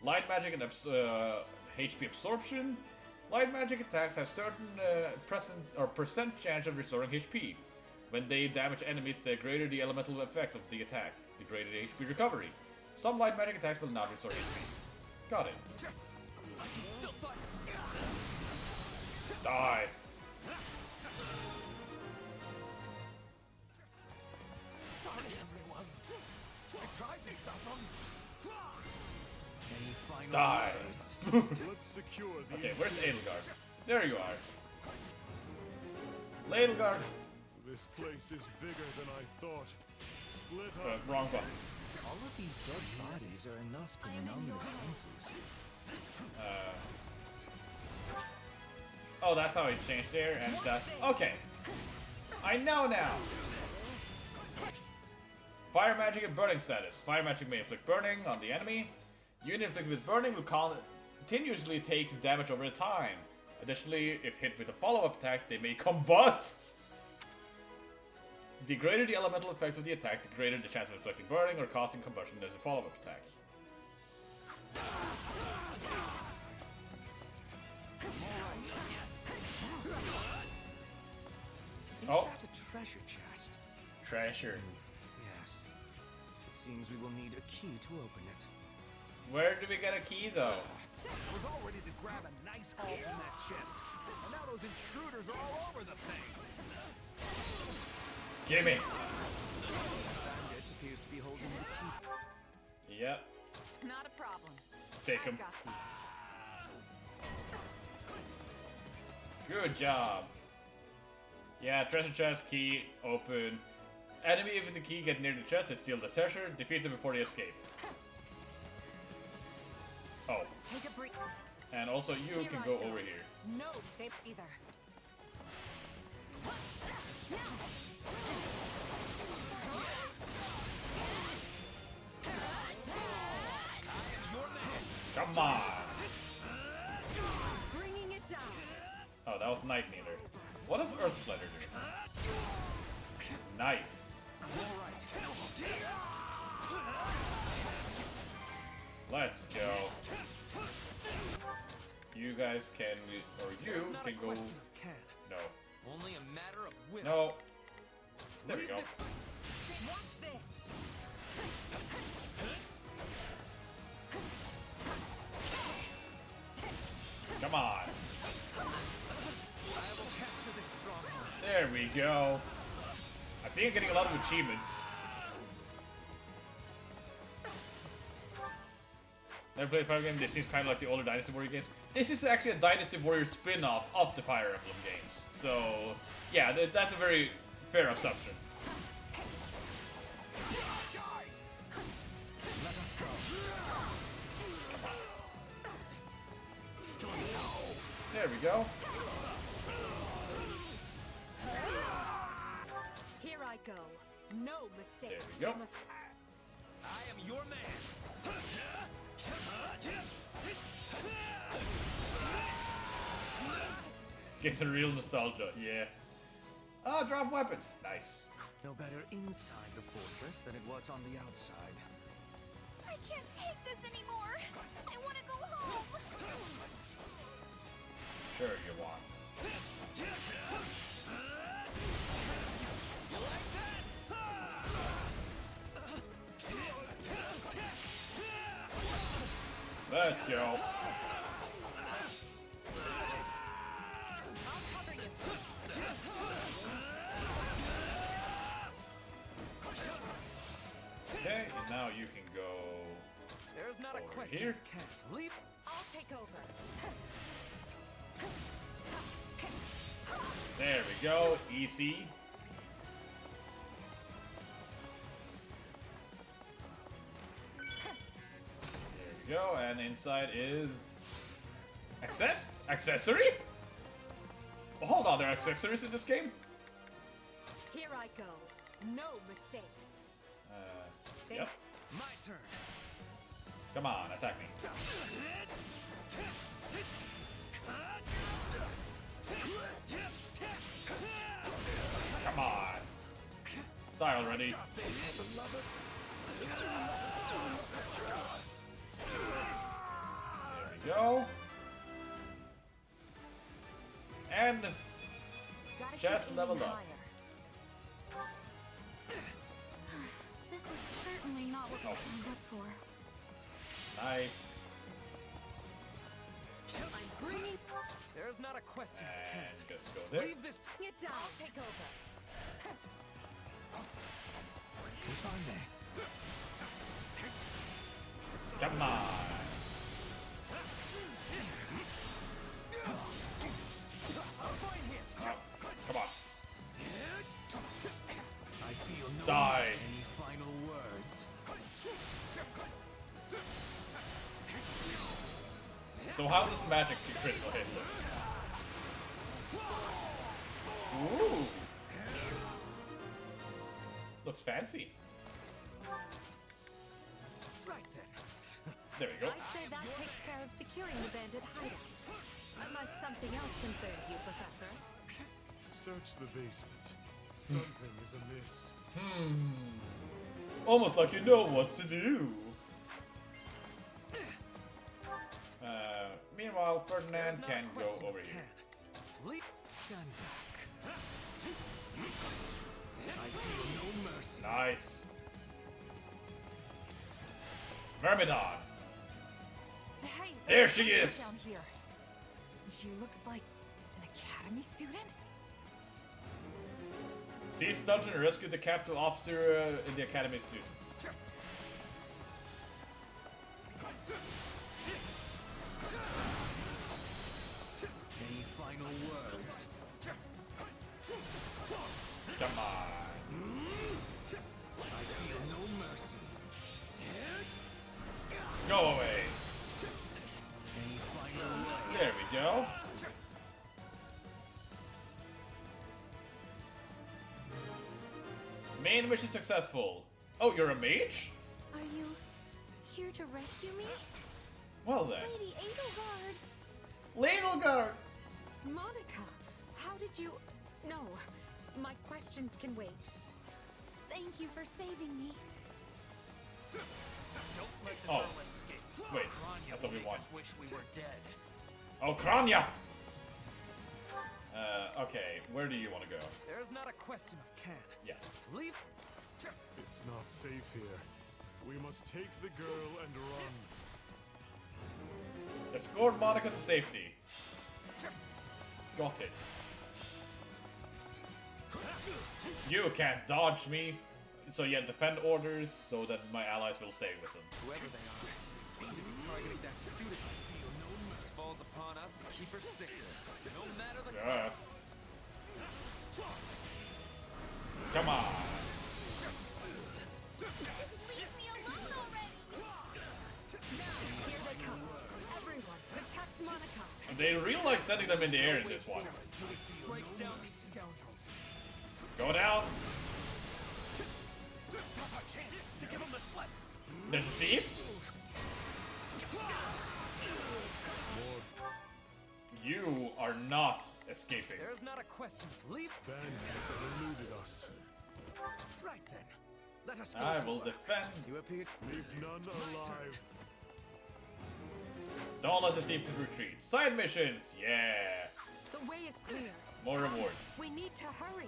Light magic and HP absorption. Light magic attacks have certain percent chance of restoring HP. When they damage enemies, the greater the elemental effect of the attacks, the greater the HP recovery. Some light magic attacks will not restore HP. Got it. Die. Sorry, everyone. I tried to stop them. Any final Die. words? Let's secure the Okay, where's interior. Edelgard? There you are. Edelgard. This place is bigger than I thought. Split up. Wrong button. All of these dead bodies are enough to numb the senses. Oh, that's how it changed there, and that's okay. I know now. Fire magic and burning status. Fire magic may inflict burning on the enemy. Unit inflicted with burning will continuously take damage over time. Additionally, if hit with a follow-up attack, they may combust. The greater the elemental effect of the attack, the greater the chance of inflicting burning or causing combustion as a follow-up attack. Is Oh. that a treasure chest? Treasure. Yes. It seems we will need a key to open it. Where do we get a key, though? I was all ready to grab a nice haul from that chest. And now those intruders are all over the thing. Gimme! Bandit appears to be holding the key. Yep. Not a problem. Take him. I've got Good job. Yeah, treasure chest, key, open. Enemy with the key get near the chest and steal the treasure. Defeat them before they escape. Oh. Take a break. And also you Here can I go go. over here. No, they either. Come on! Bringing it down. Oh, that was Night Needler. What does Earth Splitter do? Nice. Let's go. You guys can, or you It's not can a go. question of can. No. Only a matter of will. No. There we go. Watch this. Come on. I will capture this stronghold. There we go. I see I'm getting a lot of achievements. Never played a Fire game. This seems kind of like the older Dynasty Warrior games. This is actually a Dynasty Warrior spin-off of the Fire Emblem games. So, yeah, that's a very fair assumption. Let us go. There we go. Here I go. No mistakes. There we go. They must- I am your man. Gets a real nostalgia, yeah. Ah, drop weapons. Nice. No better inside the fortress than it was on the outside. I can't take this anymore. I want to go home. Sure you want. Let's go. I'll cover you. Okay, and now you can go There's not a over question here. of can. Leap. I'll take over. There we go. Easy. There we go, and inside is accessory? Well, hold on, there are accessories in this game? Here I go. No mistakes. Yep. My turn. Come on, attack me. Come on. Die already. There we go. And Gotta chest keep leveled aiming up. higher. This is certainly not what we Oh. signed up for. Nice. I'm bringing There's not a question of can. And just go there. Leave this. it down. I'll take over. If I may. Come on. Come on. I feel no Die. Any final words? So how does magic do critical hit? Ooh. Looks fancy. Right then. There we go. I'd say that takes care of securing the bandit hideout. Unless something else concerns you, Professor. Search the basement. Something is amiss. Almost like you know what to do. Meanwhile, Ferdinand can go over here. Stand back. I feel no mercy. Nice. Myrmidon. Hey, There she there's is. down here. She looks like an academy student. Seize the dungeon and rescue the captive officer in the academy students. Any final words? Come on. I feel no mercy. Go away. Any final words? There we go. Main mission successful. Oh, you're a mage? Are you here to rescue me? Well then. Lady Edelgard! Edelgard! Monica, how did you... No, my questions can wait. Thank you for saving me. Don't let the Oh. girl escape. Wait, Kranya I thought we will make won. us wish we were dead. Oh, Kranya! Okay, where do you want to go? There's not a question of can. Yes. Leave. It's not safe here. We must take the girl and run. Escort Monica to safety. Got it. You can't dodge me. So yeah, defend orders so that my allies will stay with them. Whoever they are, they seem to be targeting that student. Feel no mercy. It falls upon us to keep her safe, no matter the Yeah. cost. Come on. Leave me alone already! Here they come. Everyone, protect Monica. And they really like sending them in the air in this one. Strike down these scoundrels. Go down. Now's our chance to give him the slip. There's a thief? You are not escaping. There's not a question. Leave. Bandits that eluded us. Right then. Let us go. I to will work. defend. You appear. Leave none alive. Don't let the thief retreat. Side missions, yeah. The way is clear. More rewards. We need to hurry.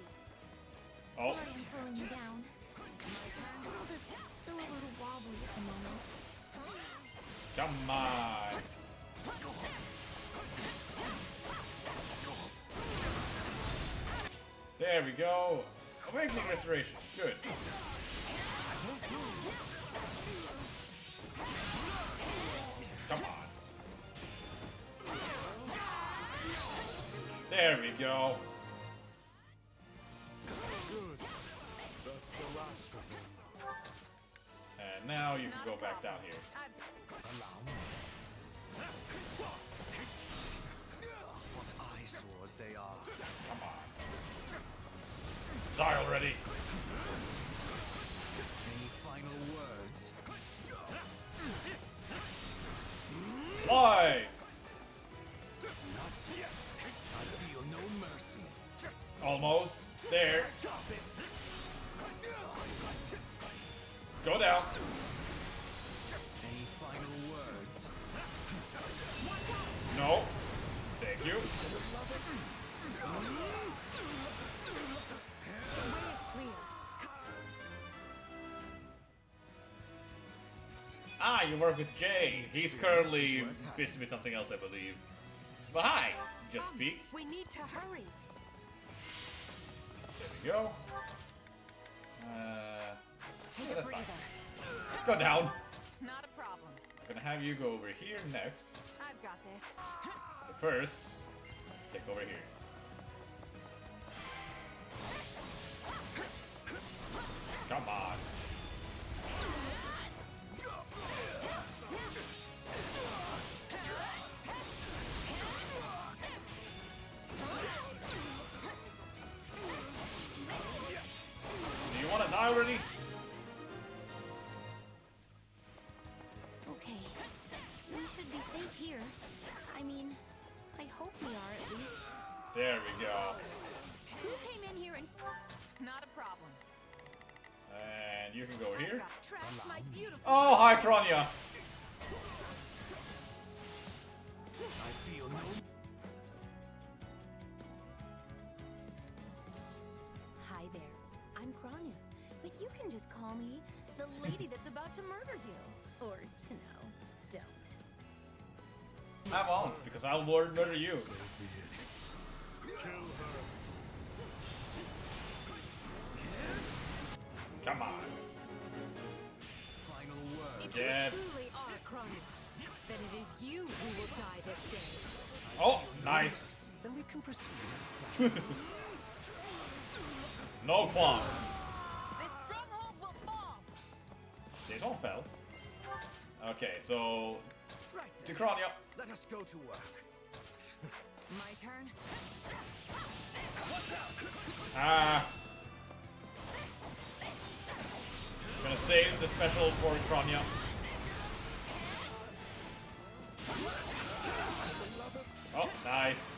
Oh. Sorry I'm slowing you down. My world is still a little wobbly at the moment. Come on. There we go. Awakening restoration. Good. Come on. There we go. Good. That's the last of them. And now you can go back down here. Allow me. What eyesores they are. Come on. Die already. Any final words? Fly! Not yet. I feel no mercy. Almost. There. Go down. Any final words? No. Thank you. The way is clear. Ah, you work with Jay. He's currently busy with something else, I believe. But hi. Just speak. We need to hurry. There we go. Take yeah, a that's breather. fine. Go down. Not a problem. I'm gonna have you go over here next. I've got this. But first, take over here. Come on. Do you want to die already? Okay. We should be safe here. I mean, I hope we are at least. There we go. Who came in here and... Not a problem. And you can go here. Trash my beautiful... Oh, hi, Kronia. I feel no... Hi there. I'm Kranya, but you can just call me the lady that's about to murder you. Or, you know, don't. I won't, because I'll murder you. Kill her. Come on. Final word. If Again. you truly are Kronia, then it is you who will die this day. Oh, nice. Then we can proceed as planned. No qualms. This stronghold will fall. This one fell. Okay, so Right to then. Kronia. Let us go to work. My turn. Ah. Gonna save the special for Kronia. Oh, nice.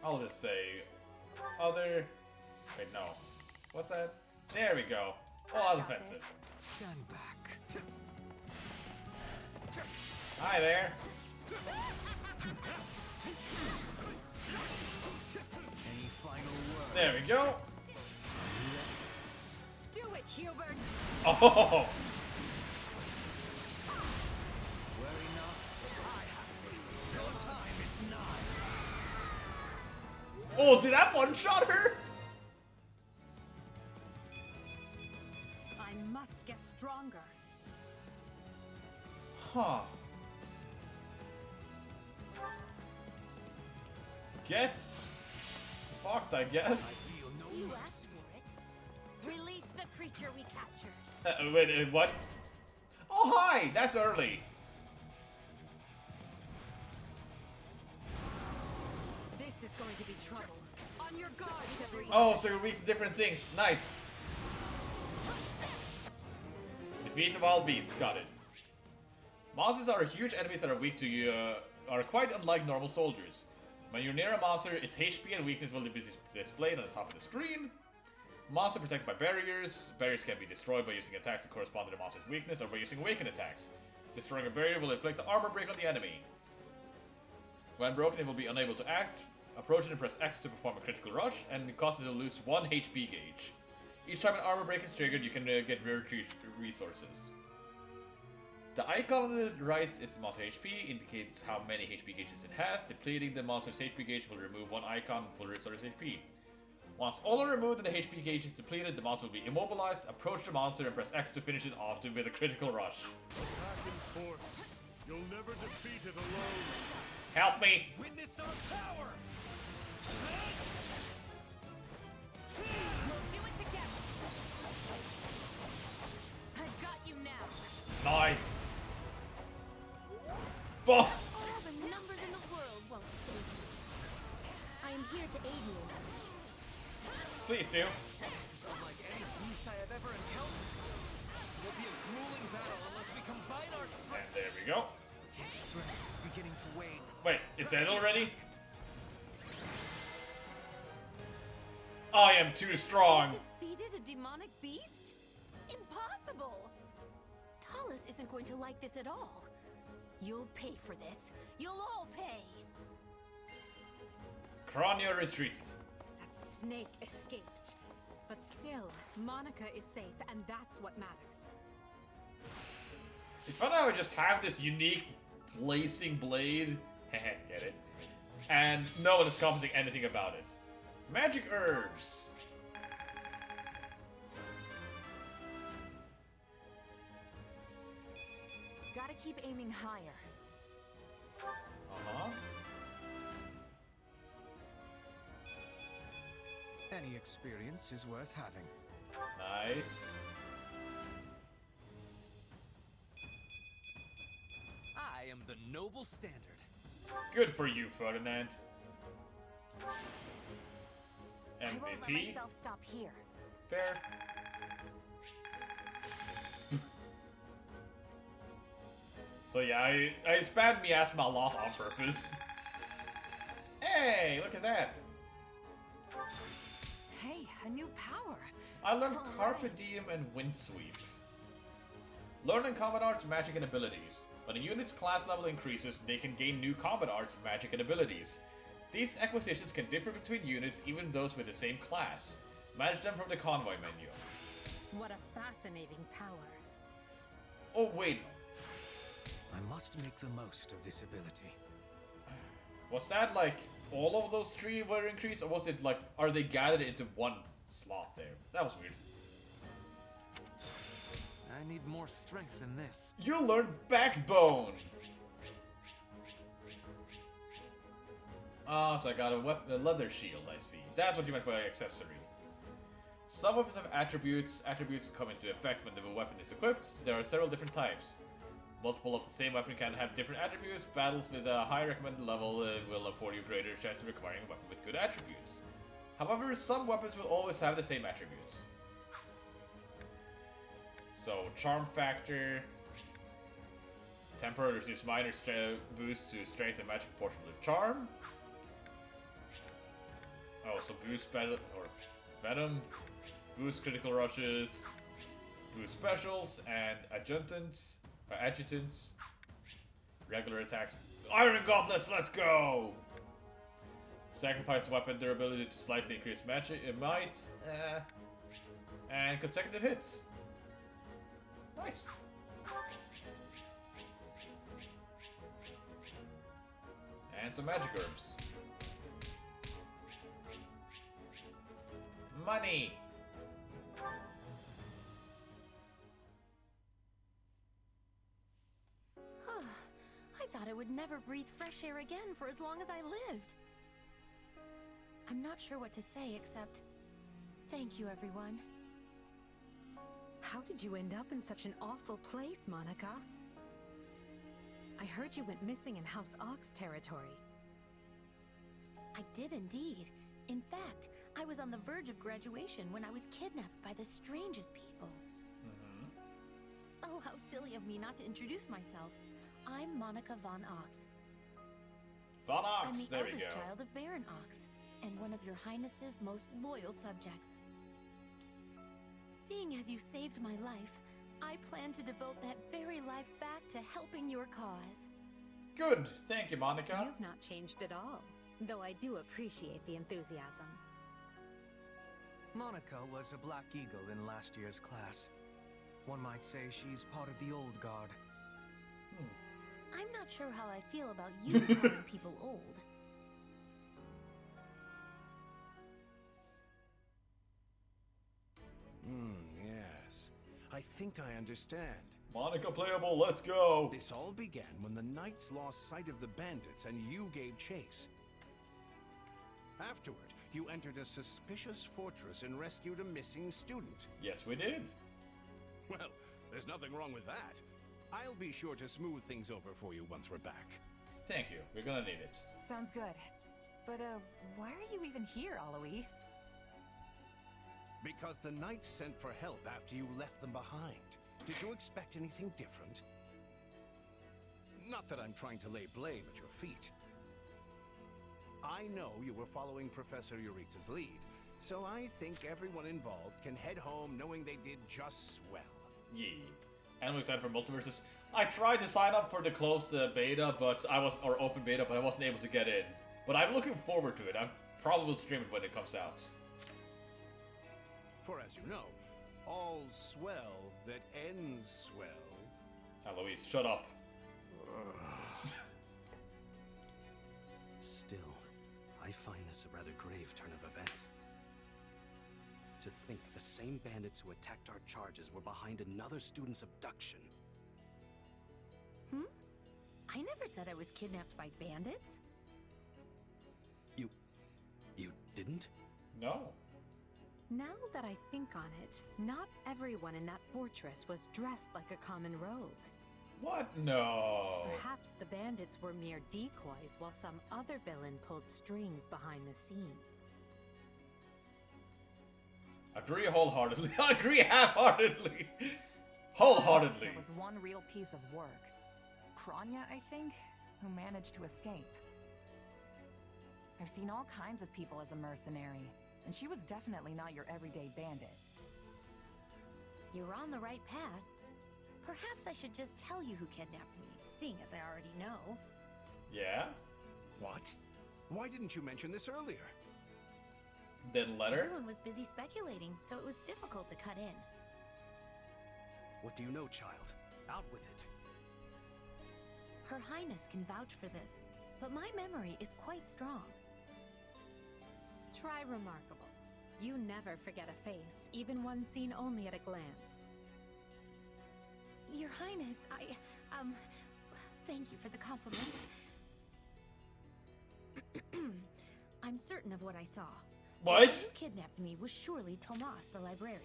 I'll just say other. Wait, no. What's that? There we go. All offensive. Stand back. Hi there. Any final words? There we go. Do it, Hubert. Oh. Worry not. I have this. Your time is not. Oh, did that one shot her? I must get stronger. Huh. Get fucked, I guess. Feel no You mercy. asked for it. Release the creature we captured. Wait, what? Oh, hi! That's early. This is going to be trouble. On your guard, everyone. Oh, so you're weak to different things. Nice. Defeat the wild beast. Got it. Monsters are huge enemies that are weak to you, are quite unlike normal soldiers. When you're near a monster, its HP and weakness will be displayed on the top of the screen. Monster protected by barriers. Barriers can be destroyed by using attacks that correspond to the monster's weakness or by using awakened attacks. Destroying a barrier will inflict the armor break on the enemy. When broken, it will be unable to act. Approach it and press X to perform a critical rush, and it causes it to lose 1 HP gauge. Each time an armor break is triggered, you can get rare resources. The icon on the right is the monster HP, indicates how many HP gauges it has. Depleting the monster's HP gauge will remove 1 icon and fully restore its HP. Once all are removed and the HP gauge is depleted, the monster will be immobilized. Approach the monster and press X to finish it off with a critical rush. Attack in force. You'll never defeat it alone. Help me! Witness our power! We'll do it together. I've got you now. Nice! Bah! All the numbers in the world won't save you. I am here to aid you. Please do. This is unlike any beast I have ever encountered. It will be a grueling battle unless we combine our And strength. there we go. Its strength is beginning to wane. Wait, is that already? I am too strong. Defeated a demonic beast? Impossible! Talus isn't going to like this at all. You'll pay for this. You'll all pay. Kronia retreated. That snake escaped. But still, Monica is safe, and that's what matters. It's fun how I just have this unique placing blade. Get it? And no one is commenting anything about it. Magic herbs. Gotta keep aiming higher. Uh-huh. Any experience is worth having. Nice. I am the noble standard. Good for you, Ferdinand. I won't let MVP. myself stop here. Fair. So yeah, I spammed Miasma a lot on purpose. Hey, look at that. Hey, a new power. I learned All Carpe right. Diem and Windsweep. Learning combat arts, magic, and abilities. When a unit's class level increases, they can gain new combat arts, magic, and abilities. These acquisitions can differ between units, even those with the same class. Manage them from the convoy menu. What a fascinating power. Oh wait, I must make the most of this ability. was that like all of those three were increased, or was it like, are they gathered into one slot there? That was weird. I need more strength than this. You learned Backbone! Ah, so I got a leather shield, I see. That's what you meant by accessory. Some weapons have attributes. Attributes come into effect when the weapon is equipped. There are several different types. Multiple of the same weapon can have different attributes. Battles with a high recommended level will afford you greater chance of acquiring a weapon with good attributes. However, some weapons will always have the same attributes. So, Charm Factor. Temporary receives minor boost to strength and magic proportional to Charm. Oh, so boost Venom, boost critical rushes, boost specials, and adjutants, regular attacks. Iron Gauntlets, let's go! Sacrifice weapon durability to slightly increase magic might, and consecutive hits. Nice. And some magic herbs. Money! I thought I would never breathe fresh air again for as long as I lived. I'm not sure what to say except thank you, everyone. How did you end up in such an awful place, Monica? I heard you went missing in House Ox territory. I did indeed. In fact, I was on the verge of graduation when I was kidnapped by the strangest people. Oh, how silly of me not to introduce myself. I'm Monica von Ox. Von Ox, I'm the there we eldest go. child of Baron Ox, and one of your Highness's most loyal subjects. Seeing as you saved my life, I plan to devote that very life back to helping your cause. Good, thank you, Monica. You've not changed at all, though I do appreciate the enthusiasm. Monica was a Black Eagle in last year's class. One might say she's part of the old guard. I'm not sure how I feel about you calling people old. Yes. I think I understand. Monica playable, let's go! This all began when the knights lost sight of the bandits and you gave chase. Afterward, you entered a suspicious fortress and rescued a missing student. Yes, we did. Well, there's nothing wrong with that. I'll be sure to smooth things over for you once we're back. Thank you, we're gonna need it. Sounds good. But, why are you even here, Alois? Because the knights sent for help after you left them behind. Did you expect anything different? Not that I'm trying to lay blame at your feet. I know you were following Professor Euritza's lead, so I think everyone involved can head home knowing they did just swell. Yeah. And I'm excited for Multiverses. I tried to sign up for the closed beta, or open beta, but I wasn't able to get in. But I'm looking forward to it. I probably will stream it when it comes out. For as you know, all swell that ends swell. Alois, shut up. Still, I I find this a rather grave turn of events. To think the same bandits who attacked our charges were behind another student's abduction. I never said I was kidnapped by bandits. You didn't? No. Now that I think on it, not everyone in that fortress was dressed like a common rogue. What? No. Perhaps the bandits were mere decoys while some other villain pulled strings behind the scenes. Agree wholeheartedly. Agree half-heartedly. Wholeheartedly. There was one real piece of work. Kranya, I think, who managed to escape. I've seen all kinds of people as a mercenary, and she was definitely not your everyday bandit. You're on the right path. Perhaps I should just tell you who kidnapped me, seeing as I already know. Yeah? What? Why didn't you mention this earlier? Then letter? Everyone was busy speculating, so it was difficult to cut in. What do you know, child? Out with it. Her Highness can vouch for this, but my memory is quite strong. Try remarkable. You never forget a face, even one seen only at a glance. Your Highness, thank you for the compliment. I'm certain of what I saw. What? Who kidnapped me was surely Tomas, the librarian.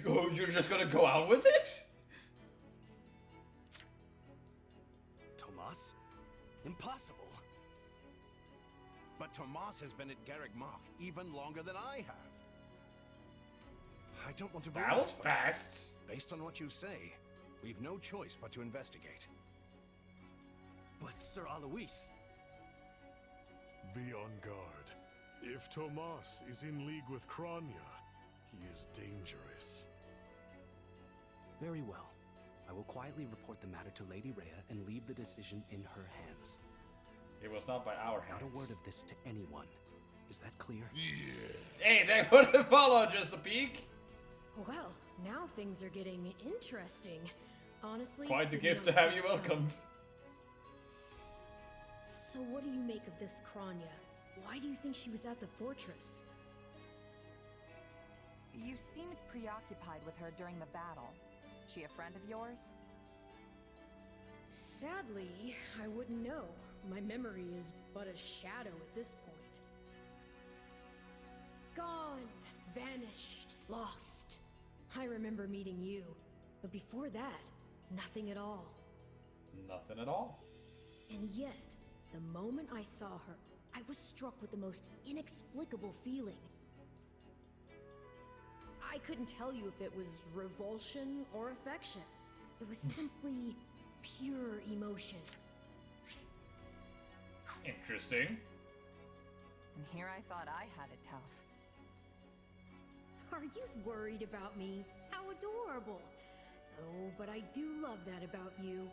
Oh, you're just gonna go out with it? Tomas? Impossible. But Tomas has been at Garrick Mach even longer than I have. I don't want to believe That was it, but fast. based on what you say, we've no choice but to investigate. But Sir Alois... Be on guard. If Tomas is in league with Kranya, he is dangerous. Very well. I will quietly report the matter to Lady Rhea and leave the decision in her hands. It was not by our hands. Not a word of this to anyone. Is that clear? Yeah. Hey, they wouldn't follow just a peek. Well, now things are getting interesting. Honestly, Quite the did gift not to have see you this coming. welcomed. So what do you make of this Kranya? Why do you think she was at the fortress? You seemed preoccupied with her during the battle. She a friend of yours? Sadly, I wouldn't know. My memory is but a shadow at this point. Gone, vanished, lost. I remember meeting you, but before that, nothing at all. Nothing at all. And yet, the moment I saw her, I was struck with the most inexplicable feeling. I couldn't tell you if it was revulsion or affection. It was simply pure emotion. Interesting. And here I thought I had it tough. Are you worried about me? How adorable! Oh, but I do love that about you.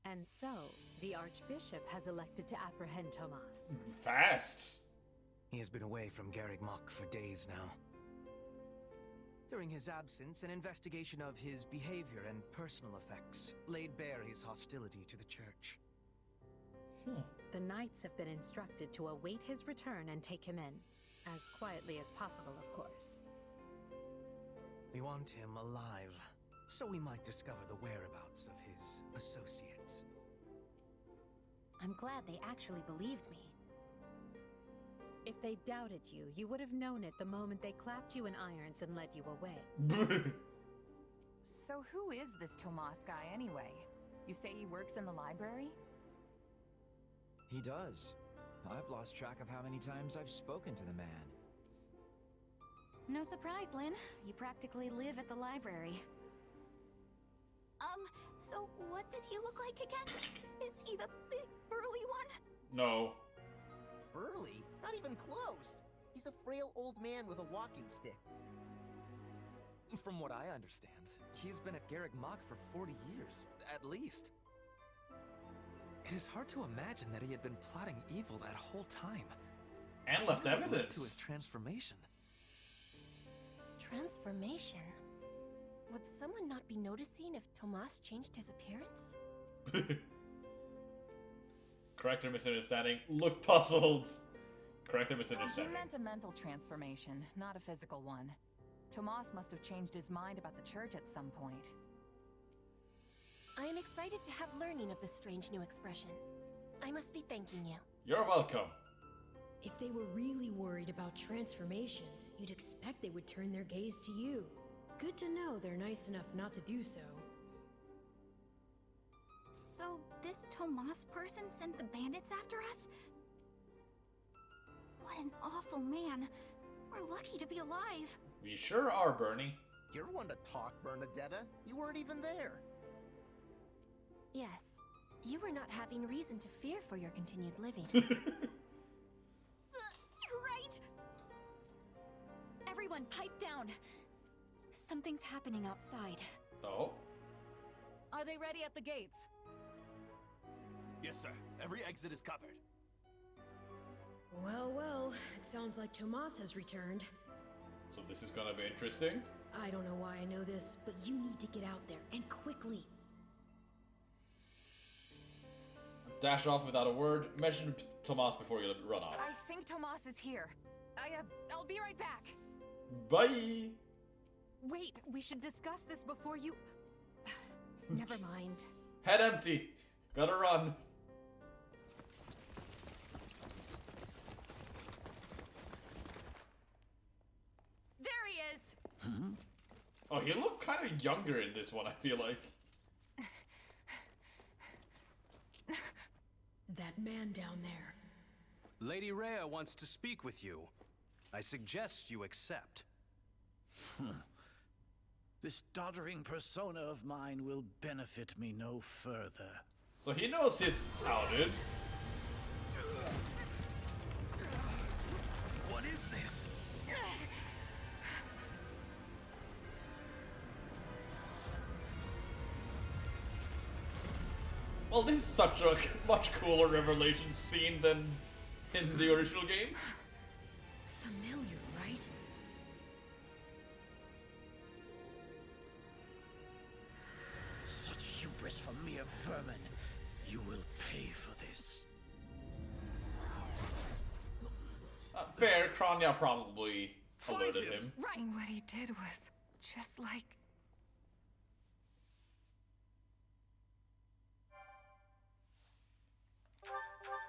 And so, the Archbishop has elected to apprehend Tomas. Fast. He has been away from Garrick Mach for days now. During his absence, an investigation of his behavior and personal effects laid bare his hostility to the church. The knights have been instructed to await his return and take him in. As quietly as possible, of course. We want him alive, so we might discover the whereabouts of his associates. I'm glad they actually believed me. If they doubted you, you would have known it the moment they clapped you in irons and led you away. So who is this Tomas guy anyway? You say he works in the library? He does. I've lost track of how many times I've spoken to the man. No surprise, Lynn. You practically live at the library. So what did he look like again? Is he the big, burly one? No. Burly? Not even close. He's a frail old man with a walking stick. From what I understand, he's been at Garrick Mach for 40 years, at least. It is hard to imagine that he had been plotting evil that whole time. And left What led evidence. to his transformation. Transformation? Would someone not be noticing if Tomas changed his appearance? Character misunderstanding. Look puzzled. Character He misunderstanding. meant a mental transformation, not a physical one. Tomas must have changed his mind about the church at some point. I am excited to have learning of this strange new expression. I must be thanking you. You're welcome. If they were really worried about transformations, you'd expect they would turn their gaze to you. Good to know they're nice enough not to do so. So, this Tomas person sent the bandits after us? What an awful man. We're lucky to be alive. We sure are, Bernie. You're one to talk, Bernadetta. You weren't even there. Yes, you were not having reason to fear for your continued living. You're right. Everyone, pipe down. Something's happening outside. Oh? Are they ready at the gates? Yes, sir. Every exit is covered. Well, well, it sounds like Tomas has returned. So this is gonna be interesting. I don't know why I know this, but you need to get out there, and quickly. Dash off without a word. Mention Tomas before you run off. I think Tomas is here. I'll be right back. Bye! Wait, we should discuss this before you... Never mind. Head empty. Gotta run. There he is! Oh, he looked kind of younger in this one, I feel like. That man down there. Lady Rhea wants to speak with you. I suggest you accept. This doddering persona of mine will benefit me no further. So he knows he's outed. What is this? Well, this is such a much cooler revelation scene than in the original game. Familiar, right? Such hubris from mere vermin. You will pay for this. Fair, Kranya probably alerted him. Right. What he did was just like...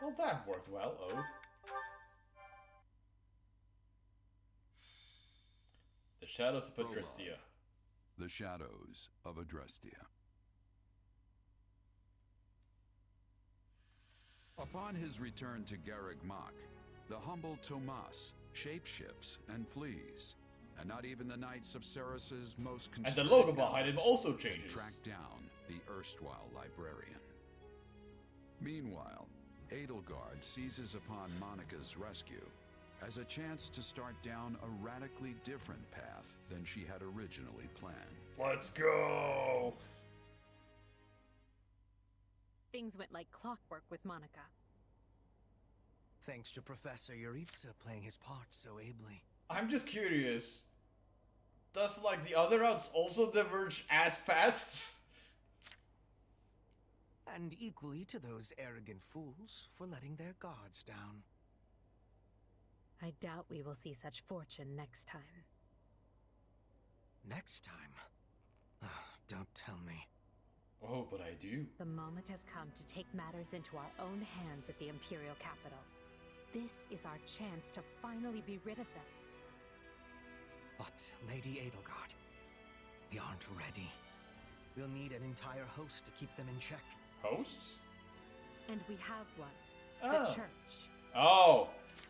Well, that worked well, oh. The Shadows of Adrestia. The Shadows of Adrestia. Upon his return to Garreg Mach, the humble Tomas shapeshifts and flees, and not even the Knights of Ceres's most And the logo behind him also changes. Track down the erstwhile librarian. Meanwhile, Edelgard seizes upon Monica's rescue as a chance to start down a radically different path than she had originally planned. Let's go! Things went like clockwork with Monica. Thanks to Professor Yuritsa playing his part so ably. I'm just curious. Does, like, the other routes also diverge as fast? And equally to those arrogant fools for letting their guards down. I doubt we will see such fortune next time. Next time? Don't tell me. Oh, but I do. The moment has come to take matters into our own hands at the Imperial capital. This is our chance to finally be rid of them. But, Lady Edelgard, we aren't ready. We'll need an entire host to keep them in check. Hosts? And we have one. Oh. The Church. Oh!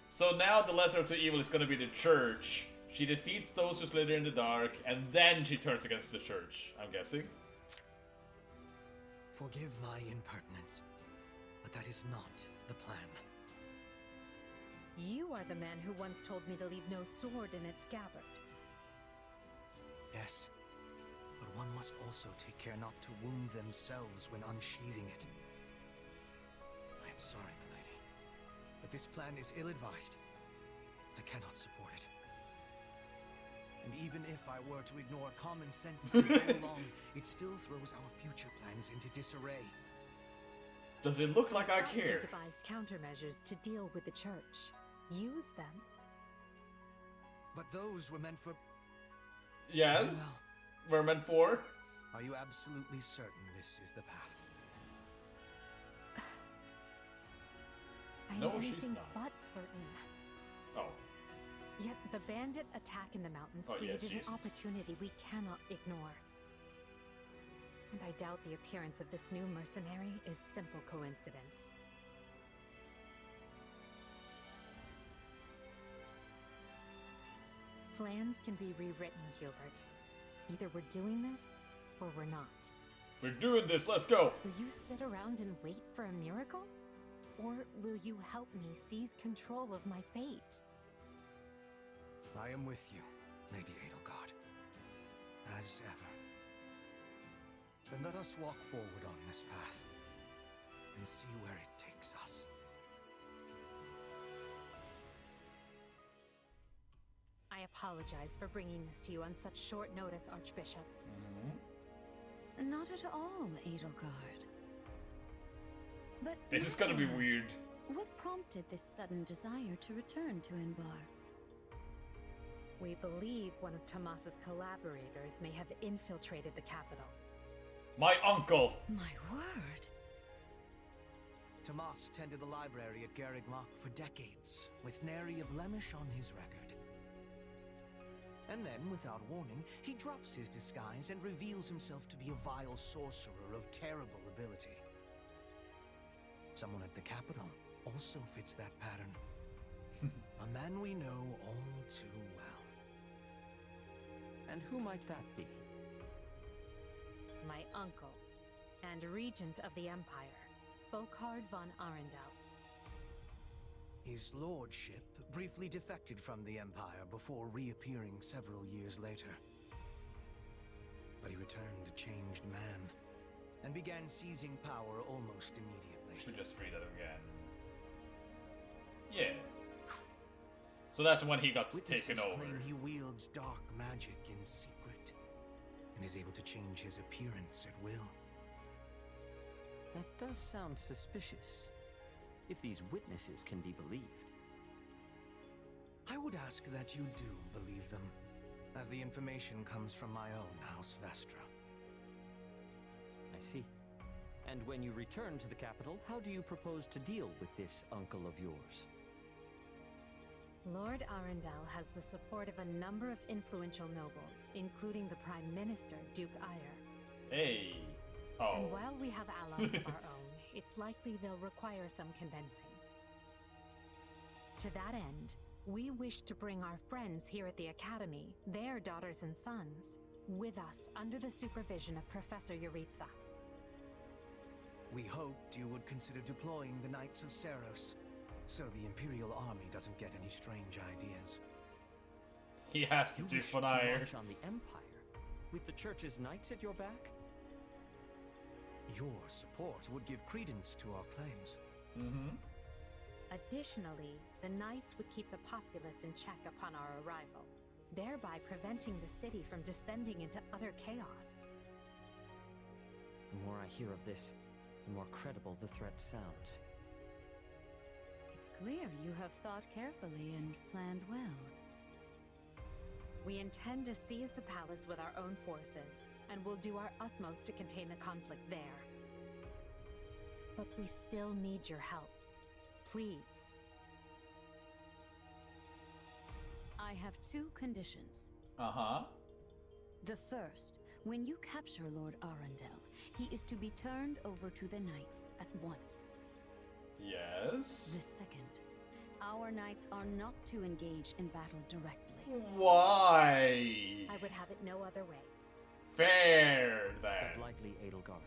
So now the lesser of two evil is gonna be the Church. She defeats those who slither in the dark, and then she turns against the Church, I'm guessing. Forgive my impertinence, but that is not the plan. You are the man who once told me to leave no sword in its scabbard. Yes, but one must also take care not to wound themselves when unsheathing it. I am sorry, milady, but this plan is ill-advised. I cannot support it. And even if I were to ignore common sense and go along, it still throws our future plans into disarray. Does it look like I thought you care? devised countermeasures to deal with the church. Use them. But those were meant for... Yes, we're meant for. Are you absolutely certain this is the path? I am No, she's anything not. but certain. Oh. Yet the bandit attack in the mountains Oh, yeah, created Jesus. an opportunity we cannot ignore. And I doubt the appearance of this new mercenary is simple coincidence. Plans can be rewritten, Hubert. Either we're doing this, or we're not. We're doing this, let's go! Will you sit around and wait for a miracle? Or will you help me seize control of my fate? I am with you, Lady Edelgard. As ever. Then let us walk forward on this path, and see where it takes us. I apologize for bringing this to you on such short notice, Archbishop. Not at all, Edelgard. But This is gonna be weird. what prompted this sudden desire to return to Inbar? We believe one of Tomas's collaborators may have infiltrated the capital. My uncle! My word! Tomas tended the library at Garreg Mach for decades, with nary a blemish on his record. And then, without warning, he drops his disguise and reveals himself to be a vile sorcerer of terrible ability. Someone at the capital also fits that pattern. A man we know all too well. And who might that be? My uncle, and regent of the Empire, Bokhard von Arundel. His lordship briefly defected from the Empire before reappearing several years later. But he returned a changed man, and began seizing power almost immediately. Should we just read that again? Yeah. So that's when he got Witnesses taken over. claim he wields dark magic in secret, and is able to change his appearance at will. That does sound suspicious, if these witnesses can be believed. I would ask that you do believe them, as the information comes from my own House Vestra. I see. And when you return to the capital, how do you propose to deal with this uncle of yours? Lord Arundel has the support of a number of influential nobles, including the Prime Minister, Duke Eyre. Hey. Oh. And while we have allies of our own, it's likely they'll require some convincing. To that end, we wish to bring our friends here at the Academy, their daughters and sons, with us under the supervision of Professor Yuritsa. We hoped you would consider deploying the Knights of Seros, so the Imperial Army doesn't get any strange ideas. He has to You wish to deploy. march on the Empire, with the Church's knights at your back? Your support would give credence to our claims. Additionally, the Knights would keep the populace in check upon our arrival, thereby preventing the city from descending into utter chaos. The more I hear of this, the more credible the threat sounds. It's clear you have thought carefully and planned well. We intend to seize the palace with our own forces, and will do our utmost to contain the conflict there. But we still need your help. Please. I have two conditions. Uh-huh. The first, when you capture Lord Arundel, he is to be turned over to the Knights at once. Yes. The second, our Knights are not to engage in battle directly. Why? I would have it no other way. Fair, then. Step lightly, Edelgard.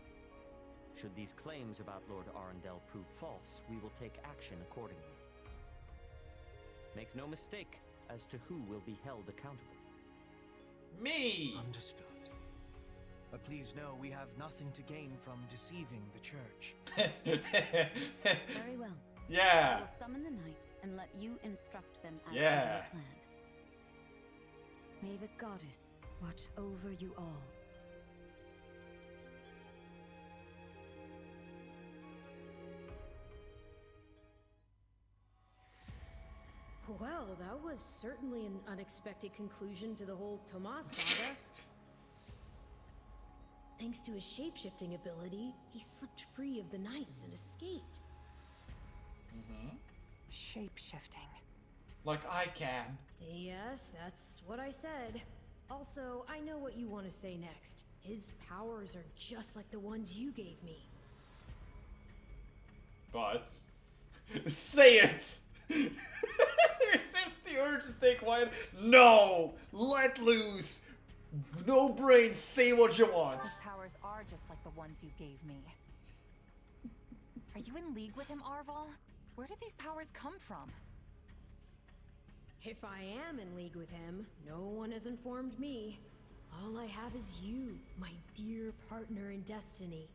Should these claims about Lord Arundel prove false, we will take action accordingly. Make no mistake as to who will be held accountable. Me! Understood. But please know we have nothing to gain from deceiving the Church. Very well. Yeah. I will summon the Knights and let you instruct them as to Yeah. their plan. May the goddess watch over you all. Well, that was certainly an unexpected conclusion to the whole Tomas saga. Thanks to his shapeshifting ability, he slipped free of the knights and escaped. Shape-shifting. Like I can. Yes, that's what I said. Also, I know what you want to say next. His powers are just like the ones you gave me. But say it! Resist the urge to stay quiet. No! Let loose! No brain, say what you want. His powers are just like the ones you gave me. Are you in league with him, Arval? Where did these powers come from? If I am in league with him, no one has informed me. All I have is you, my dear partner in destiny.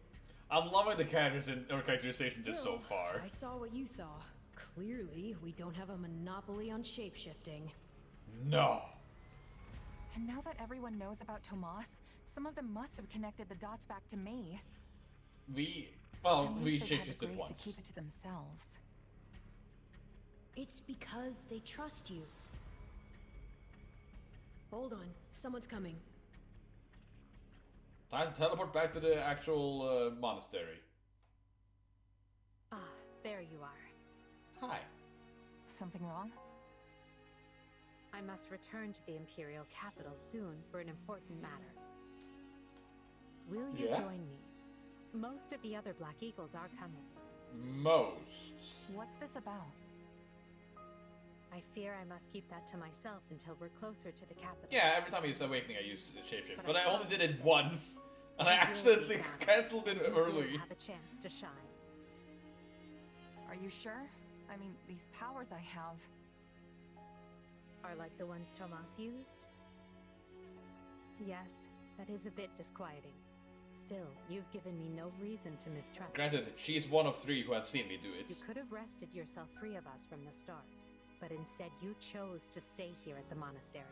I'm loving the characterization just so far. I saw what you saw. Clearly, we don't have a monopoly on shapeshifting. No. And now that everyone knows about Tomas, some of them must have connected the dots back to me. We At least they've had the shapeshifted grace once. to keep it to themselves. It's because they trust you. Hold on, someone's coming. Time to teleport back to the actual monastery. Ah, there you are. Hi. Something wrong? I must return to the Imperial capital soon for an important matter. Will you join me? Most of the other Black Eagles are coming. Most. What's this about? I fear I must keep that to myself until we're closer to the capital. Yeah, every time he's awakening I use shapeshift, but I I only did it promise once, and I You will accidentally be back. cancelled it You will early. have a chance to shine. Are you sure? I mean, these powers I have... Are like the ones Tomas used? Yes, that is a bit disquieting. Still, you've given me no reason to mistrust. Granted, she's one of 3 who have seen me do You it. could have wrested yourself free of us from the start, but instead you chose to stay here at the monastery.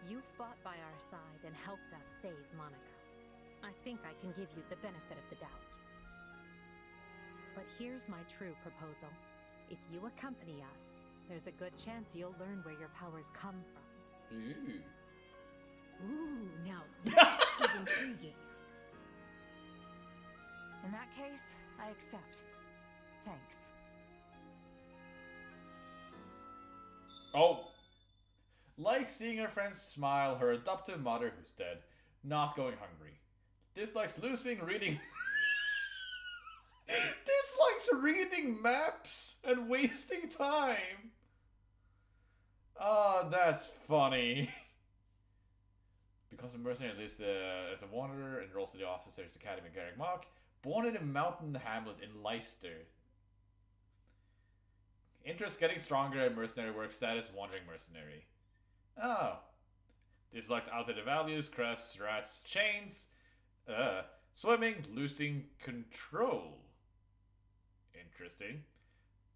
You fought by our side and helped us save Monica. I think I can give you the benefit of the doubt. But here's my true proposal. If you accompany us, there's a good chance you'll learn where your powers come from. Ooh. Ooh, now that is intriguing. In that case, I accept. Thanks. Oh. Likes seeing her friends smile, her adoptive mother who's dead, not going hungry. Dislikes losing, reading... Dislikes reading maps and wasting time. Oh, that's funny. Becomes a mercenary lives as a wanderer, enrolls to the Officers Academy in Garrick Mach, born in a mountain hamlet in Leicester. Interest getting stronger at mercenary work, status wandering mercenary. Oh. Dislikes outdated values, crests, rats, chains. Swimming, losing control. Interesting.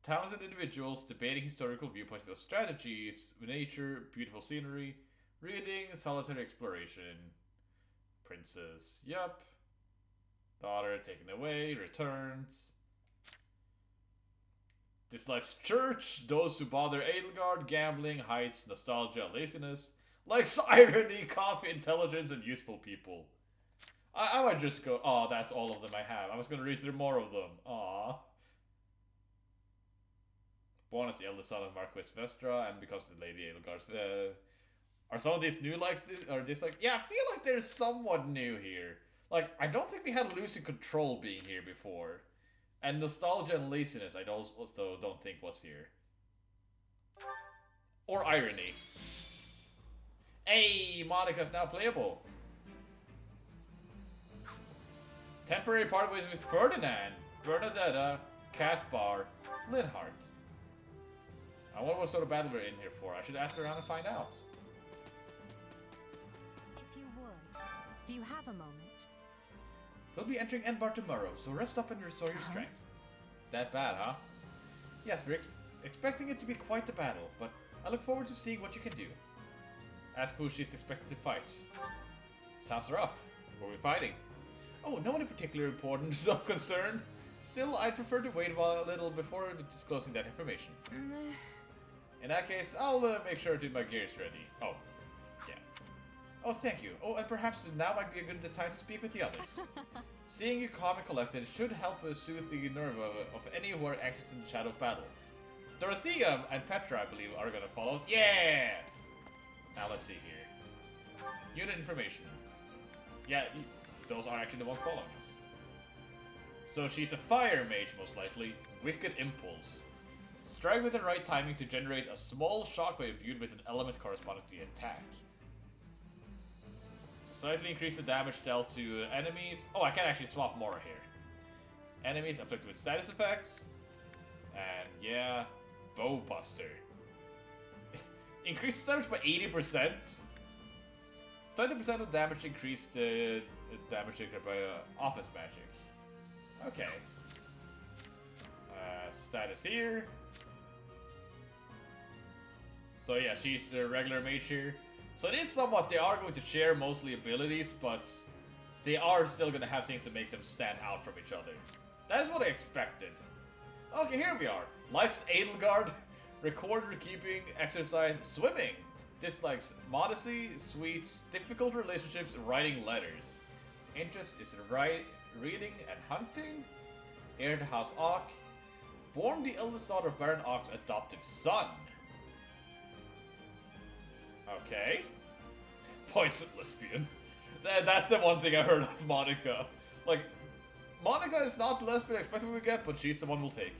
Talented individuals, debating historical viewpoints of strategies, nature, beautiful scenery, reading, solitary exploration. Princess, yup. Daughter taken away, returns. Dislikes church, those who bother Edelgard, gambling, heights, nostalgia, laziness. Likes irony, coffee, intelligence, and useful people. I might just go, oh, that's all of them I have. I was gonna read through more of them. Aww. Born as the eldest son of Marquis Vestra, and because the Lady Edelgard's... are some of these new likes or dislikes? Yeah, I feel like they're somewhat new here. Like, I don't think we had losing control being here before. And nostalgia and laziness I also don't think was here. Or irony. Hey, Monica's now playable. Temporary part ways with Ferdinand, Bernadetta, Caspar, Linhart. I wonder what sort of battle we're in here for. I should ask around and find out. If you would, do you have a moment? We'll be entering Enbar tomorrow, so rest up and restore your strength. That bad, huh? Yes, we're expecting it to be quite the battle, but I look forward to seeing what you can do. Ask who she's expected to fight. Sounds rough. Who are we fighting? Oh, no one in particular important is of concern. Still, I'd prefer to wait a little before disclosing that information. In that case, I'll make sure to my gears ready. Oh, yeah. Oh, thank you. Oh, and perhaps now might be a good time to speak with the others. Seeing you calm and collected should help soothe the nerve of any who are anxious in the shadow of battle. Dorothea and Petra, I believe, are gonna follow us. Yeah! Now let's see here. Unit information. Yeah, those are actually the ones following us. So she's a fire mage, most likely. Wicked Impulse. Strike with the right timing to generate a small shockwave imbued with an element corresponding to the attack. Slightly increase the damage dealt to enemies. Oh, I can actually swap more here. Enemies afflicted with status effects. And yeah, Bowbuster. Increases damage by 80%. 20% of damage increased damage taken by office magic. Okay. Status here. So yeah, she's a regular mage here. So it is somewhat, they are going to share mostly abilities, but they are still going to have things that make them stand out from each other. That is what I expected. Okay, here we are. Likes Edelgard, recorder keeping, exercise, swimming. Dislikes modesty, sweets, difficult relationships, writing letters. Interest is reading and hunting. Heir to House Ock. Born the eldest daughter of Baron Ock's adoptive son. Okay. Poison lesbian. That's the one thing I heard of Monica. Like, Monica is not the lesbian I expected we would get, but she's the one we'll take.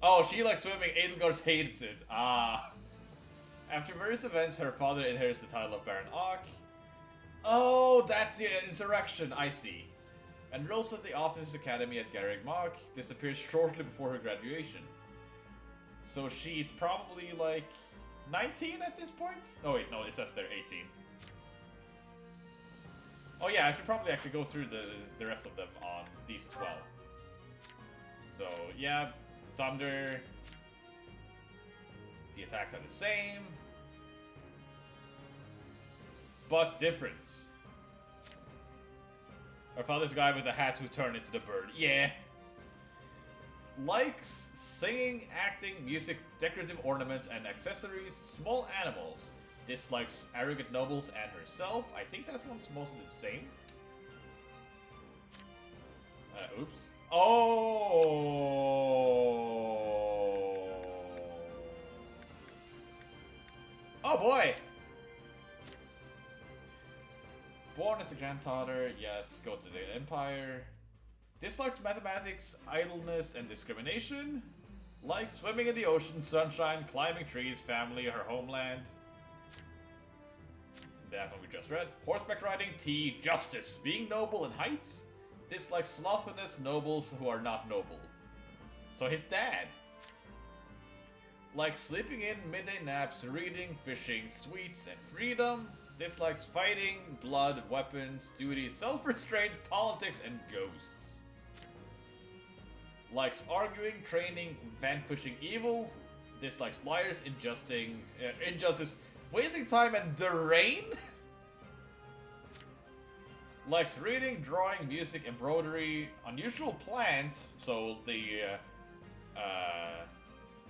Oh, she likes swimming. Edelgard hates it. Ah. After various events, her father inherits the title of Baron Ock. Oh, that's the insurrection. I see. Enrolls at the Officers Academy at Garreg Mach. Disappears shortly before her graduation. So she's probably like 19 at this point? Oh wait, no, it says they're 18. Oh yeah, I should probably actually go through the rest of them on these as well. So yeah, Thunder. The attacks are the same. But difference. Our father's guy with a hat who turned into the bird. Yeah. Likes singing, acting, music, decorative ornaments, and accessories, small animals. Dislikes arrogant nobles and herself. I think that's one's mostly the same. Oops. Oh. Oh boy. Born as a granddaughter, yes, go to the Empire. Dislikes mathematics, idleness, and discrimination. Likes swimming in the ocean, sunshine, climbing trees, family, her homeland. That one we just read. Horseback riding, tea, justice, being noble in heights. Dislikes slothfulness, nobles who are not noble. So his dad. Likes sleeping in, midday naps, reading, fishing, sweets, and freedom. Dislikes fighting, blood, weapons, duty, self-restraint, politics, and ghosts. Likes arguing, training, vanquishing evil. Dislikes liars, injustice, wasting time, and the rain. Likes reading, drawing, music, embroidery, unusual plants. So the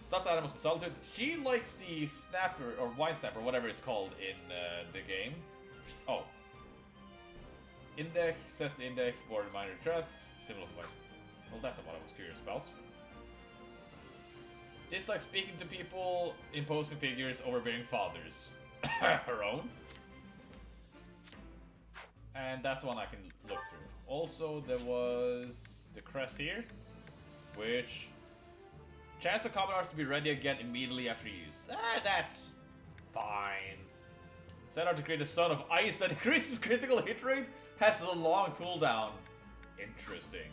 stuffed animals in solitude. She likes the snapper or wine snapper, whatever it's called in the game. Oh, index says the index for minor trust. Similar point. Well, that's what I was curious about. Dislikes speaking to people, imposing figures, overbearing fathers. Her own. And that's one I can look through. Also, there was the crest here, which chance of common arts to be ready again immediately after use. That's fine. Set out to create a son of ice that increases critical hit rate, has a long cooldown. Interesting.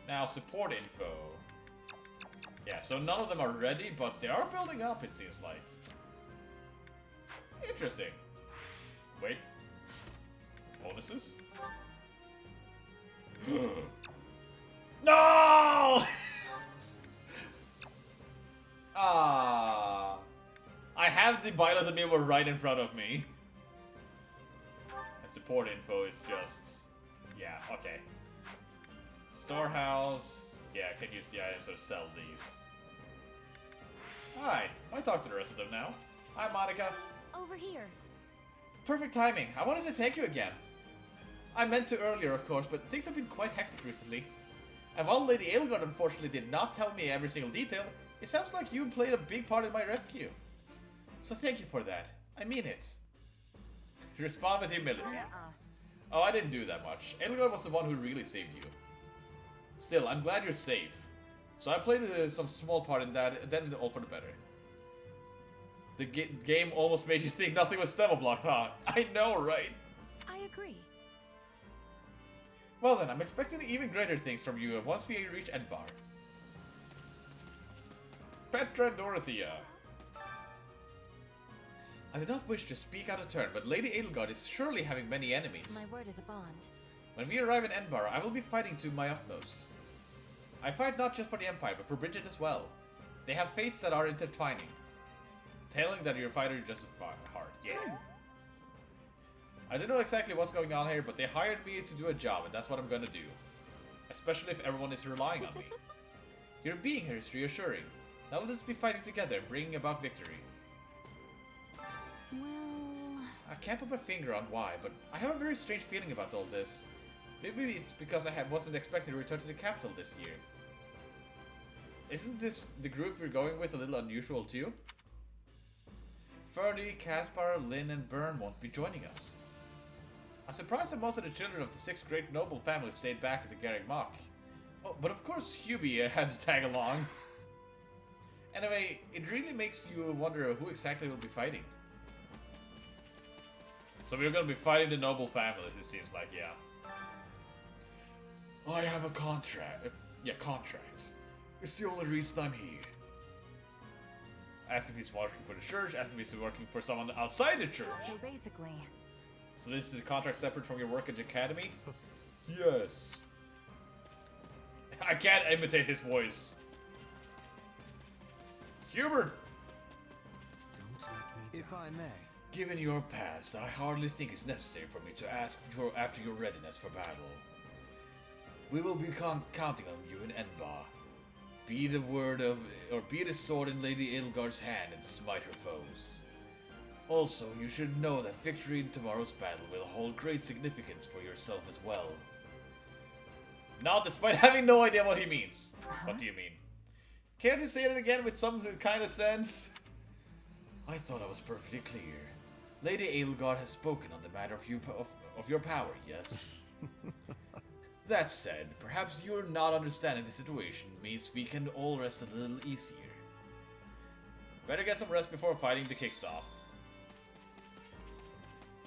Now, support info. Yeah, so none of them are ready, but they are building up, it seems like. Interesting. Wait. Bonuses? No! Ah. have the Violet Mirror right in front of me. And support info is just... Yeah, okay. Storehouse... Yeah, I can use the items or sell these. Alright, I talk to the rest of them now. Hi, Monica. Over here. Perfect timing. I wanted to thank you again. I meant to earlier, of course, but things have been quite hectic recently. And while Lady Aelgard unfortunately did not tell me every single detail, it sounds like you played a big part in my rescue. So thank you for that. I mean it. Respond with humility. Oh, I didn't do that much. Aelgard was the one who really saved you. Still, I'm glad you're safe. So I played some small part in that, then all for the better. The game almost made you think nothing was demo blocked, huh? I know, right? I agree. Well then, I'm expecting even greater things from you once we reach Endbar. Petra Dorothea. I do not wish to speak out of turn, but Lady Aelgard is surely having many enemies. My word is a bond. When we arrive in Endbar, I will be fighting to my utmost. I fight not just for the Empire, but for Bridget as well. They have fates that are intertwining. Telling that you're a fighter just hard. Yeah. I don't know exactly what's going on here, but they hired me to do a job, and that's what I'm gonna do. Especially if everyone is relying on me. Your being here is reassuring. Now let us be fighting together, bringing about victory. Well... I can't put my finger on why, but I have a very strange feeling about all this. Maybe it's because I wasn't expecting to return to the capital this year. Isn't this the group we're going with a little unusual too? Ferdy, Caspar, Lynn, and Byrne won't be joining us. I'm surprised that most of the children of the 6 great noble families stayed back at the Garreg Mach. Oh, but of course Hubie had to tag along. Anyway, it really makes you wonder who exactly will be fighting. So we're gonna be fighting the noble families, it seems like, yeah. I have a contract. Contracts. It's the only reason I'm here. Ask if he's working for the church, ask if he's working for someone outside the church. So basically... So this is a contract separate from your work at the academy? Yes. I can't imitate his voice. Hubert! If I may. Given your past, I hardly think it's necessary for me to ask for after your readiness for battle. We will be counting on you in Endbar. Be the be the sword in Lady Aelgard's hand and smite her foes. Also, you should know that victory in tomorrow's battle will hold great significance for yourself as well. Not despite having no idea what he means. What do you mean? Can't you say it again with some kind of sense? I thought I was perfectly clear. Lady Aelgard has spoken on the matter of your power, yes? That said, perhaps your not understanding the situation means we can all rest a little easier. Better get some rest before fighting the kicks off.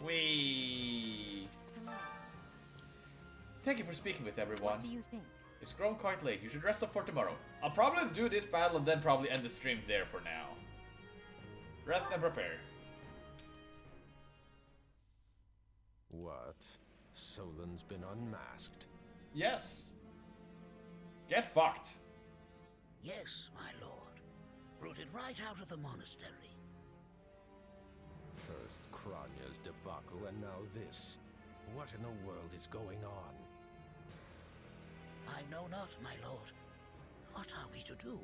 Whee! Thank you for speaking with everyone. What do you think? It's grown quite late. You should rest up for tomorrow. I'll probably do this battle and then probably end the stream there for now. Rest and prepare. What? Solon's been unmasked? Yes. Get fucked. Yes, my lord. Rooted right out of the monastery. First Kranya's debacle and now this. What in the world is going on? I know not, my lord. What are we to do?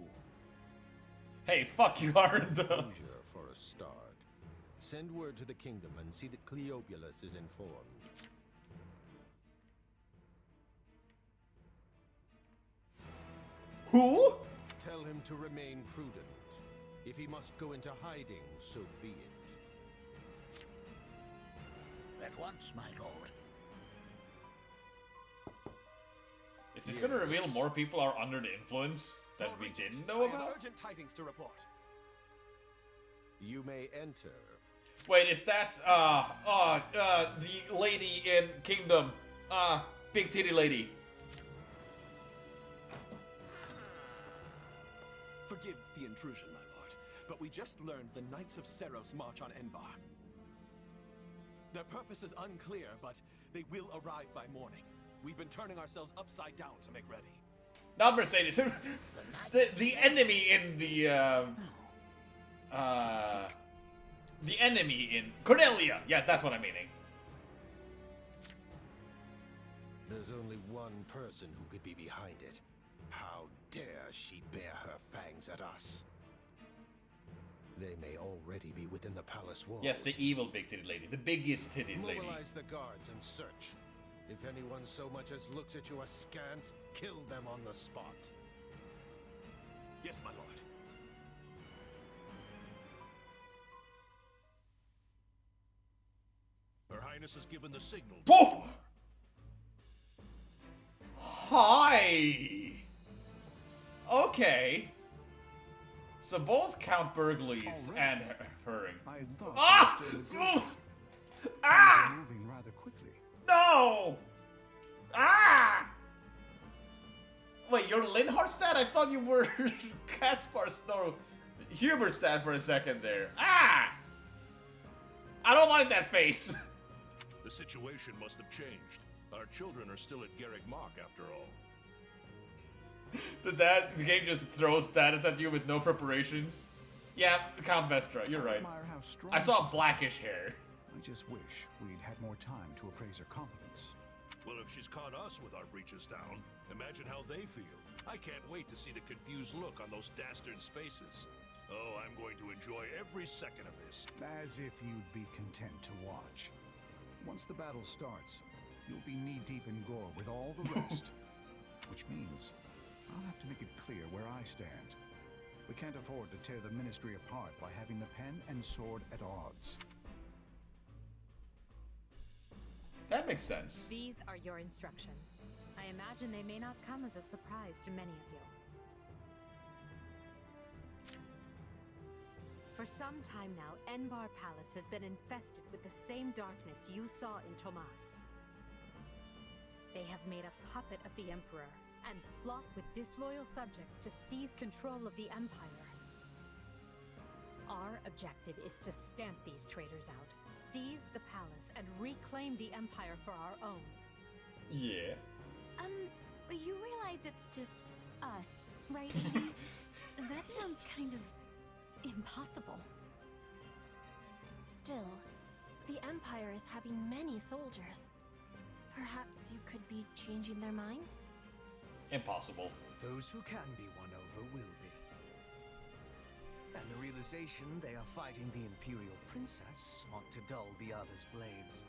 Hey, fuck you, Arnd. Closure for a start. Send word to the kingdom and see that Cleobulus is informed. Who? Tell him to remain prudent. If he must go into hiding, so be it. At once, my lord. Is this gonna reveal more people are under the influence that we didn't know about? Urgent tidings to report. You may enter. Wait, is that the lady in Kingdom? Big titty lady. Forgive the intrusion, my lord, but we just learned the Knights of Seros march on Endbar. Their purpose is unclear, but they will arrive by morning. We've been turning ourselves upside down to make ready. Not Mercedes. the enemy in the the enemy in Cornelia. Yeah, that's what I'm meaning. There's only one person who could be behind it. How dare she bare her fangs at us? They may already be within the palace walls. Yes, the evil big-titted lady. The biggest titted lady. Mobilize the guards and search. If anyone so much as looks at you askance, kill them on the spot. Yes, my lord. Her Highness has given the signal. Oh! Hi! Okay. So both Count Burgleys and Herring. I thought Ah! Ah! moving rather quickly. No! Ah! Wait, you're Linhartstad? I thought you were Kaspar's, no, Hubertstad for a second there. Ah! I don't like that face. The situation must have changed. Our children are still at Garrick Mach, after all. The game just throws status at you with no preparations. Yeah, Count Vestra, you're right. I saw blackish hair. I just wish we'd had more time to appraise her competence. Well, if she's caught us with our breeches down, imagine how they feel. I can't wait to see the confused look on those dastards' faces. Oh, I'm going to enjoy every second of this. As if you'd be content to watch. Once the battle starts, you'll be knee-deep in gore with all the rest. Which means I'll have to make it clear where I stand. We can't afford to tear the Ministry apart by having the pen and sword at odds. That makes sense. These are your instructions. I imagine they may not come as a surprise to many of you. For some time now, Enbar Palace has been infested with the same darkness you saw in Tomas. They have made a puppet of the Emperor and plot with disloyal subjects to seize control of the Empire. Our objective is to stamp these traitors out, seize the palace, and reclaim the Empire for our own. Yeah. You realize it's just us, right? That sounds kind of impossible. Still, the Empire is having many soldiers. Perhaps you could be changing their minds? Impossible. Those who can be won over will be. And the realization they are fighting the Imperial Princess ought to dull the others' blades.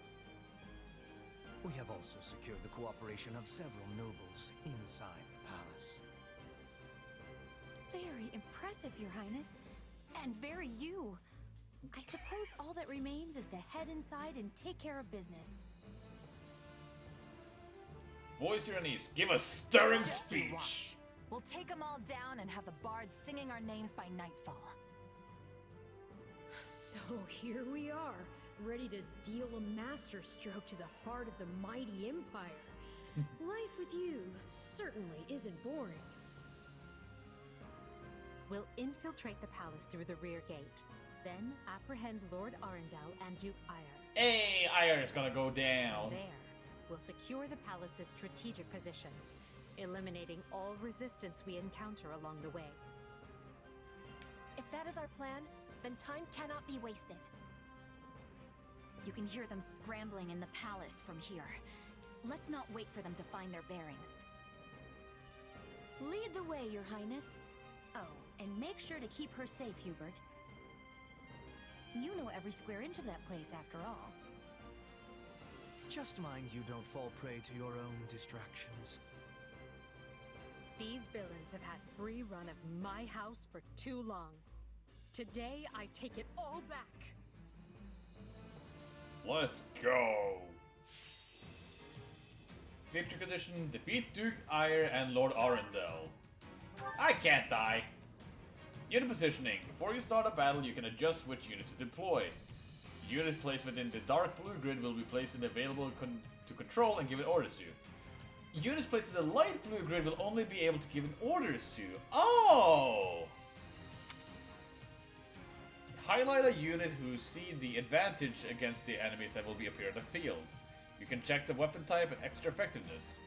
We have also secured the cooperation of several nobles inside the palace. Very impressive, Your Highness. And very you. I suppose all that remains is to head inside and take care of business. Voice your niece. Give a stirring Just you speech. watch. We'll take them all down and have the bards singing our names by nightfall. So here we are, ready to deal a masterstroke to the heart of the mighty Empire. Life with you certainly isn't boring. We'll infiltrate the palace through the rear gate, then apprehend Lord Arundel and Duke Ire. Hey, Ire is gonna go down. From there, we'll secure the palace's strategic positions, eliminating all resistance we encounter along the way. If that is our plan, then time cannot be wasted. You can hear them scrambling in the palace from here. Let's not wait for them to find their bearings. Lead the way, Your Highness. Oh, and make sure to keep her safe, Hubert. You know every square inch of that place, after all. Just mind you don't fall prey to your own distractions. These villains have had free run of my house for too long. Today, I take it all back. Let's go. Victory condition: defeat Duke Ire and Lord Arundel. I can't die. Unit positioning. Before you start a battle, you can adjust which units to deploy. Units placed within the dark blue grid will be placed in available to control and given orders to. Units placed in the light blue grid will only be able to give orders to. Oh! Highlight a unit who see the advantage against the enemies that will be appear on the field. You can check the weapon type and extra effectiveness.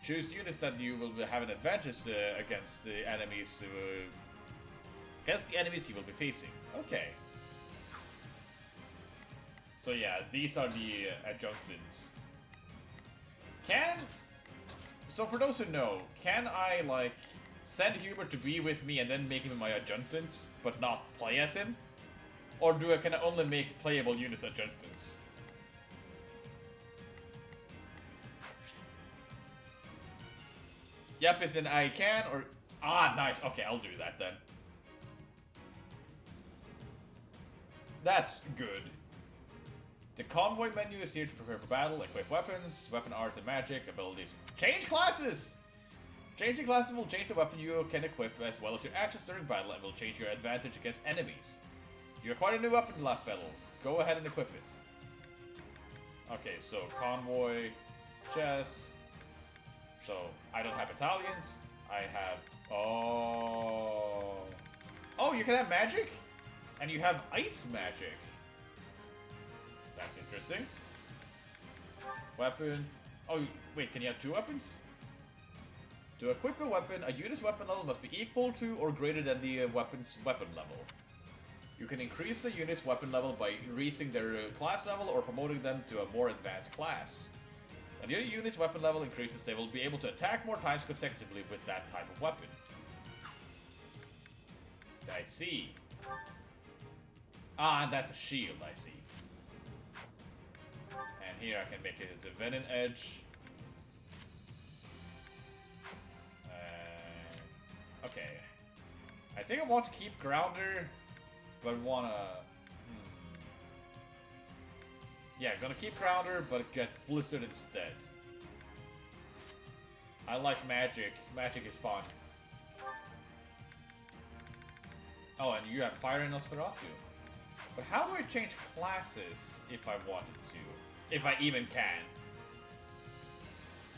Choose units that you will have an advantage against the enemies you will be facing. Okay. So yeah, these are the adjunctants. So for those who know, can I like send Hubert to be with me and then make him my adjunctant, but not play as him? Or can I only make playable units adjunctants? Yep, is in I can, or... Ah, nice. Okay, I'll do that then. That's good. The convoy menu is here to prepare for battle, equip weapons, weapon arts and magic, abilities. Change classes! Changing classes will change the weapon you can equip as well as your actions during battle and will change your advantage against enemies. You acquired a new weapon in the last battle. Go ahead and equip it. Okay, so convoy, chess. So, I don't have battalions. I have... Oh... Oh, you can have magic? And you have ice magic. That's interesting. Weapons. Oh, wait, can you have 2 weapons? To equip a weapon, a unit's weapon level must be equal to or greater than the weapon's weapon level. You can increase the unit's weapon level by increasing their class level or promoting them to a more advanced class. When your unit's weapon level increases, they will be able to attack more times consecutively with that type of weapon. I see. Ah, that's a shield, I see. And here I can make it into Venom Edge. Okay. I think I want to keep Grounder, but wanna... Yeah, gonna keep Grounder, but get Blizzard instead. I like magic. Magic is fun. Oh, and you have Fire and Nosferatu. But how do I change classes if I wanted to? If I even can.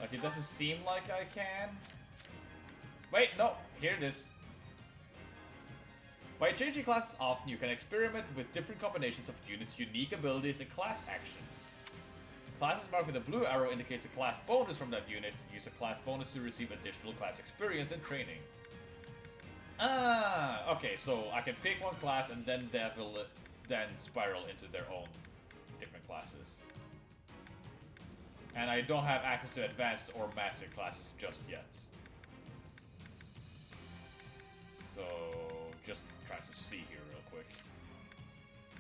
Like, it doesn't seem like I can. Wait, no. Here it is. By changing classes often, you can experiment with different combinations of units' unique abilities and class actions. Classes marked with a blue arrow indicates a class bonus from that unit. Use a class bonus to receive additional class experience and training. Ah, okay, so I can pick one class and then that will then spiral into their own different classes. And I don't have access to advanced or master classes just yet. So, just trying to see here real quick.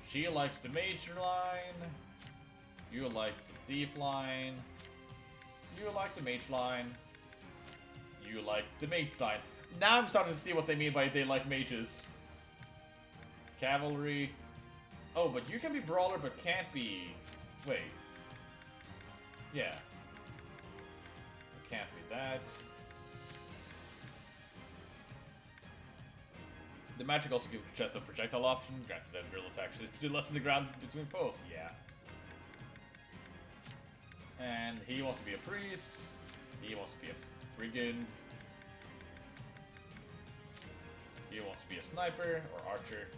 She likes the mage line. You like the thief line. You like the mage line. You like the mage line. Now I'm starting to see what they mean by they like mages. Cavalry. Oh, but you can be brawler but can't be... Wait. Yeah. It can't be that. The magic also gives chest a projectile option. Granted that real attacks to lessen the ground between foes. Yeah. And he wants to be a priest. He wants to be a brigand. He wants to be a sniper or archer.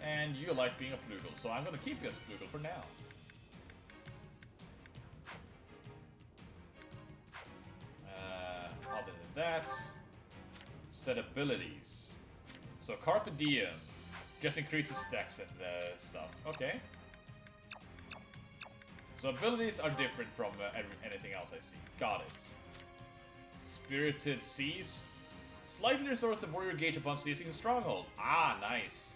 And you like being a flugel, so I'm going to keep you as a flugel for now. Other than that, set abilities. So Carpe Diem just increases stacks and stuff. Okay. So abilities are different from anything else I see. Got it. Spirited Seas. Slightly restores the warrior gauge upon seizing a stronghold. Ah, nice.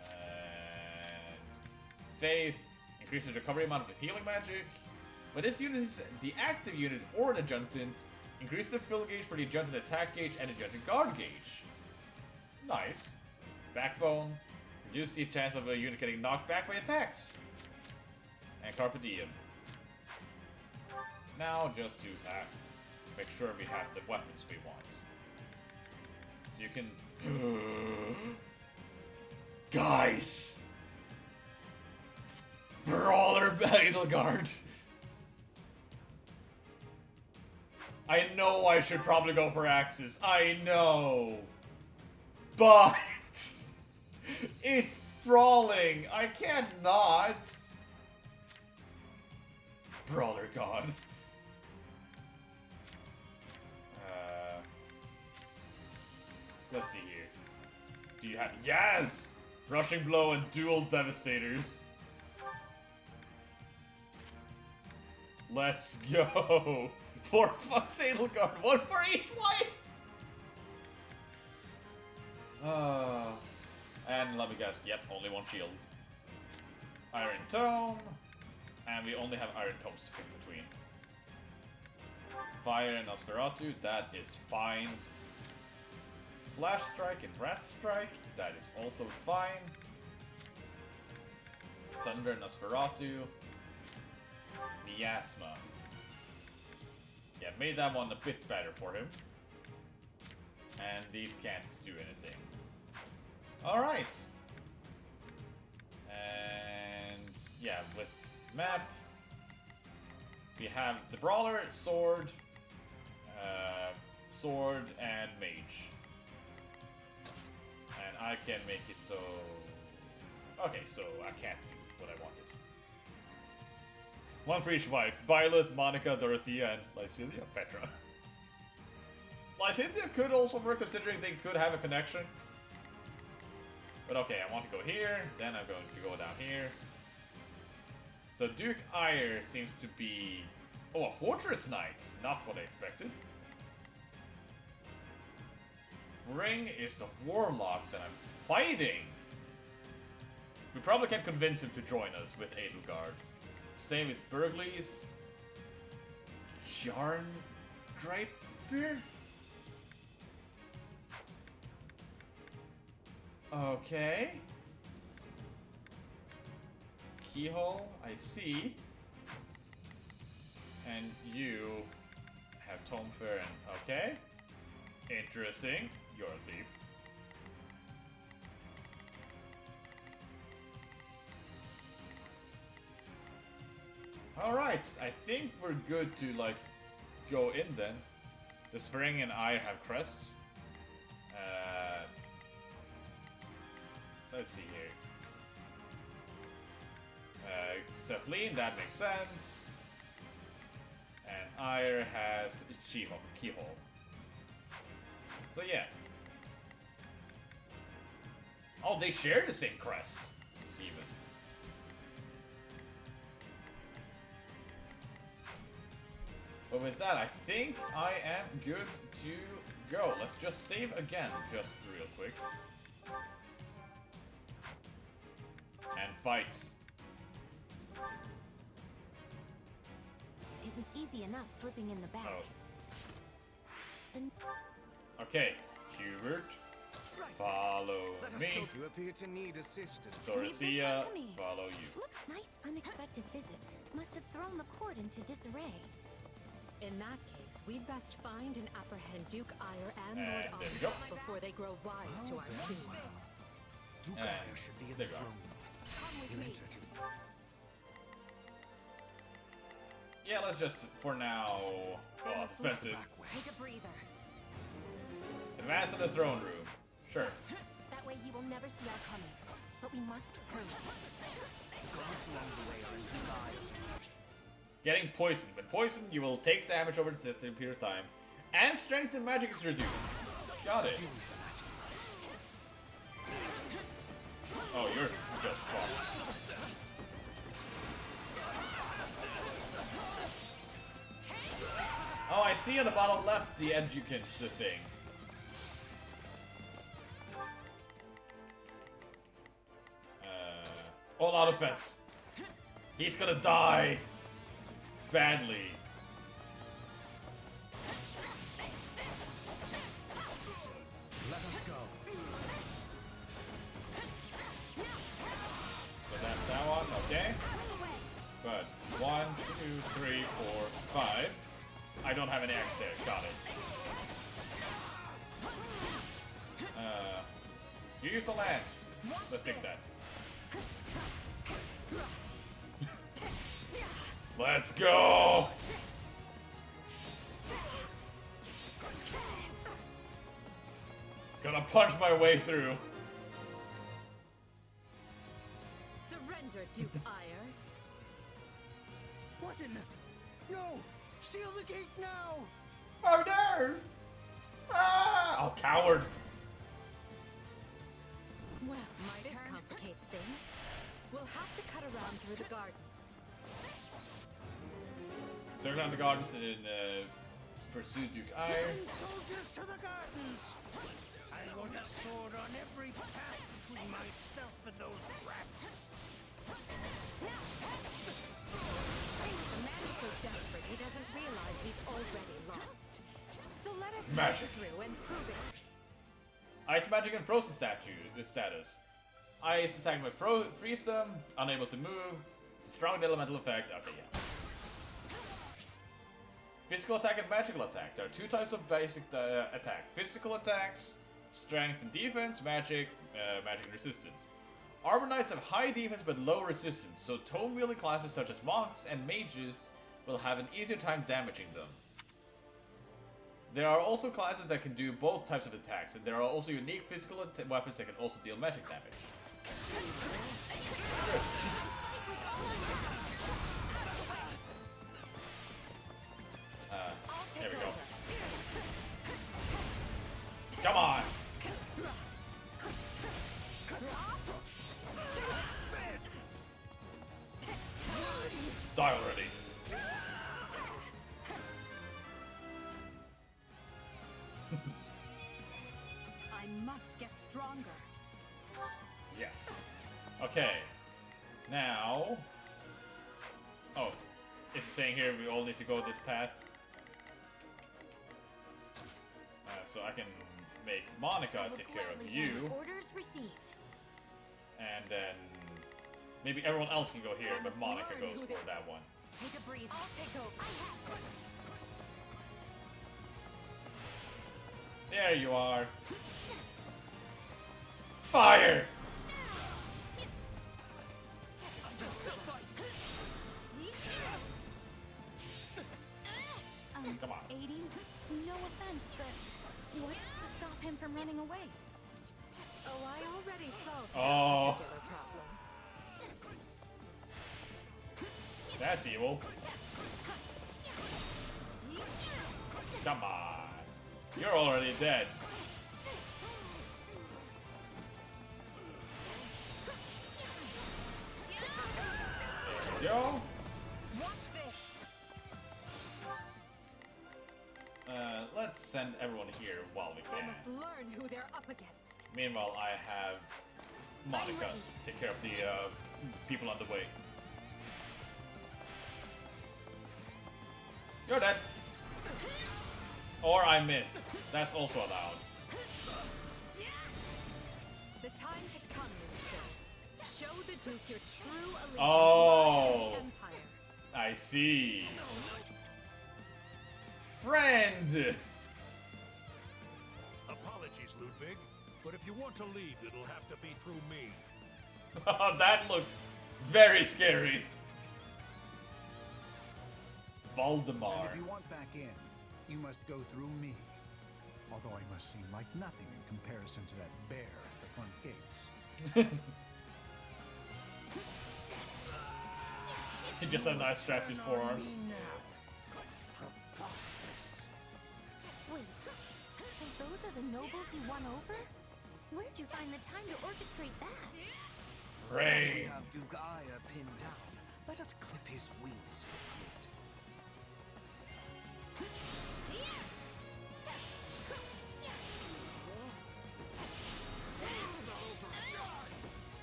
And Faith increases recovery amount with healing magic. When this unit is the active unit or an adjunctant, increase the fill gauge for the adjunctant attack gauge and adjunctant guard gauge. Nice. Backbone. Reduce the chance of a unit getting knocked back by attacks. And Carpe Diem. Now just do that. Make sure we have the weapons we want. You can... Guys! Brawler Battle Guard! I know I should probably go for Axis. I know! But... it's brawling! I can't not! Brawler God. Let's see here. Do you have... Yes! Rushing blow and dual devastators. Let's go! 4 fucks Edelgard, 1 for each wife! And let me guess, yep, only 1 shield. Iron Tome, and we only have Iron Tomes to pick between. Fire and Nosferatu, that is fine. Flash Strike and Wrath Strike, that is also fine. Thunder and Nosferatu. Miasma. Yeah, made that one a bit better for him. And these can't do anything. Alright. And yeah, with map, we have the Brawler, Sword, Sword, and Mage. And I can make it so... Okay, so I can't do what I wanted. 1 for each wife. Byleth, Monica, Dorothea, and Lycilia, Petra. Lycilia could also work considering they could have a connection. But okay, I want to go here, then I'm going to go down here. So Duke Ire seems to be... Oh, a Fortress Knight! Not what I expected. Ring is a Warlock that I'm fighting! We probably can convince him to join us with Edelgard. Same with Burgleys. Jarn Griper? Okay. Keyhole, I see. And you have Tome Fair and okay. Interesting. You're a thief. Alright, I think we're good to, like, go in then. The Spring and I have crests. Let's see here. Cephalene, that makes sense. And Ire has Keyhole. So yeah. Oh, they share the same crests, even. But with that, I think I am good to go. Let's just save again, just real quick. And fight. It was easy enough slipping in the back. Okay, Hubert, follow me. You appear to need assistance. Dorothea, follow you. Look, Knight's unexpected visit must have thrown the court into disarray. In that case, we'd best find and apprehend Duke Ire and Lord And there we go. Ire before they grow wise to our schemes. Duke Ire should be in the throne room. He'll enter through. Yeah, let's just, for now, offensive. Take a breather. Advance to the throne room. Sure. That way he will never see our coming. But we must hurry. Guards along the way are in Duke Ire's. Getting poisoned. When poisoned, you will take damage over the period of time. And strength and magic is reduced. Got it. Oh, you're just fucked. Oh, I see on the bottom left the educant thing. All out offense. He's gonna die. Badly. Let us go. So that's that one, okay. Good. 1, 2, 3, 4, 5. I don't have any axe there. Got it. You use the lance. Let's fix that. Let's go! Gonna punch my way through. Surrender, Duke Ire. What in the... No! Seal the gate now! Oh no! Ah! Oh, coward! Well, my turn. complicates things. We'll have to cut around through the gardens. Circle around the gardens and pursue Duke Ire. Send soldiers to the gardens! I want a sword on every path between myself and those rats. The man is so desperate he doesn't realize he's already lost. So let us Magic. go through and prove it. Ice magic and frozen status. Ice attack with freeze them, unable to move. Strong elemental effect. Okay, yeah. Physical attack and magical attack. There are two types of basic attack. Physical attacks, strength and defense, magic and resistance. Armor Knights have high defense but low resistance, so tome-wielding classes such as monks and mages will have an easier time damaging them. There are also classes that can do both types of attacks, and there are also unique physical weapons that can also deal magic damage. There we go. Come on! Die already. I must get stronger. Yes. Okay. Now... Oh. It's saying here we all need to go this path. So I can make Monica take care of you. Orders received. And then... maybe everyone else can go here, but Monica goes for that one. Take a breather. I'll take over. There you are. Fire! Come on. 80? No offense, but what's to stop him from running away? Oh, I already solved Oh. that particular problem. That's evil. Come on. You're already dead. There we go. Watch this. Let's send everyone here while we I can. must learn who they're up against. Meanwhile, I have Monica take care of the people on the way. You're dead. Or I miss. That's also allowed. The time has come, ministers. Show the Duke your true allegiance Oh. to the Empire. I see. Friend! Apologies, Ludwig, but if you want to leave, it'll have to be through me. That looks very scary. Voldemort. And if you want back in, you must go through me. Although I must seem like nothing in comparison to that bear at the front gates. He just had a nice strap to his forearms. Wait, so those are the nobles you won over? Where'd you find the time to orchestrate that? We Rain. have Duke Ire pinned down. Let us clip his wings for good.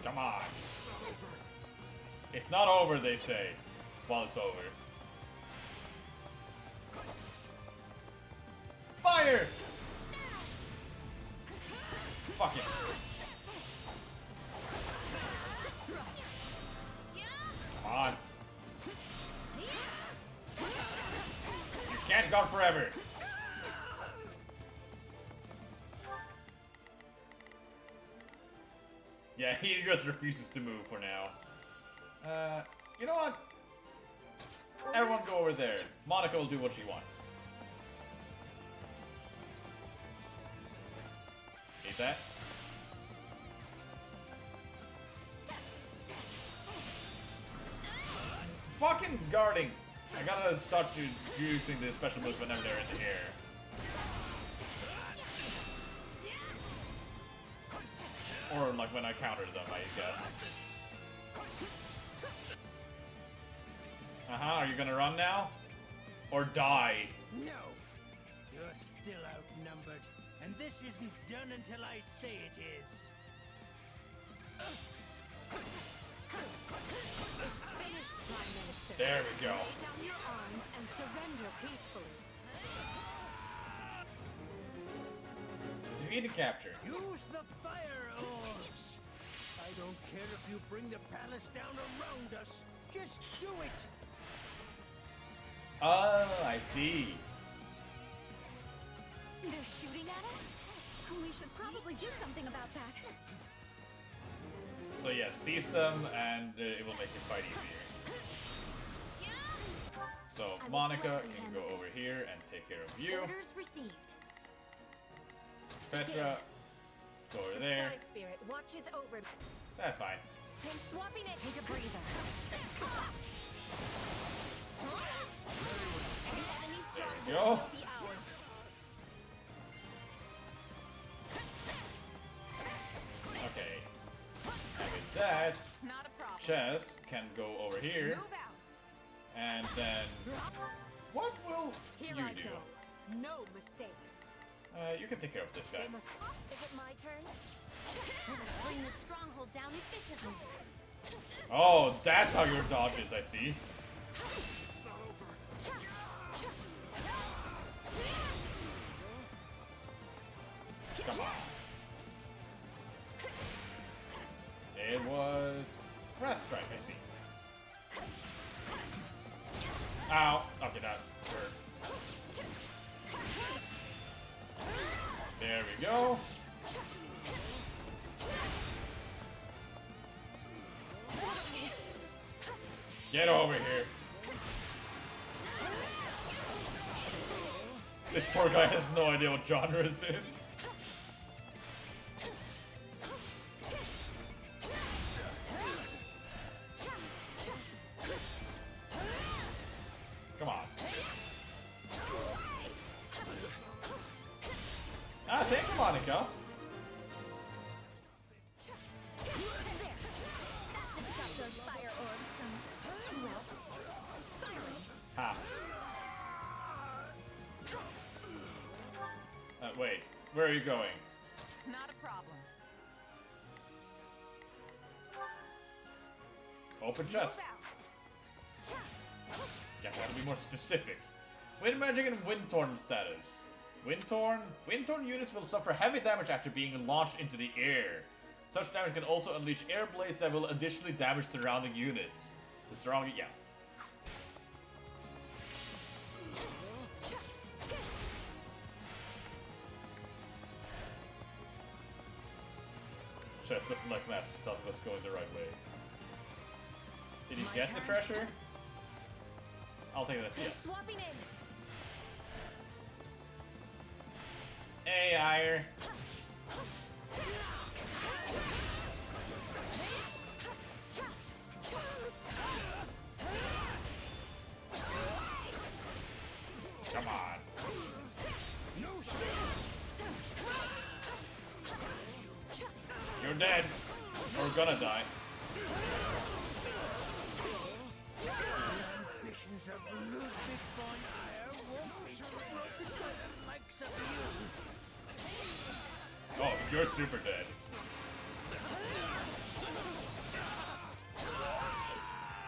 Come on. It's not over, they say. While it's over. Fire! Fuck it. Come on. You can't go forever. Yeah, he just refuses to move for now. You know what? Everyone go over there. Monica will do what she wants. Eat that. Fucking guarding! I gotta start using the special moves whenever they're in the air. Or like when I countered them, I guess. Are you gonna run now? Or die? No! You're still outnumbered, and this isn't done until I say it is. It's finished, Prime Minister. There we go. Lay down your arms and surrender peacefully. Defeat and capture. Use the fire orbs! I don't care if you bring the palace down around us. Just do it! Oh, I see. They're shooting at us? We should probably do something about that. So yeah, seize them and it will make your fight easier. So Monica can go over here and take care of you. Orders received. Petra, go over The there. Sky Spirit watches over me. That's fine. I'm swapping it. Take a breather. The enemy stronghold There we go. will be ours. Okay. And with that, Not a problem. Chess can go over here. Move out. And then, what will Here you I do? go. No mistakes. You can take care of this guy. They must. Is it my turn? We must bring this stronghold down efficiently. Oh, that's how your dodge is, I see. Come on. It was Wrath Strike, I see. Ow. Okay, that hurt. There we go. Get over here. This poor guy has no idea what genre is in. Come on. Ah, thank you, Monica. Stop those fire orbs from, well, firing. Ha. Wait, where are you going? Not a problem. Open chest. Guess I gotta be more specific. Wind magic and Windtorn status. Windtorn units will suffer heavy damage after being launched into the air. Such damage can also unleash air blades that will additionally damage surrounding units. The surrounding, yeah. Chest doesn't like maps, thought it was going the right way. Did you get the treasure? I'll take this, yes. Swapping in. Hey, Ire. Come on. You're dead. Or gonna die. Ambitions of Ludwig von Eyre won't be fulfilled because of the likes of you. Oh, you're super dead.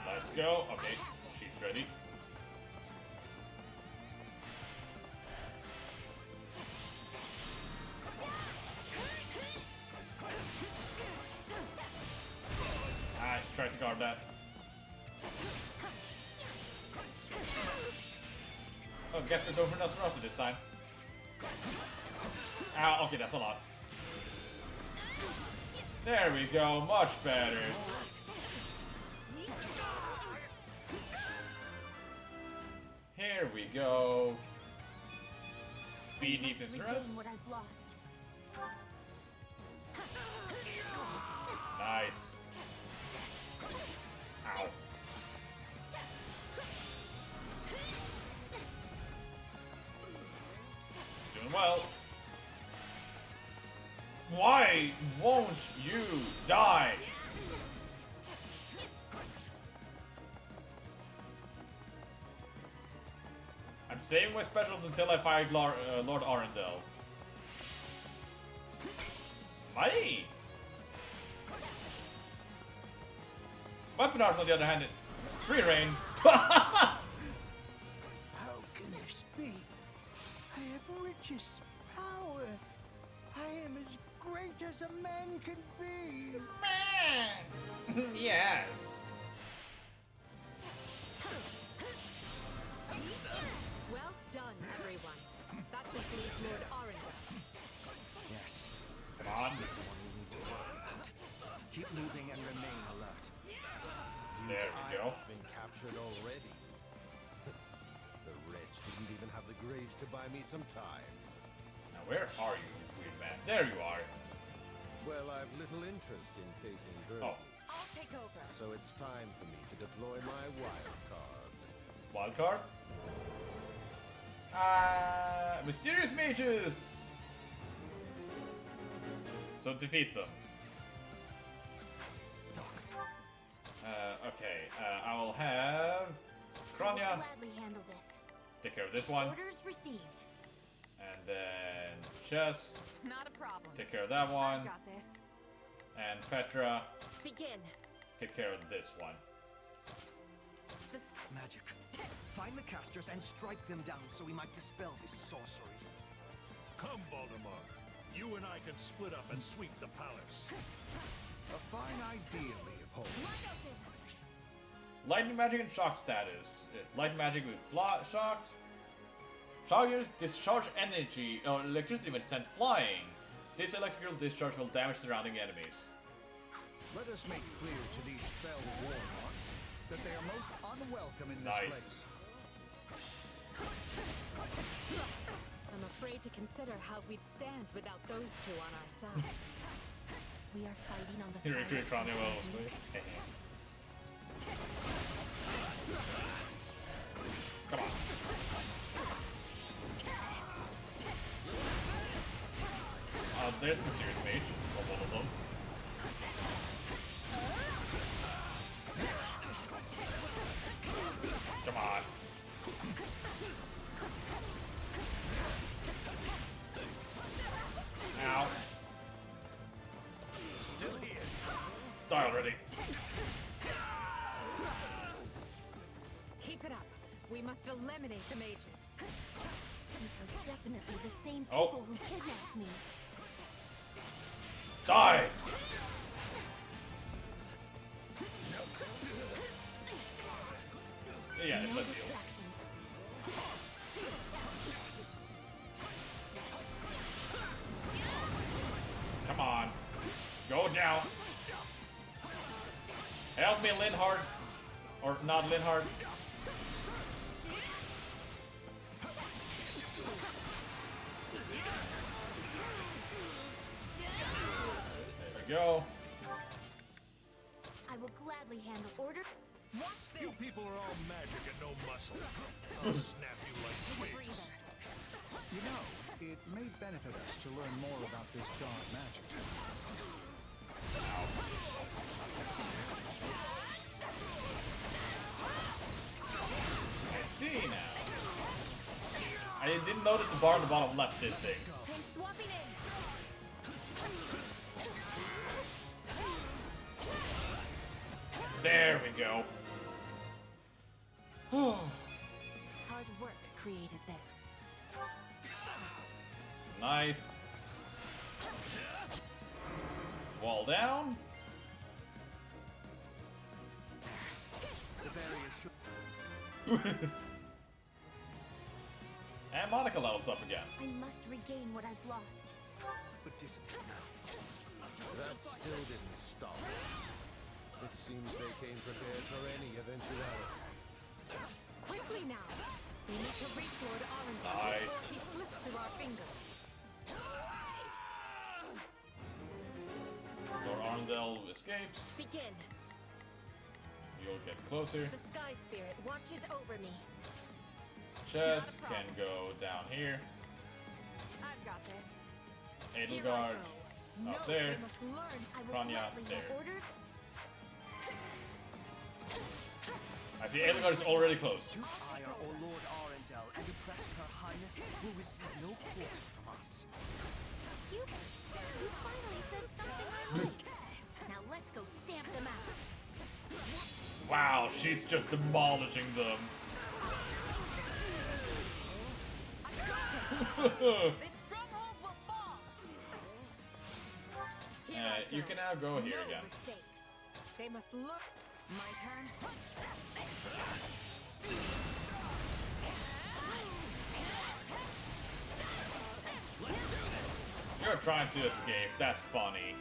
Let's go. Okay, she's ready. I tried to guard that. Oh, guess we're going for Nosferatu this time. Ow, okay, that's a lot. There we go, much better. Here we go. Speed, defense, rest. What I've lost. Nice. Ow. Doing well. Why? Why won't you die? I'm saving my specials until I fight Lord Arundel. Money! Weapon arts, on the other hand, free reign. How can this be? I have richest power. I am as great as a man can be. Man! Yes. Well done, everyone. That just leaves Lord Arundel. Yes. Come on. He's the one we need to worry about. Keep moving and remain alert. There we go. I've been captured already. The wretch didn't even have the grace to buy me some time. Now where are you, weird man? There you are. Well, I've little interest in facing Birdie. Oh. I'll take over. So it's time for me to deploy my wild card. Wild card? Mysterious mages! So defeat them. Okay, I will have Kronya Gladly handle this. take care of this one, Orders received. and then Chess Not a problem. take care of that one, I've got this. and Petra Begin. take care of this one. This Magic. Find the casters and strike them down so we might dispel this sorcery. Come, Voldemort. You and I can split up and sweep the palace. A fine idea, Leopold. Lightning magic and shock status. Light magic with shocks. Shock units discharge energy or electricity when sent flying. This electrical discharge will damage surrounding enemies. Let us make clear to these fell warlocks that they are most unwelcome in this Nice. place. I'm afraid to consider how we'd stand without those two on our side. we are fighting on the Here, side here, of Kronya, well, enemies. Come on. There's the Mysterious Mage. Or one of them. Come on. Ow. Still here. Die already. Keep it up. We must eliminate the mages. These are definitely the same Oh. people who kidnapped me. Die! Yeah, No let's deal. distractions. Come on. Go down. Help me, Linhard. Or not Linhard. There we go. I will gladly handle order. Watch this. You people are all magic and no muscle. I'll snap you like twigs. You know, it may benefit us to learn more about this dark magic. I see now. I didn't notice the bar on the bottom left did things. I'm swapping in. There we go. Hard work created this. Nice. Wall down. The barrier should... And Monica levels up again. I must regain what I've lost. But discipline now. That still didn't stop. It seems they came prepared for any eventuality. Quickly now. We need to reach Lord Arundel. Nice. He slips through our fingers. Lord Arundel escapes. Begin. You'll get closer. The Sky Spirit watches over me. Chess can go down here. I've got this. Here I Edelgard. go. No, there. they must learn. I will Kranya, gladly there. order. I see Edelgard is already close. I, or Lord Arendelle, and impressed Her Highness, will receive no quarter from us. Hubert, you finally said something I like. Now let's go stamp them out. Wow, she's just demolishing them. This stronghold will fall. You can now go here No again. mistakes. They must learn. My turn. You're trying to escape. That's funny.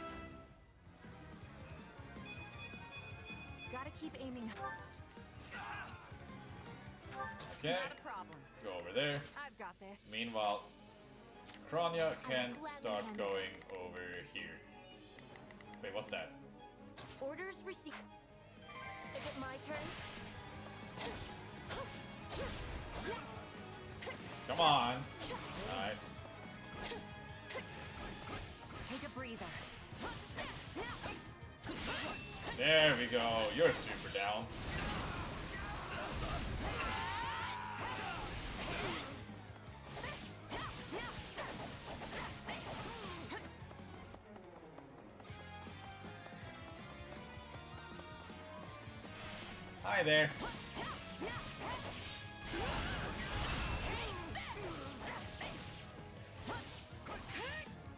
Gotta keep aiming. Okay. Not a problem. Go over there. I've got this. Meanwhile, Kranya can gladly start handle going this. over here. Wait, what's that? Orders received. Is it my turn? Come on. Nice. Take a breather. There we go. You're super down. Hi there.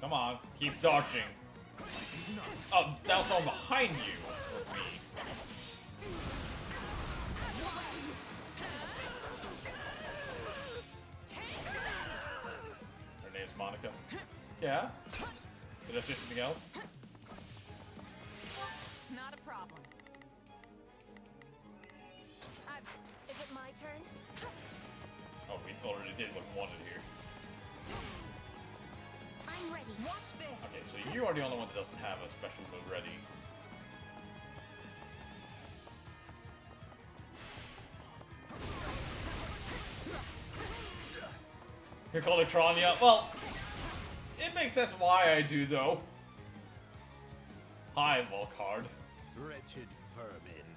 Come on, keep dodging. Oh, that was all behind you. Or me. Her name's Monica. Yeah? Did I say something else? Not a problem. Is it my turn? Oh, we already did what we wanted here. I'm ready. Watch this. Okay, so you are the only one that doesn't have a special move ready. You're calling Tranya? Well, it makes sense why I do, though. Hi, Volcard. Wretched vermin.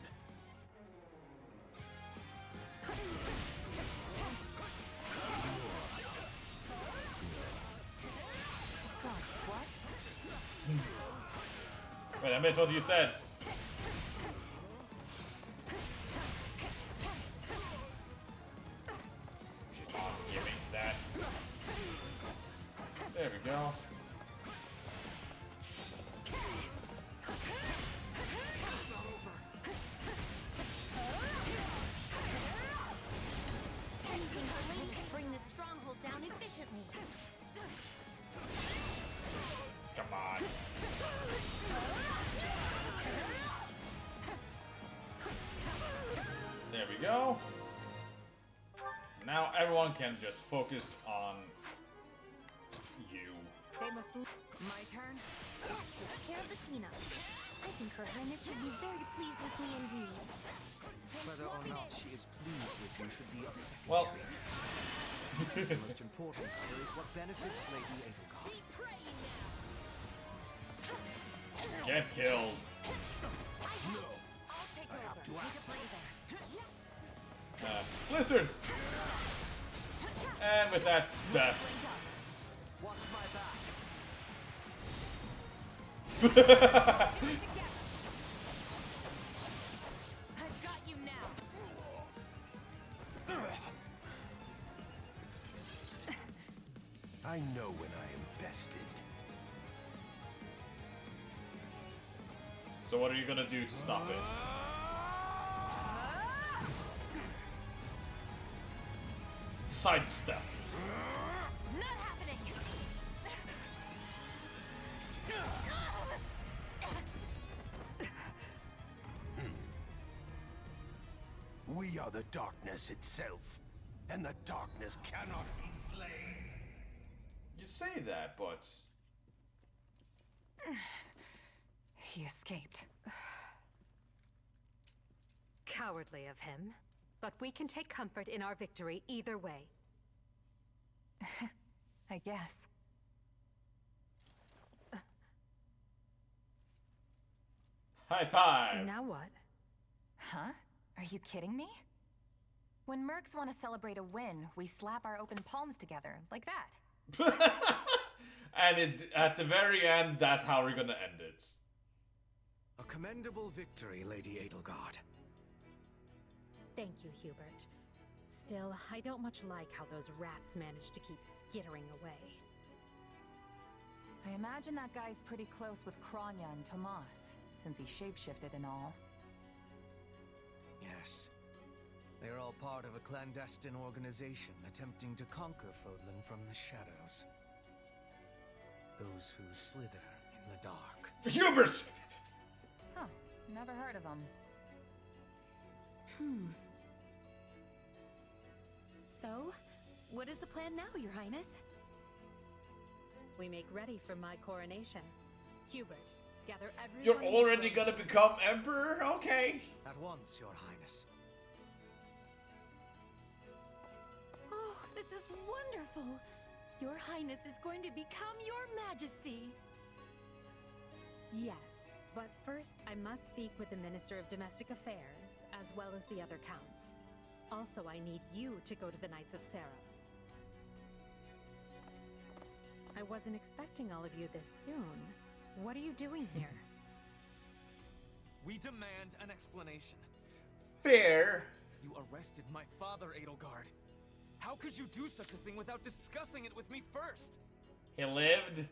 So, what? Wait, I missed what you said. Come on, give me that. There we go. Blades bring this stronghold down efficiently. Come on. There we go. Now everyone can just focus on you. They must. My turn. That takes care of the cleanup. I think Her Highness should be very pleased with me indeed. Whether or not she is pleased with you should be of secondary. Well. The most important here is what benefits Lady Edelgard. Be praying now. Get killed. I'll take over. Take a breather. Blizzard. And with that, death. Watch my back. Do it together. I've got you now. I know when I am bested. So what are you gonna do to stop it? Sidestep. Not happening. We are the darkness itself, and the darkness cannot be slain. You say that, but He escaped. Cowardly of him. But we can take comfort in our victory either way. I guess. High five! Now what? Huh? Are you kidding me? When mercs want to celebrate a win, we slap our open palms together, like that. And at the very end, that's how we're gonna end it. A commendable victory, Lady Edelgard. Thank you, Hubert. Still, I don't much like how those rats managed to keep skittering away. I imagine that guy's pretty close with Kranya and Tomas, since he shapeshifted and all. Yes. They're all part of a clandestine organization attempting to conquer Fodlan from the shadows. Those who slither in the dark. Hubert! Huh. Never heard of them. So, what is the plan now, Your Highness? We make ready for my coronation. Hubert, gather everyone. You're already gonna become emperor? Okay. At once, Your Highness. Oh, this is wonderful! Your Highness is going to become your Majesty! Yes, but first I must speak with the Minister of Domestic Affairs, as well as the other counts. Also, I need you to go to the Knights of Saros. I wasn't expecting all of you this soon. What are you doing here? We demand an explanation. Fair. You arrested my father, Edelgard. How could you do such a thing without discussing it with me first? He lived.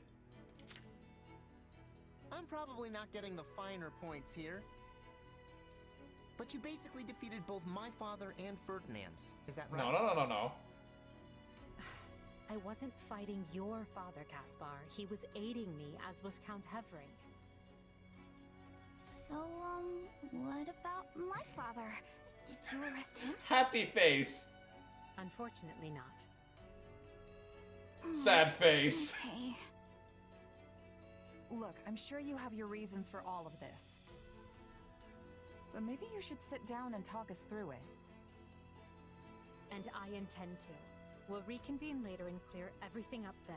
I'm probably not getting the finer points here. But you basically defeated both my father and Ferdinand's. Is that right? No. I wasn't fighting your father, Caspar. He was aiding me, as was Count Hevering. So, what about my father? Did you arrest him? Happy face. Unfortunately not. Sad face. Okay. Look, I'm sure you have your reasons for all of this. But maybe you should sit down and talk us through it. And I intend to. We'll reconvene later and clear everything up then.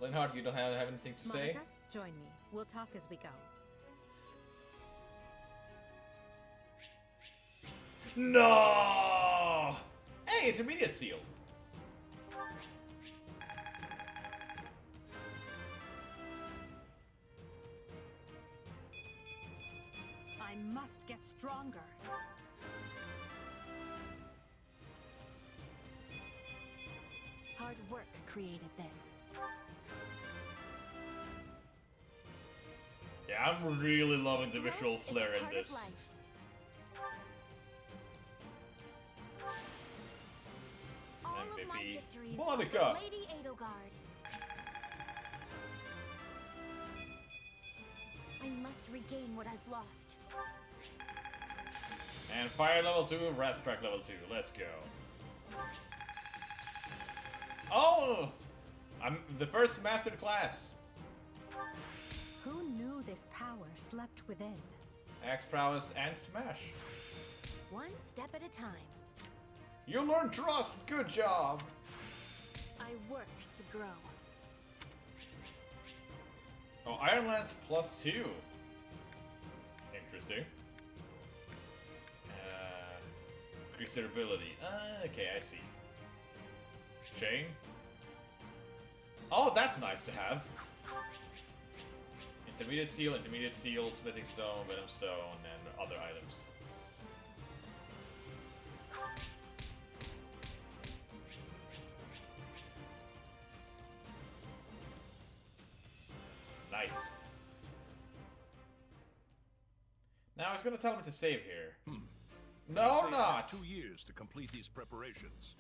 Linhardt, you don't have anything to say? Monica, join me. We'll talk as we go. No! Hey, intermediate seal. I must get stronger. Hard work created this. Yeah, I'm really loving the visual flair in this. MVP. Monica! Lady Edelgard. I must regain what I've lost. And fire level 2, rat strike level 2. Let's go. Oh! I'm the first mastered class. Who knew this power slept within? Axe prowess and smash. One step at a time. You learn trust. Good job. I work to grow. Oh, Iron Lance +2. Interesting. Increase durability. Okay, I see. Chain. Oh, that's nice to have. Intermediate seal, smithing stone, venom stone, and other items. Nice. Now I was going to tell him to save here. No, not! 2 years to complete these preparations.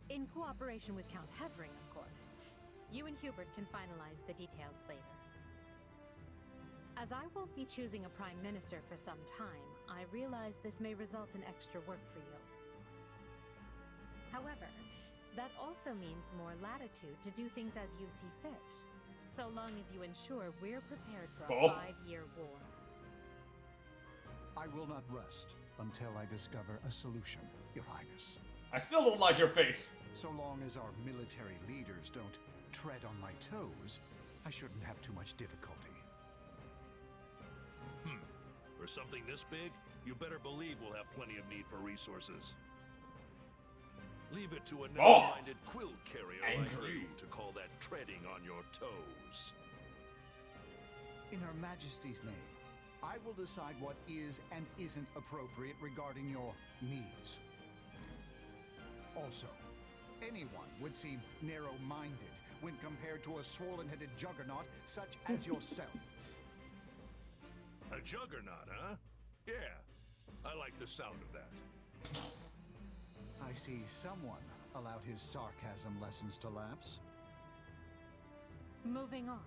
In cooperation with Count Hevering, of course. You and Hubert can finalize the details later. As I won't be choosing a Prime Minister for some time, I realize this may result in extra work for you. However, that also means more latitude to do things as you see fit, so long as you ensure we're prepared for a 5-year war. I will not rest until I discover a solution, Your Highness. I still don't like your face. So long as our military leaders don't tread on my toes, I shouldn't have too much difficulty. something this big, you better believe we'll have plenty of need for resources. Leave it to a narrow-minded quill carrier like you to call that treading on your toes. In Her Majesty's name, I will decide what is and isn't appropriate regarding your needs. Also, anyone would seem narrow-minded when compared to a swollen-headed juggernaut such as yourself. A juggernaut, huh? Yeah, I like the sound of that. I see someone allowed his sarcasm lessons to lapse. Moving on.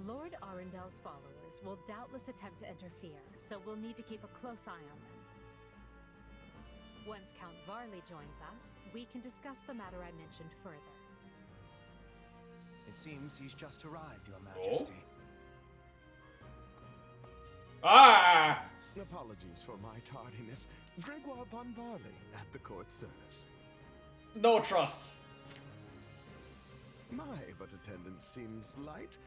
Lord Arundel's followers will doubtless attempt to interfere, so we'll need to keep a close eye on them. Once Count Varley joins us, we can discuss the matter I mentioned further. It seems he's just arrived, Your Majesty. Ah! Apologies for my tardiness. Gregoire von Varley at the court service. No trusts. My, but attendance seems light.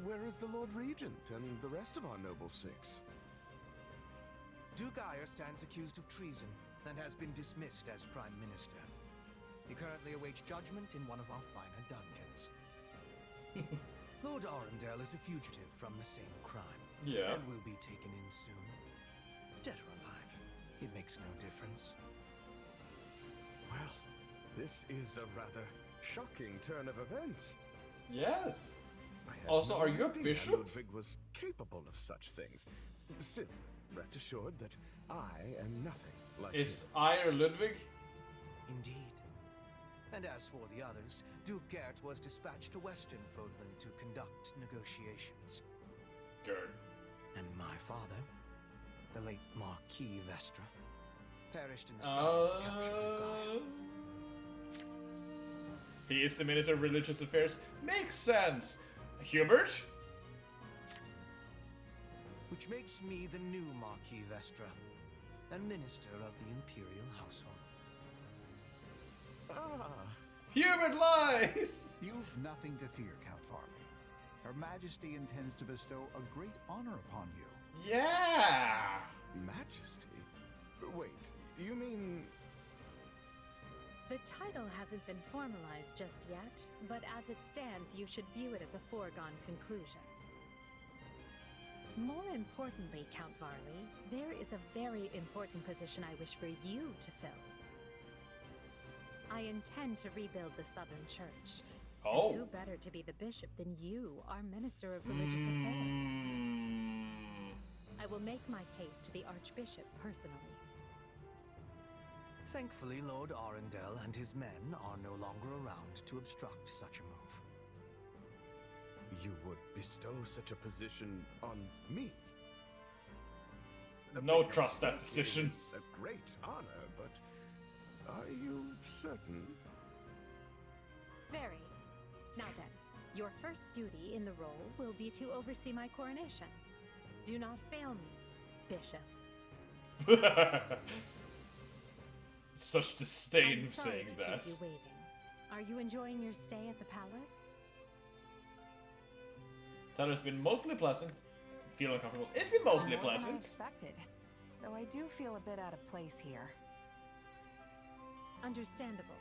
Where is the Lord Regent and the rest of our noble six? Duke Eyre stands accused of treason and has been dismissed as Prime Minister. He currently awaits judgment in one of our finer dungeons. Lord Arundel is a fugitive from the same crime. Yeah. And will be taken in soon. Dead or alive, it makes no difference. Well, this is a rather shocking turn of events. Yes. I had Also, no are you a idea bishop? Ludwig was capable of such things. Still, rest assured that I am nothing like Is him. Eyre Ludwig? Indeed. And as for the others, Duke Gert was dispatched to Western Fodlan to conduct negotiations. Good. And my father, the late Marquis Vestra, perished in the struggle to capture Duke Eyre. He is the Minister of Religious Affairs. Makes sense. Hubert? Which makes me the new Marquis Vestra, and Minister of the Imperial Household. Hubert lies! You've nothing to fear, Count Varley. Her Majesty intends to bestow a great honor upon you. Yeah! Majesty? Wait, you mean... The title hasn't been formalized just yet, but as it stands, you should view it as a foregone conclusion. More importantly, Count Varley, there is a very important position I wish for you to fill. I intend to rebuild the Southern Church. Oh. And who better to be the bishop than you, our Minister of Religious Affairs? I will make my case to the Archbishop personally. Thankfully, Lord Arundel and his men are no longer around to obstruct such a move. You would bestow such a position on me? No trust that decision. It's a great honor, but are you certain? Very. Now then, your first duty in the role will be to oversee my coronation. Do not fail me, Bishop. Such disdain I'm of sorry saying to that. keep you waiting. Are you enjoying your stay at the palace? That has been mostly pleasant. Feel uncomfortable. It's been mostly More than I pleasant. expected, though I do feel a bit out of place here. Understandable.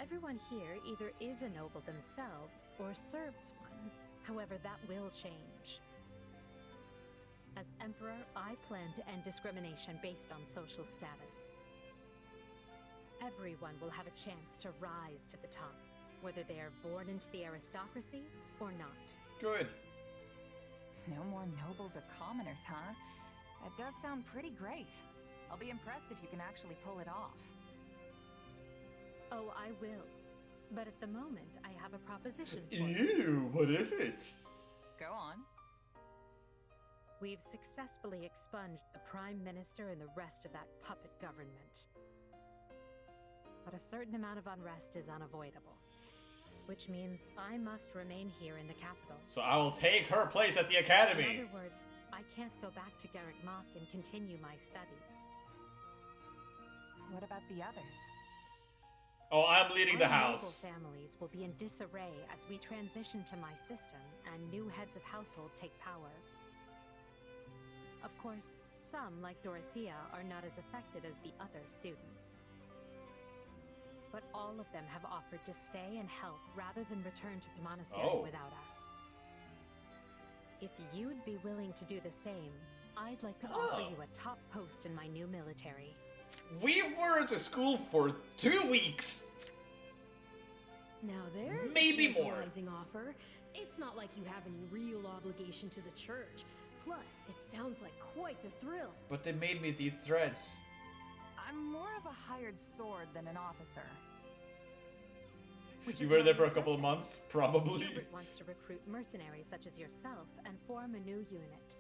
Everyone here either is a noble themselves or serves one. However, that will change. As Emperor, I plan to end discrimination based on social status. Everyone will have a chance to rise to the top, whether they are born into the aristocracy or not. Good. No more nobles or commoners, huh? That does sound pretty great. I'll be impressed if you can actually pull it off. Oh, I will. But at the moment, I have a proposition for you. Ew, what is it? Go on. We've successfully expunged the Prime Minister and the rest of that puppet government. But a certain amount of unrest is unavoidable. Which means I must remain here in the capital. So I will take her place at the academy. In other words, I can't go back to Garreg Mach and continue my studies. What about the others? Oh, I'm leading the Our house. noble families will be in disarray as we transition to my system and new heads of household take power. Of course, Some, like Dorothea, are not as affected as the other students. But all of them have offered to stay and help rather than return to the monastery without us. If you'd be willing to do the same, I'd like to offer you a top post in my new military. We were at the school for 2 weeks! Now there's maybe a more. tantalizing offer. It's not like you have any real obligation to the church. Plus, it sounds like quite the thrill. But they made me these threads. I'm more of a hired sword than an officer. You were there for a couple of months? Probably. Hubert wants to recruit mercenaries such as yourself and form a new unit.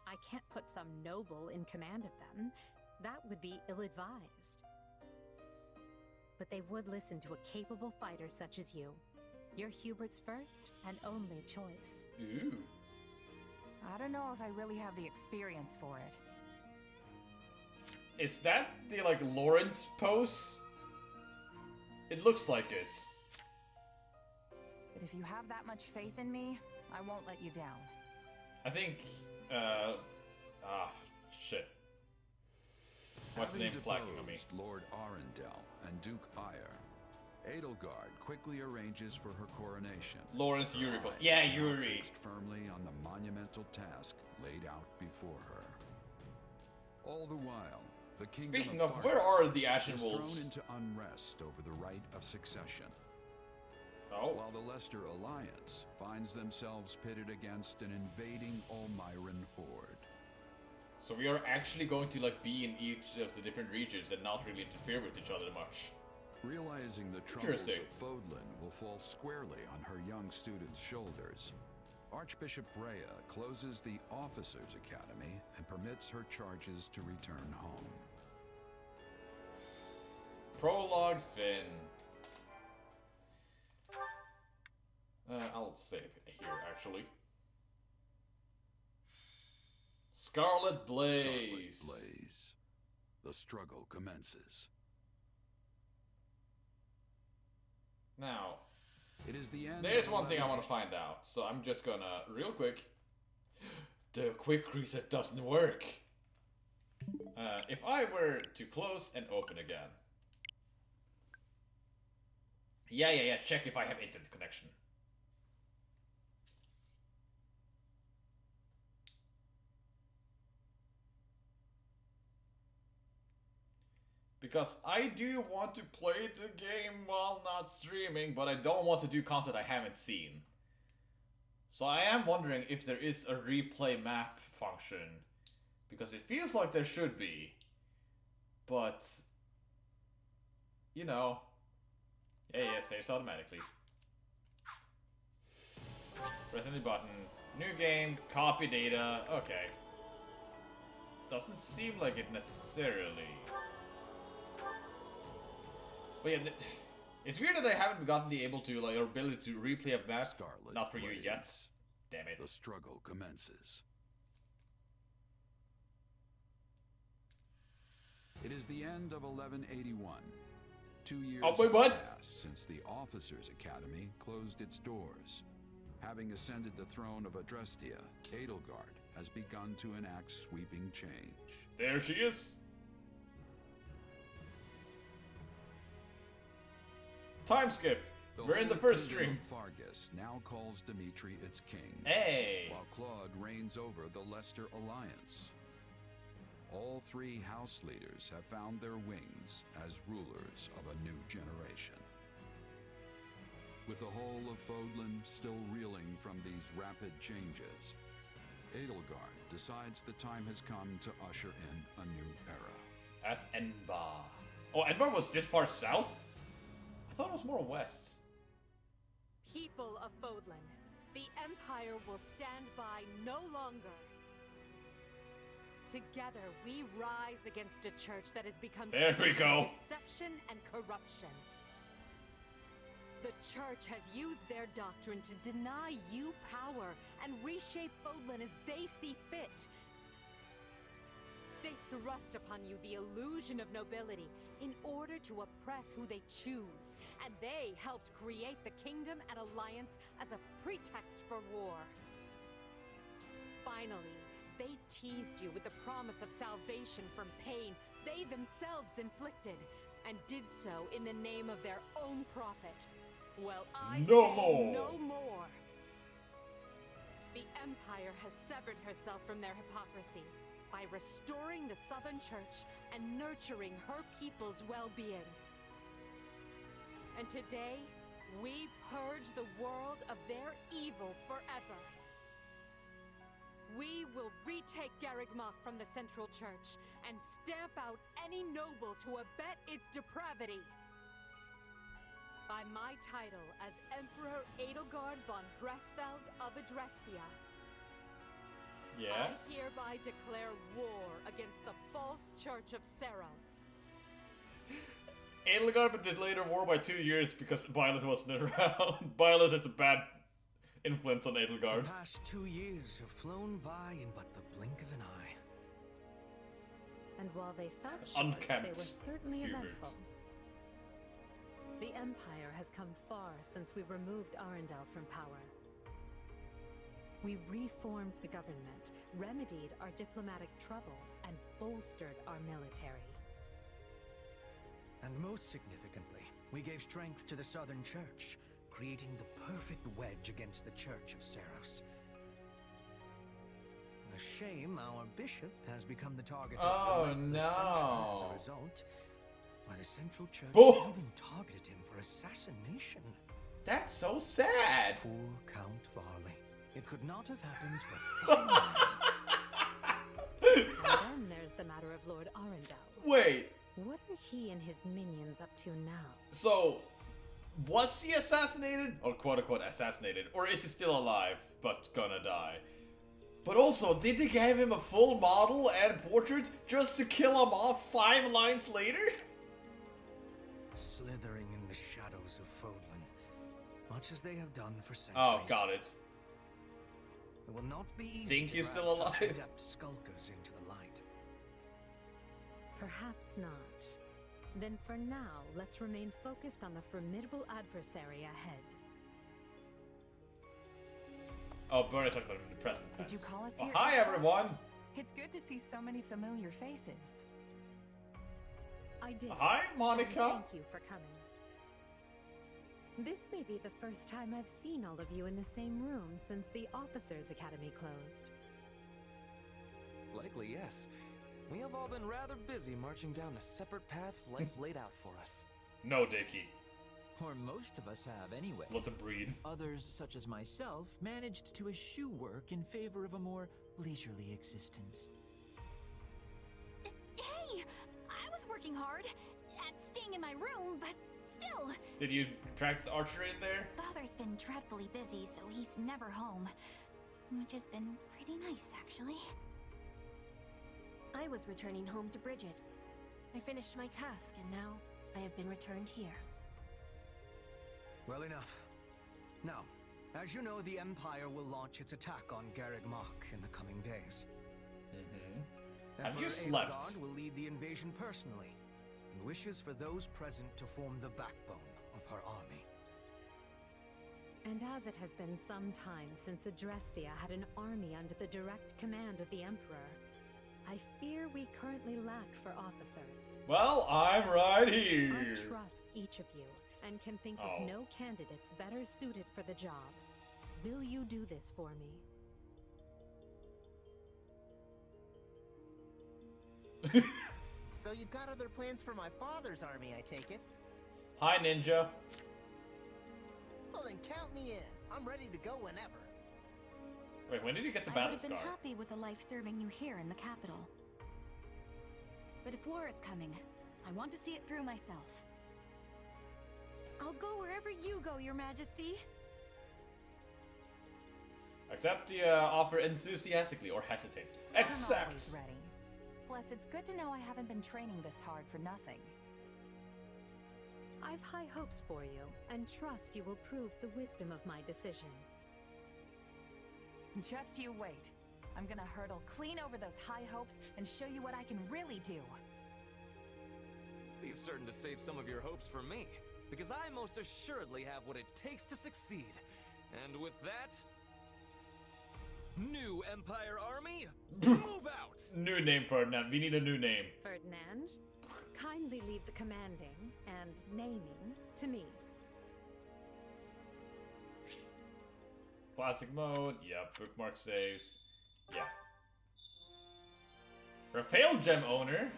I can't put some noble in command of them. That would be ill-advised. But they would listen to a capable fighter such as you. You're Hubert's first and only choice. Ooh. I don't know if I really have the experience for it. Is that the, like, Lawrence pose? It looks like it. But if you have that much faith in me, I won't let you down. I think, shit. What's the name flagging on me? Lord Arundel and Duke Ire, Edelgard quickly arranges for her coronation. Lawrence Yuri. Her eyes Yeah, now Yuri. fixed firmly on the monumental task laid out before her. All the while, the kingdom Speaking of, Faerghus where are the Ashen is Wolves? thrown into unrest over the right of succession. Oh. While the Leicester Alliance finds themselves pitted against an invading Almiran horde. So we are actually going to, like, be in each of the different regions and not really interfere with each other much. Realizing the troubles of Fodlan will fall squarely on her young students' shoulders, Archbishop Rhea closes the Officers' Academy and permits her charges to return home. Prologue Finn. I'll save here, actually. Scarlet Blaze. Scarlet Blaze. The struggle commences. Now, it is the end. There's one thing I want to find out, so I'm just gonna, real quick. The quick reset doesn't work. If I were to close and open again. Yeah, check if I have internet connection. Because I do want to play the game while not streaming, but I don't want to do content I haven't seen. So I am wondering if there is a replay map function. Because it feels like there should be. But, you know. Yeah, saves automatically. Press any button. New game, copy data, okay. Doesn't seem like it necessarily. But yeah, it's weird that I haven't gotten the ability to replay a map. Scarlet Not for you Blaze. yet. Damn it. The struggle commences. It is the end of 1181. 2 years wait, what? have passed since the Officers' Academy closed its doors. Having ascended the throne of Adrestia, Edelgard has begun to enact sweeping change. There she is. Time skip. We're in the first stream. Faerghus now calls Dimitri its king. Hey. While Claude reigns over the Leicester Alliance. All three house leaders have found their wings as rulers of a new generation. With the whole of Fodlan still reeling from these rapid changes, Edelgard decides the time has come to usher in a new era. At Enbar. Oh, Enbar was this far south? I thought it was more west. People of Fodlan, the Empire will stand by no longer. Together, we rise against a church that has become There we steeped go. in deception and corruption. The church has used their doctrine to deny you power and reshape Fodlan as they see fit. They thrust upon you the illusion of nobility in order to oppress who they choose, and they helped create the kingdom and alliance as a pretext for war. Finally, They teased you with the promise of salvation from pain they themselves inflicted, and did so in the name of their own profit. Well, I No say more. no more. The Empire has severed herself from their hypocrisy by restoring the Southern Church and nurturing her people's well-being. And today, we purge the world of their evil forever. We will retake Garreg Mach from the Central Church and stamp out any nobles who abet its depravity. By my title as Emperor Edelgard von Hresvelg of Adrestia, Yeah. I hereby declare war against the false Church of Seros. Edelgard did later war by 2 years because Violet wasn't around. Violet has a bad influence on Edelgard. The past 2 years have flown by in but the blink of an eye. And while they felt short, Unkempt they were certainly Hubert. eventful. The Empire has come far since we removed Arendelle from power. We reformed the government, remedied our diplomatic troubles, and bolstered our military. And most significantly, we gave strength to the Southern Church, creating the perfect wedge against the Church of Seros. A shame our bishop has become the target of relentless censure as a result. Why the Central Church even targeted him for assassination. That's so sad. Poor Count Varley. It could not have happened to a fine man. And then there's the matter of Lord Arendelle. Wait. What are he and his minions up to now? So, was he assassinated? Or quote unquote assassinated? Or is he still alive, but gonna die? But also, did they give him a full model and portrait just to kill him off 5 lines later? Slithering in the shadows of Fodlan, much as they have done for centuries. Oh, got it. It will not be easy Think to he's drag still such alive? adept skulkers into the light. Perhaps not. Then for now, let's remain focused on the formidable adversary ahead. Oh, Bernie talked about him in the present Did you tense. call us Oh, here? hi, everyone. It's good to see so many familiar faces. I did. Hi, Monica. And thank you for coming. This may be the first time I've seen all of you in the same room since the Officers' Academy closed. Likely, yes. We have all been rather busy marching down the separate paths life laid out for us. No, Dickie. Or most of us have, anyway. Let them breathe. Others, such as myself, managed to eschew work in favor of a more leisurely existence. Hey! I was working hard at staying in my room, but still. Did you practice archery in there? Father's been dreadfully busy, so he's never home. Which has been pretty nice, actually. I was returning home to Bridget. I finished my task, and now I have been returned here. Well enough. Now, as you know, the Empire will launch its attack on Garreg Mach in the coming days. Have you Emperor slept? Edelgard will lead the invasion personally, and wishes for those present to form the backbone of her army. And as it has been some time since Adrestia had an army under the direct command of the Emperor, I fear we currently lack for officers. Well, I'm right here. I trust each of you, and can think Oh. of no candidates better suited for the job. Will you do this for me? So you've got other plans for my father's army, I take it? Hi, Ninja. Well then count me in. I'm ready to go whenever. Wait, when did you get the I battle would have been scar? happy with a life serving you here in the capital. But if war is coming, I want to see it through myself. I'll go wherever you go, Your Majesty. Accept the offer enthusiastically or hesitate. I'm Accept. always ready. Plus, it's good to know I haven't been training this hard for nothing. I've high hopes for you, and trust you will prove the wisdom of my decision. Just you wait. I'm gonna hurdle clean over those high hopes and show you what I can really do. Be certain to save some of your hopes for me, because I most assuredly have what it takes to succeed. And with that... New Empire Army, move out! New name, Ferdinand. We need a new name. Ferdinand, kindly leave the commanding and naming to me. Classic mode. Yep. Bookmark saves. Yeah. Raphael gem owner?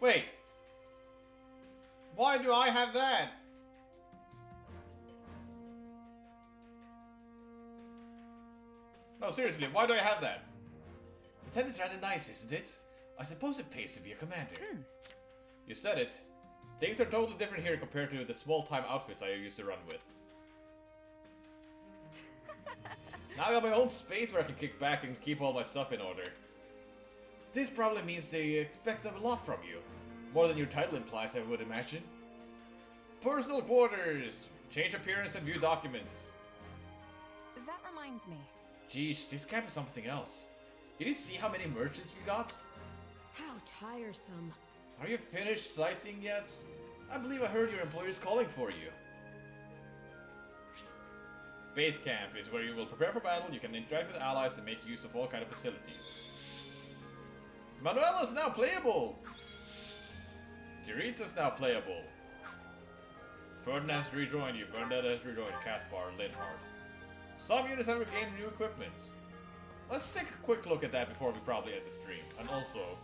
Wait. Why do I have that? No, seriously, why do I have that? The tent is rather nice, isn't it? I suppose it pays to be a commander. You said it. Things are totally different here compared to the small-time outfits I used to run with. Now I got my own space where I can kick back and keep all my stuff in order. This probably means they expect a lot from you. More than your title implies, I would imagine. Personal quarters! Change appearance and view documents. That reminds me. Geez, this can't be something else. Did you see how many merchants we got? How tiresome. Are you finished sightseeing yet? I believe I heard your employer's calling for you. Base camp is where you will prepare for battle, you can interact with allies and make use of all kinds of facilities. Manuel is now playable! Jiritsa's now playable. Ferdinand has rejoined you, Bernadette has rejoined Caspar, Linhart. Some units have regained new equipment. Let's take a quick look at that before we probably end the stream. And also...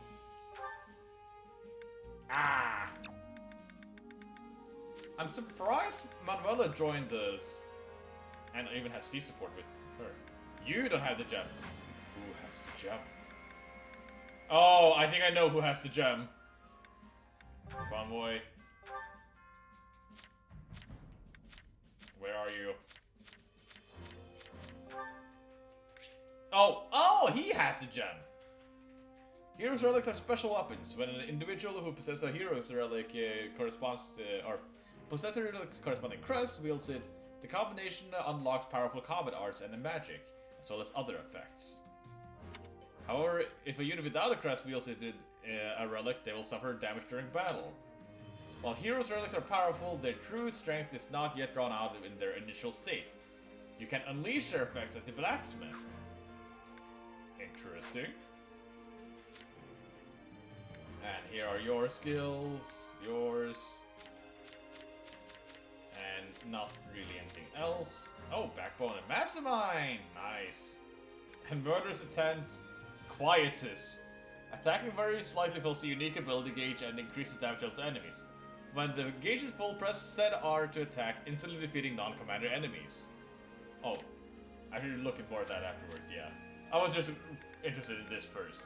I'm surprised Manuela joined us. And even has C support with her. You don't have the gem. Who has the gem? Oh, I think I know who has the gem. Convoy. Where are you? Oh, he has the gem. Hero's relics are special weapons. When an individual who possesses a hero's relic corresponds to, or possesses a relic's corresponding crest wields it, the combination unlocks powerful combat arts and magic, as well as other effects. However, if a unit without a crest wields a relic, they will suffer damage during battle. While heroes' relics are powerful, their true strength is not yet drawn out in their initial state. You can unleash their effects at the blacksmith. Interesting. And here are your skills, yours, and not really anything else. Oh, backbone and mastermind! Nice. And murderous intent, quietus. Attacking very slightly fills the unique ability gauge and increases damage dealt to enemies. When the gauge is full, press Z-R to attack, instantly defeating non-commander enemies. Oh, I should look at more of that afterwards, yeah. I was just interested in this first.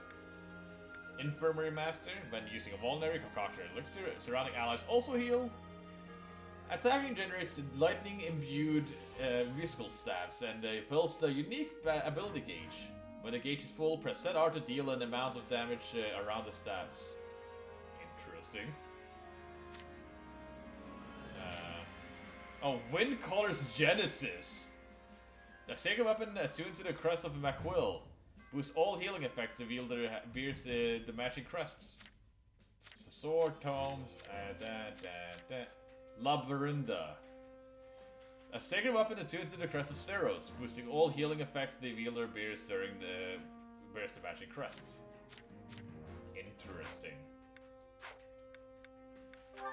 Infirmary Master, when using a vulnerary concoction elixir, surrounding allies also heal. Attacking generates the lightning-imbued musical staves and fills the unique ability gauge. When the gauge is full, press Z-R to deal an amount of damage around the staves. Interesting. Oh, Wind Caller's Genesis! The sacred weapon attuned to the crest of a Maquill. Boosts all healing effects the wielder bears the matching crests. So sword, tomes, Labyrinda. A sacred weapon attuned to the crest of Ceros, boosting all healing effects the wielder bears during the matching crests. Interesting.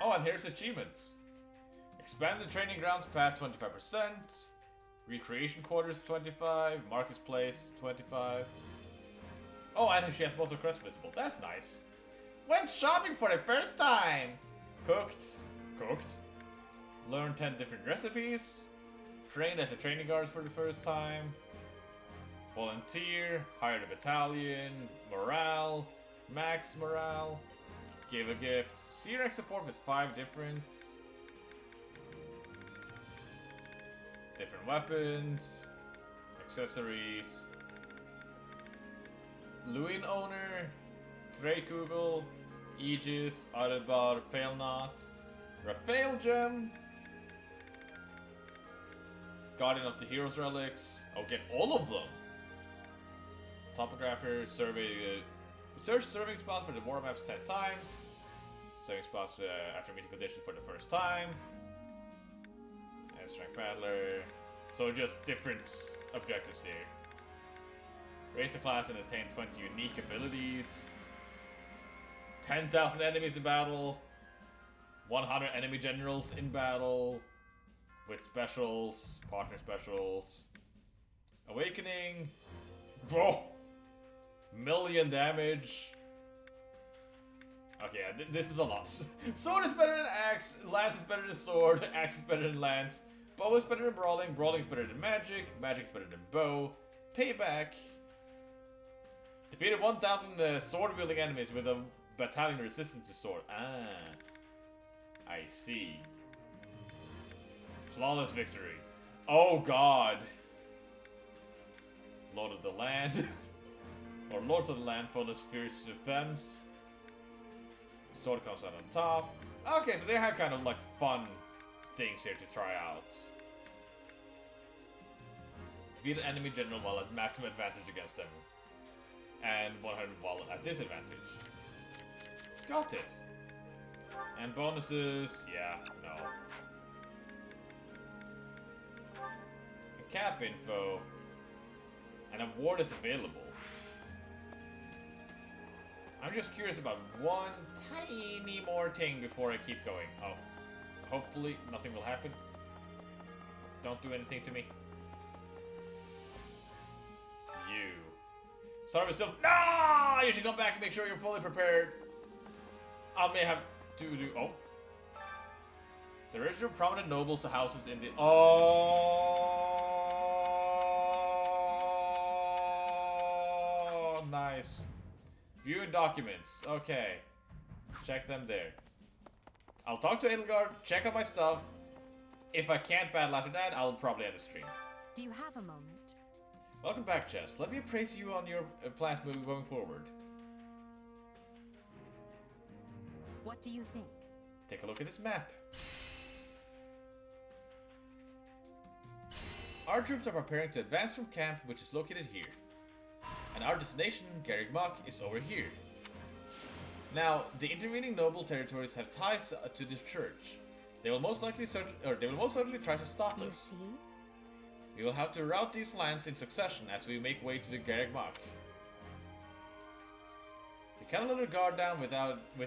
Oh, and here's achievements. Expand the training grounds past 25%. Recreation quarters 25. Marketplace 25. Oh, and she has most of crest visible. That's nice. Went shopping for the first time. Cooked. Learned 10 different recipes. Trained at the training guards for the first time. Volunteer. Hired a battalion. Morale. Max morale. Give a gift. C-rank support with 5 different weapons. Accessories. Luin owner. Freykugel. Aegis. Auditbar. Failnot. Raphael gem. Guardian of the Heroes relics. Oh, get all of them. Topographer. Survey. Search serving spots for the war maps 10 times. Serving spots after meeting conditions for the first time. And strength battler. So just different objectives here. Raise the class and attain 20 unique abilities. 10,000 enemies in battle. 100 enemy generals in battle. With specials, partner specials. Awakening. Bro! Million damage. Okay, yeah, this is a lot. Sword is better than axe, lance is better than sword, axe is better than lance, bow is better than brawling, brawling is better than magic, magic is better than bow. Payback. Defeated 1,000 sword-wielding enemies with a battalion resistant to sword. Ah, I see. Flawless victory. Oh god. Lord of the Land. Or Lords of the Land, flawless fierce femmes. Sword comes out on top. Okay, so they have kind of like fun things here to try out. Defeat an enemy general while at maximum advantage against them. And 100 while at disadvantage. Got this. And bonuses, yeah, no. A cap info. An award is available. I'm just curious about one tiny more thing before I keep going. Oh, hopefully nothing will happen. Don't do anything to me. You. Sorry, but still. No! You should come back and make sure you're fully prepared. I may have to do. Oh. The original prominent nobles to houses in the. Oh, nice. Viewing documents. Okay. Check them there. I'll talk to Edelgard, check on my stuff. If I can't battle after that, I'll probably end the stream. Do you have a moment? Welcome back, Jess. Let me appraise you on your plans moving going forward. What do you think? Take a look at this map. Our troops are preparing to advance from camp, which is located here. And our destination, Garreg Mach, is over here. Now, the intervening noble territories have ties to this church. They will most likely certainly try to stop us. You see? We will have to route these lands in succession as we make way to the Garreg Mach. We cannot let our guard down with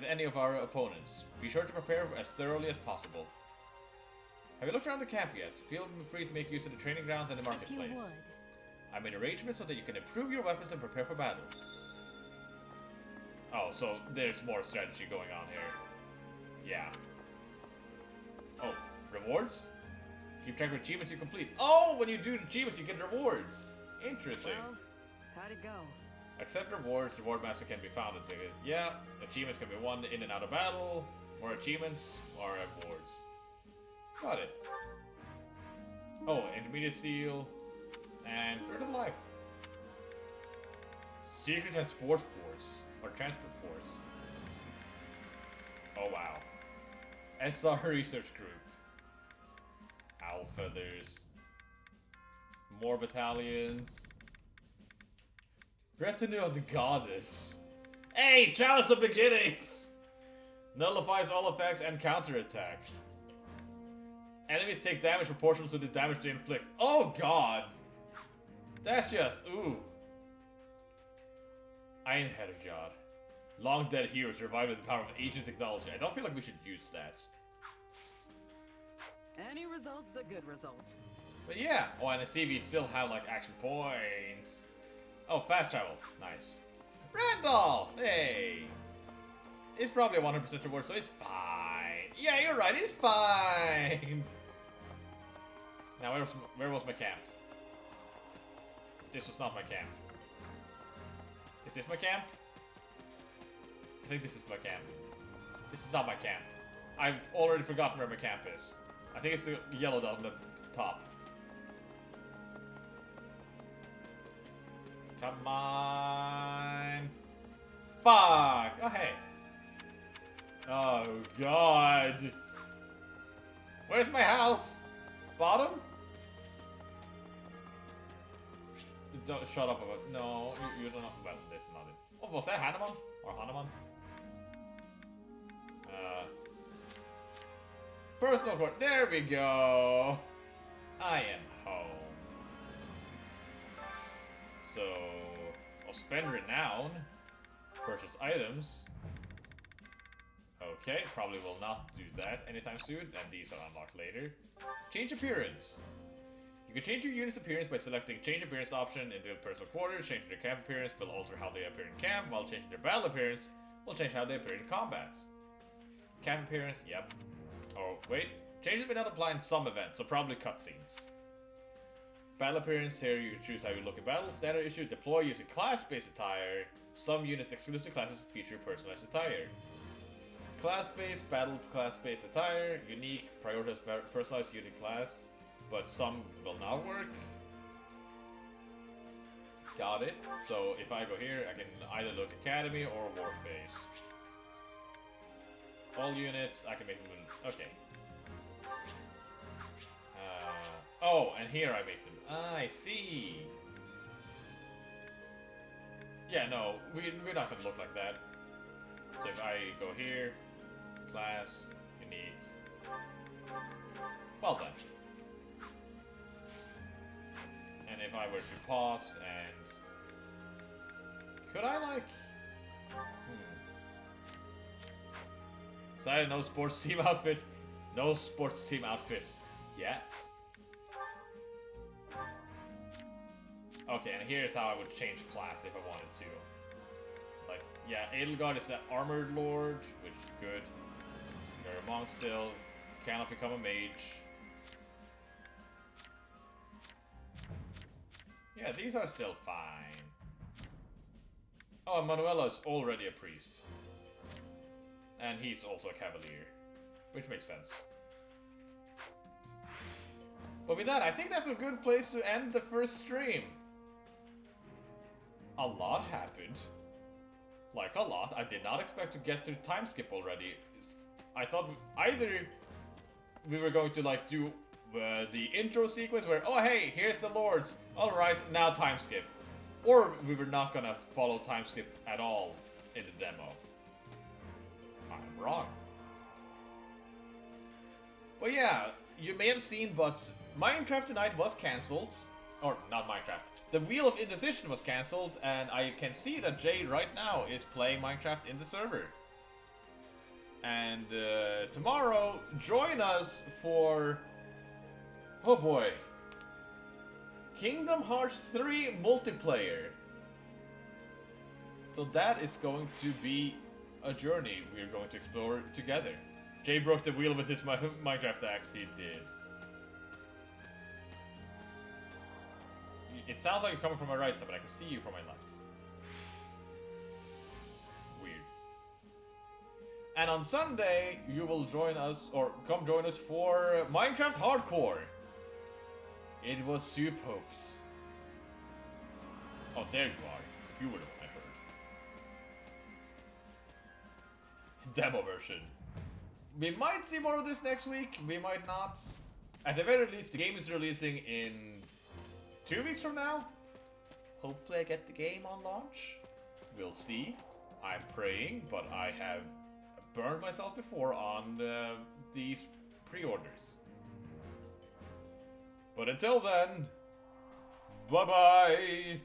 any of our opponents. Be sure to prepare as thoroughly as possible. Have you looked around the camp yet? Feel free to make use of the training grounds and the marketplace. If you would. I made arrangements so that you can improve your weapons and prepare for battle. Oh, so there's more strategy going on here. Yeah. Oh, rewards? Keep track of achievements you complete. Oh, when you do achievements, you get rewards. Interesting. Well, how'd it go? Accept rewards. Reward master can be found at the... Yeah, achievements can be won in and out of battle. More achievements, more rewards. Got it. Oh, intermediate seal. And Fruit of Life. Secret Transport Force. Or Transport Force. Oh wow. SR Research Group. Owl Feathers. More battalions. Retinue of the Goddess. Hey! Chalice of Beginnings! Nullifies all effects and counterattack. Enemies take damage proportional to the damage they inflict. Oh god! That's just, ooh. Iron Herjad. Long dead heroes revived with the power of ancient technology. I don't feel like we should use that. Any result's a good result. But yeah. Oh, and I see we still have like action points. Oh, fast travel. Nice. Randolph! Hey! It's probably a 100% reward, so it's fine. Yeah, you're right, it's fine! Now, where was my camp? This was not my camp. Is this my camp? I think this is my camp. This is not my camp. I've already forgotten where my camp is. I think it's the yellow dot on the top. Come on. Fuck! Oh, hey. Oh, God. Where's my house? Bottom? Don't shut up about. No, you don't know. Well, this is not it. Oh, was that Hanuman? Or Hanuman? Personal court. There we go. I am home. So I'll spend renown, purchase items. Okay, probably will not do that anytime soon, and these are unlocked later. Change appearance. You can change your unit's appearance by selecting change appearance option in the personal quarters. Changing their camp appearance will alter how they appear in camp, while changing their battle appearance will change how they appear in combats. Camp appearance, yep. Oh, wait. Changes may not apply in some events, so probably cutscenes. Battle appearance, here you choose how you look in battle. Standard issue, deploy using class-based attire. Some units exclusive classes feature personalized attire. Class-based, battle class-based attire. Unique, prioritize personalized unit class, but some will not work. Got it. So if I go here, I can either look Academy or Warface. All units, I can make them... Okay. Oh, and here I make them. I see. Yeah, no, we're not gonna look like that. So if I go here, class, unique. Well done. And if I were to pause and... Could I, like... So I had no sports team outfit. No sports team outfit. Yes. Okay, and here's how I would change class if I wanted to. Like, yeah, Edelgard is the Armored Lord, which is good. You're a monk still. Cannot become a mage. Yeah, these are still fine. Oh, and Manuela's already a priest. And he's also a cavalier. Which makes sense. But with that, I think that's a good place to end the first stream. A lot happened. Like, a lot. I did not expect to get through time skip already. I thought either we were going to, like, do the intro sequence where, oh, hey, here's the lords. Alright, now time skip. Or we were not gonna follow time skip at all in the demo. I'm wrong. But yeah, you may have seen, but Minecraft Tonight was cancelled. Or, not Minecraft. The Wheel of Indecision was cancelled, and I can see that Jay right now is playing Minecraft in the server. And tomorrow, join us for... Oh boy. Kingdom Hearts 3 multiplayer. So that is going to be a journey we're going to explore together. Jay broke the wheel with his Minecraft axe. He did. It sounds like you're coming from my right side, but I can see you from my left. Weird. And on Sunday, you will join us, or come join us for Minecraft Hardcore. It was Soup Hopes. Oh, there you are. You were the one I heard. Demo version. We might see more of this next week, we might not. At the very least, the game is releasing in 2 weeks from now. Hopefully I get the game on launch. We'll see. I'm praying, but I have burned myself before on these pre-orders. But until then, bye-bye!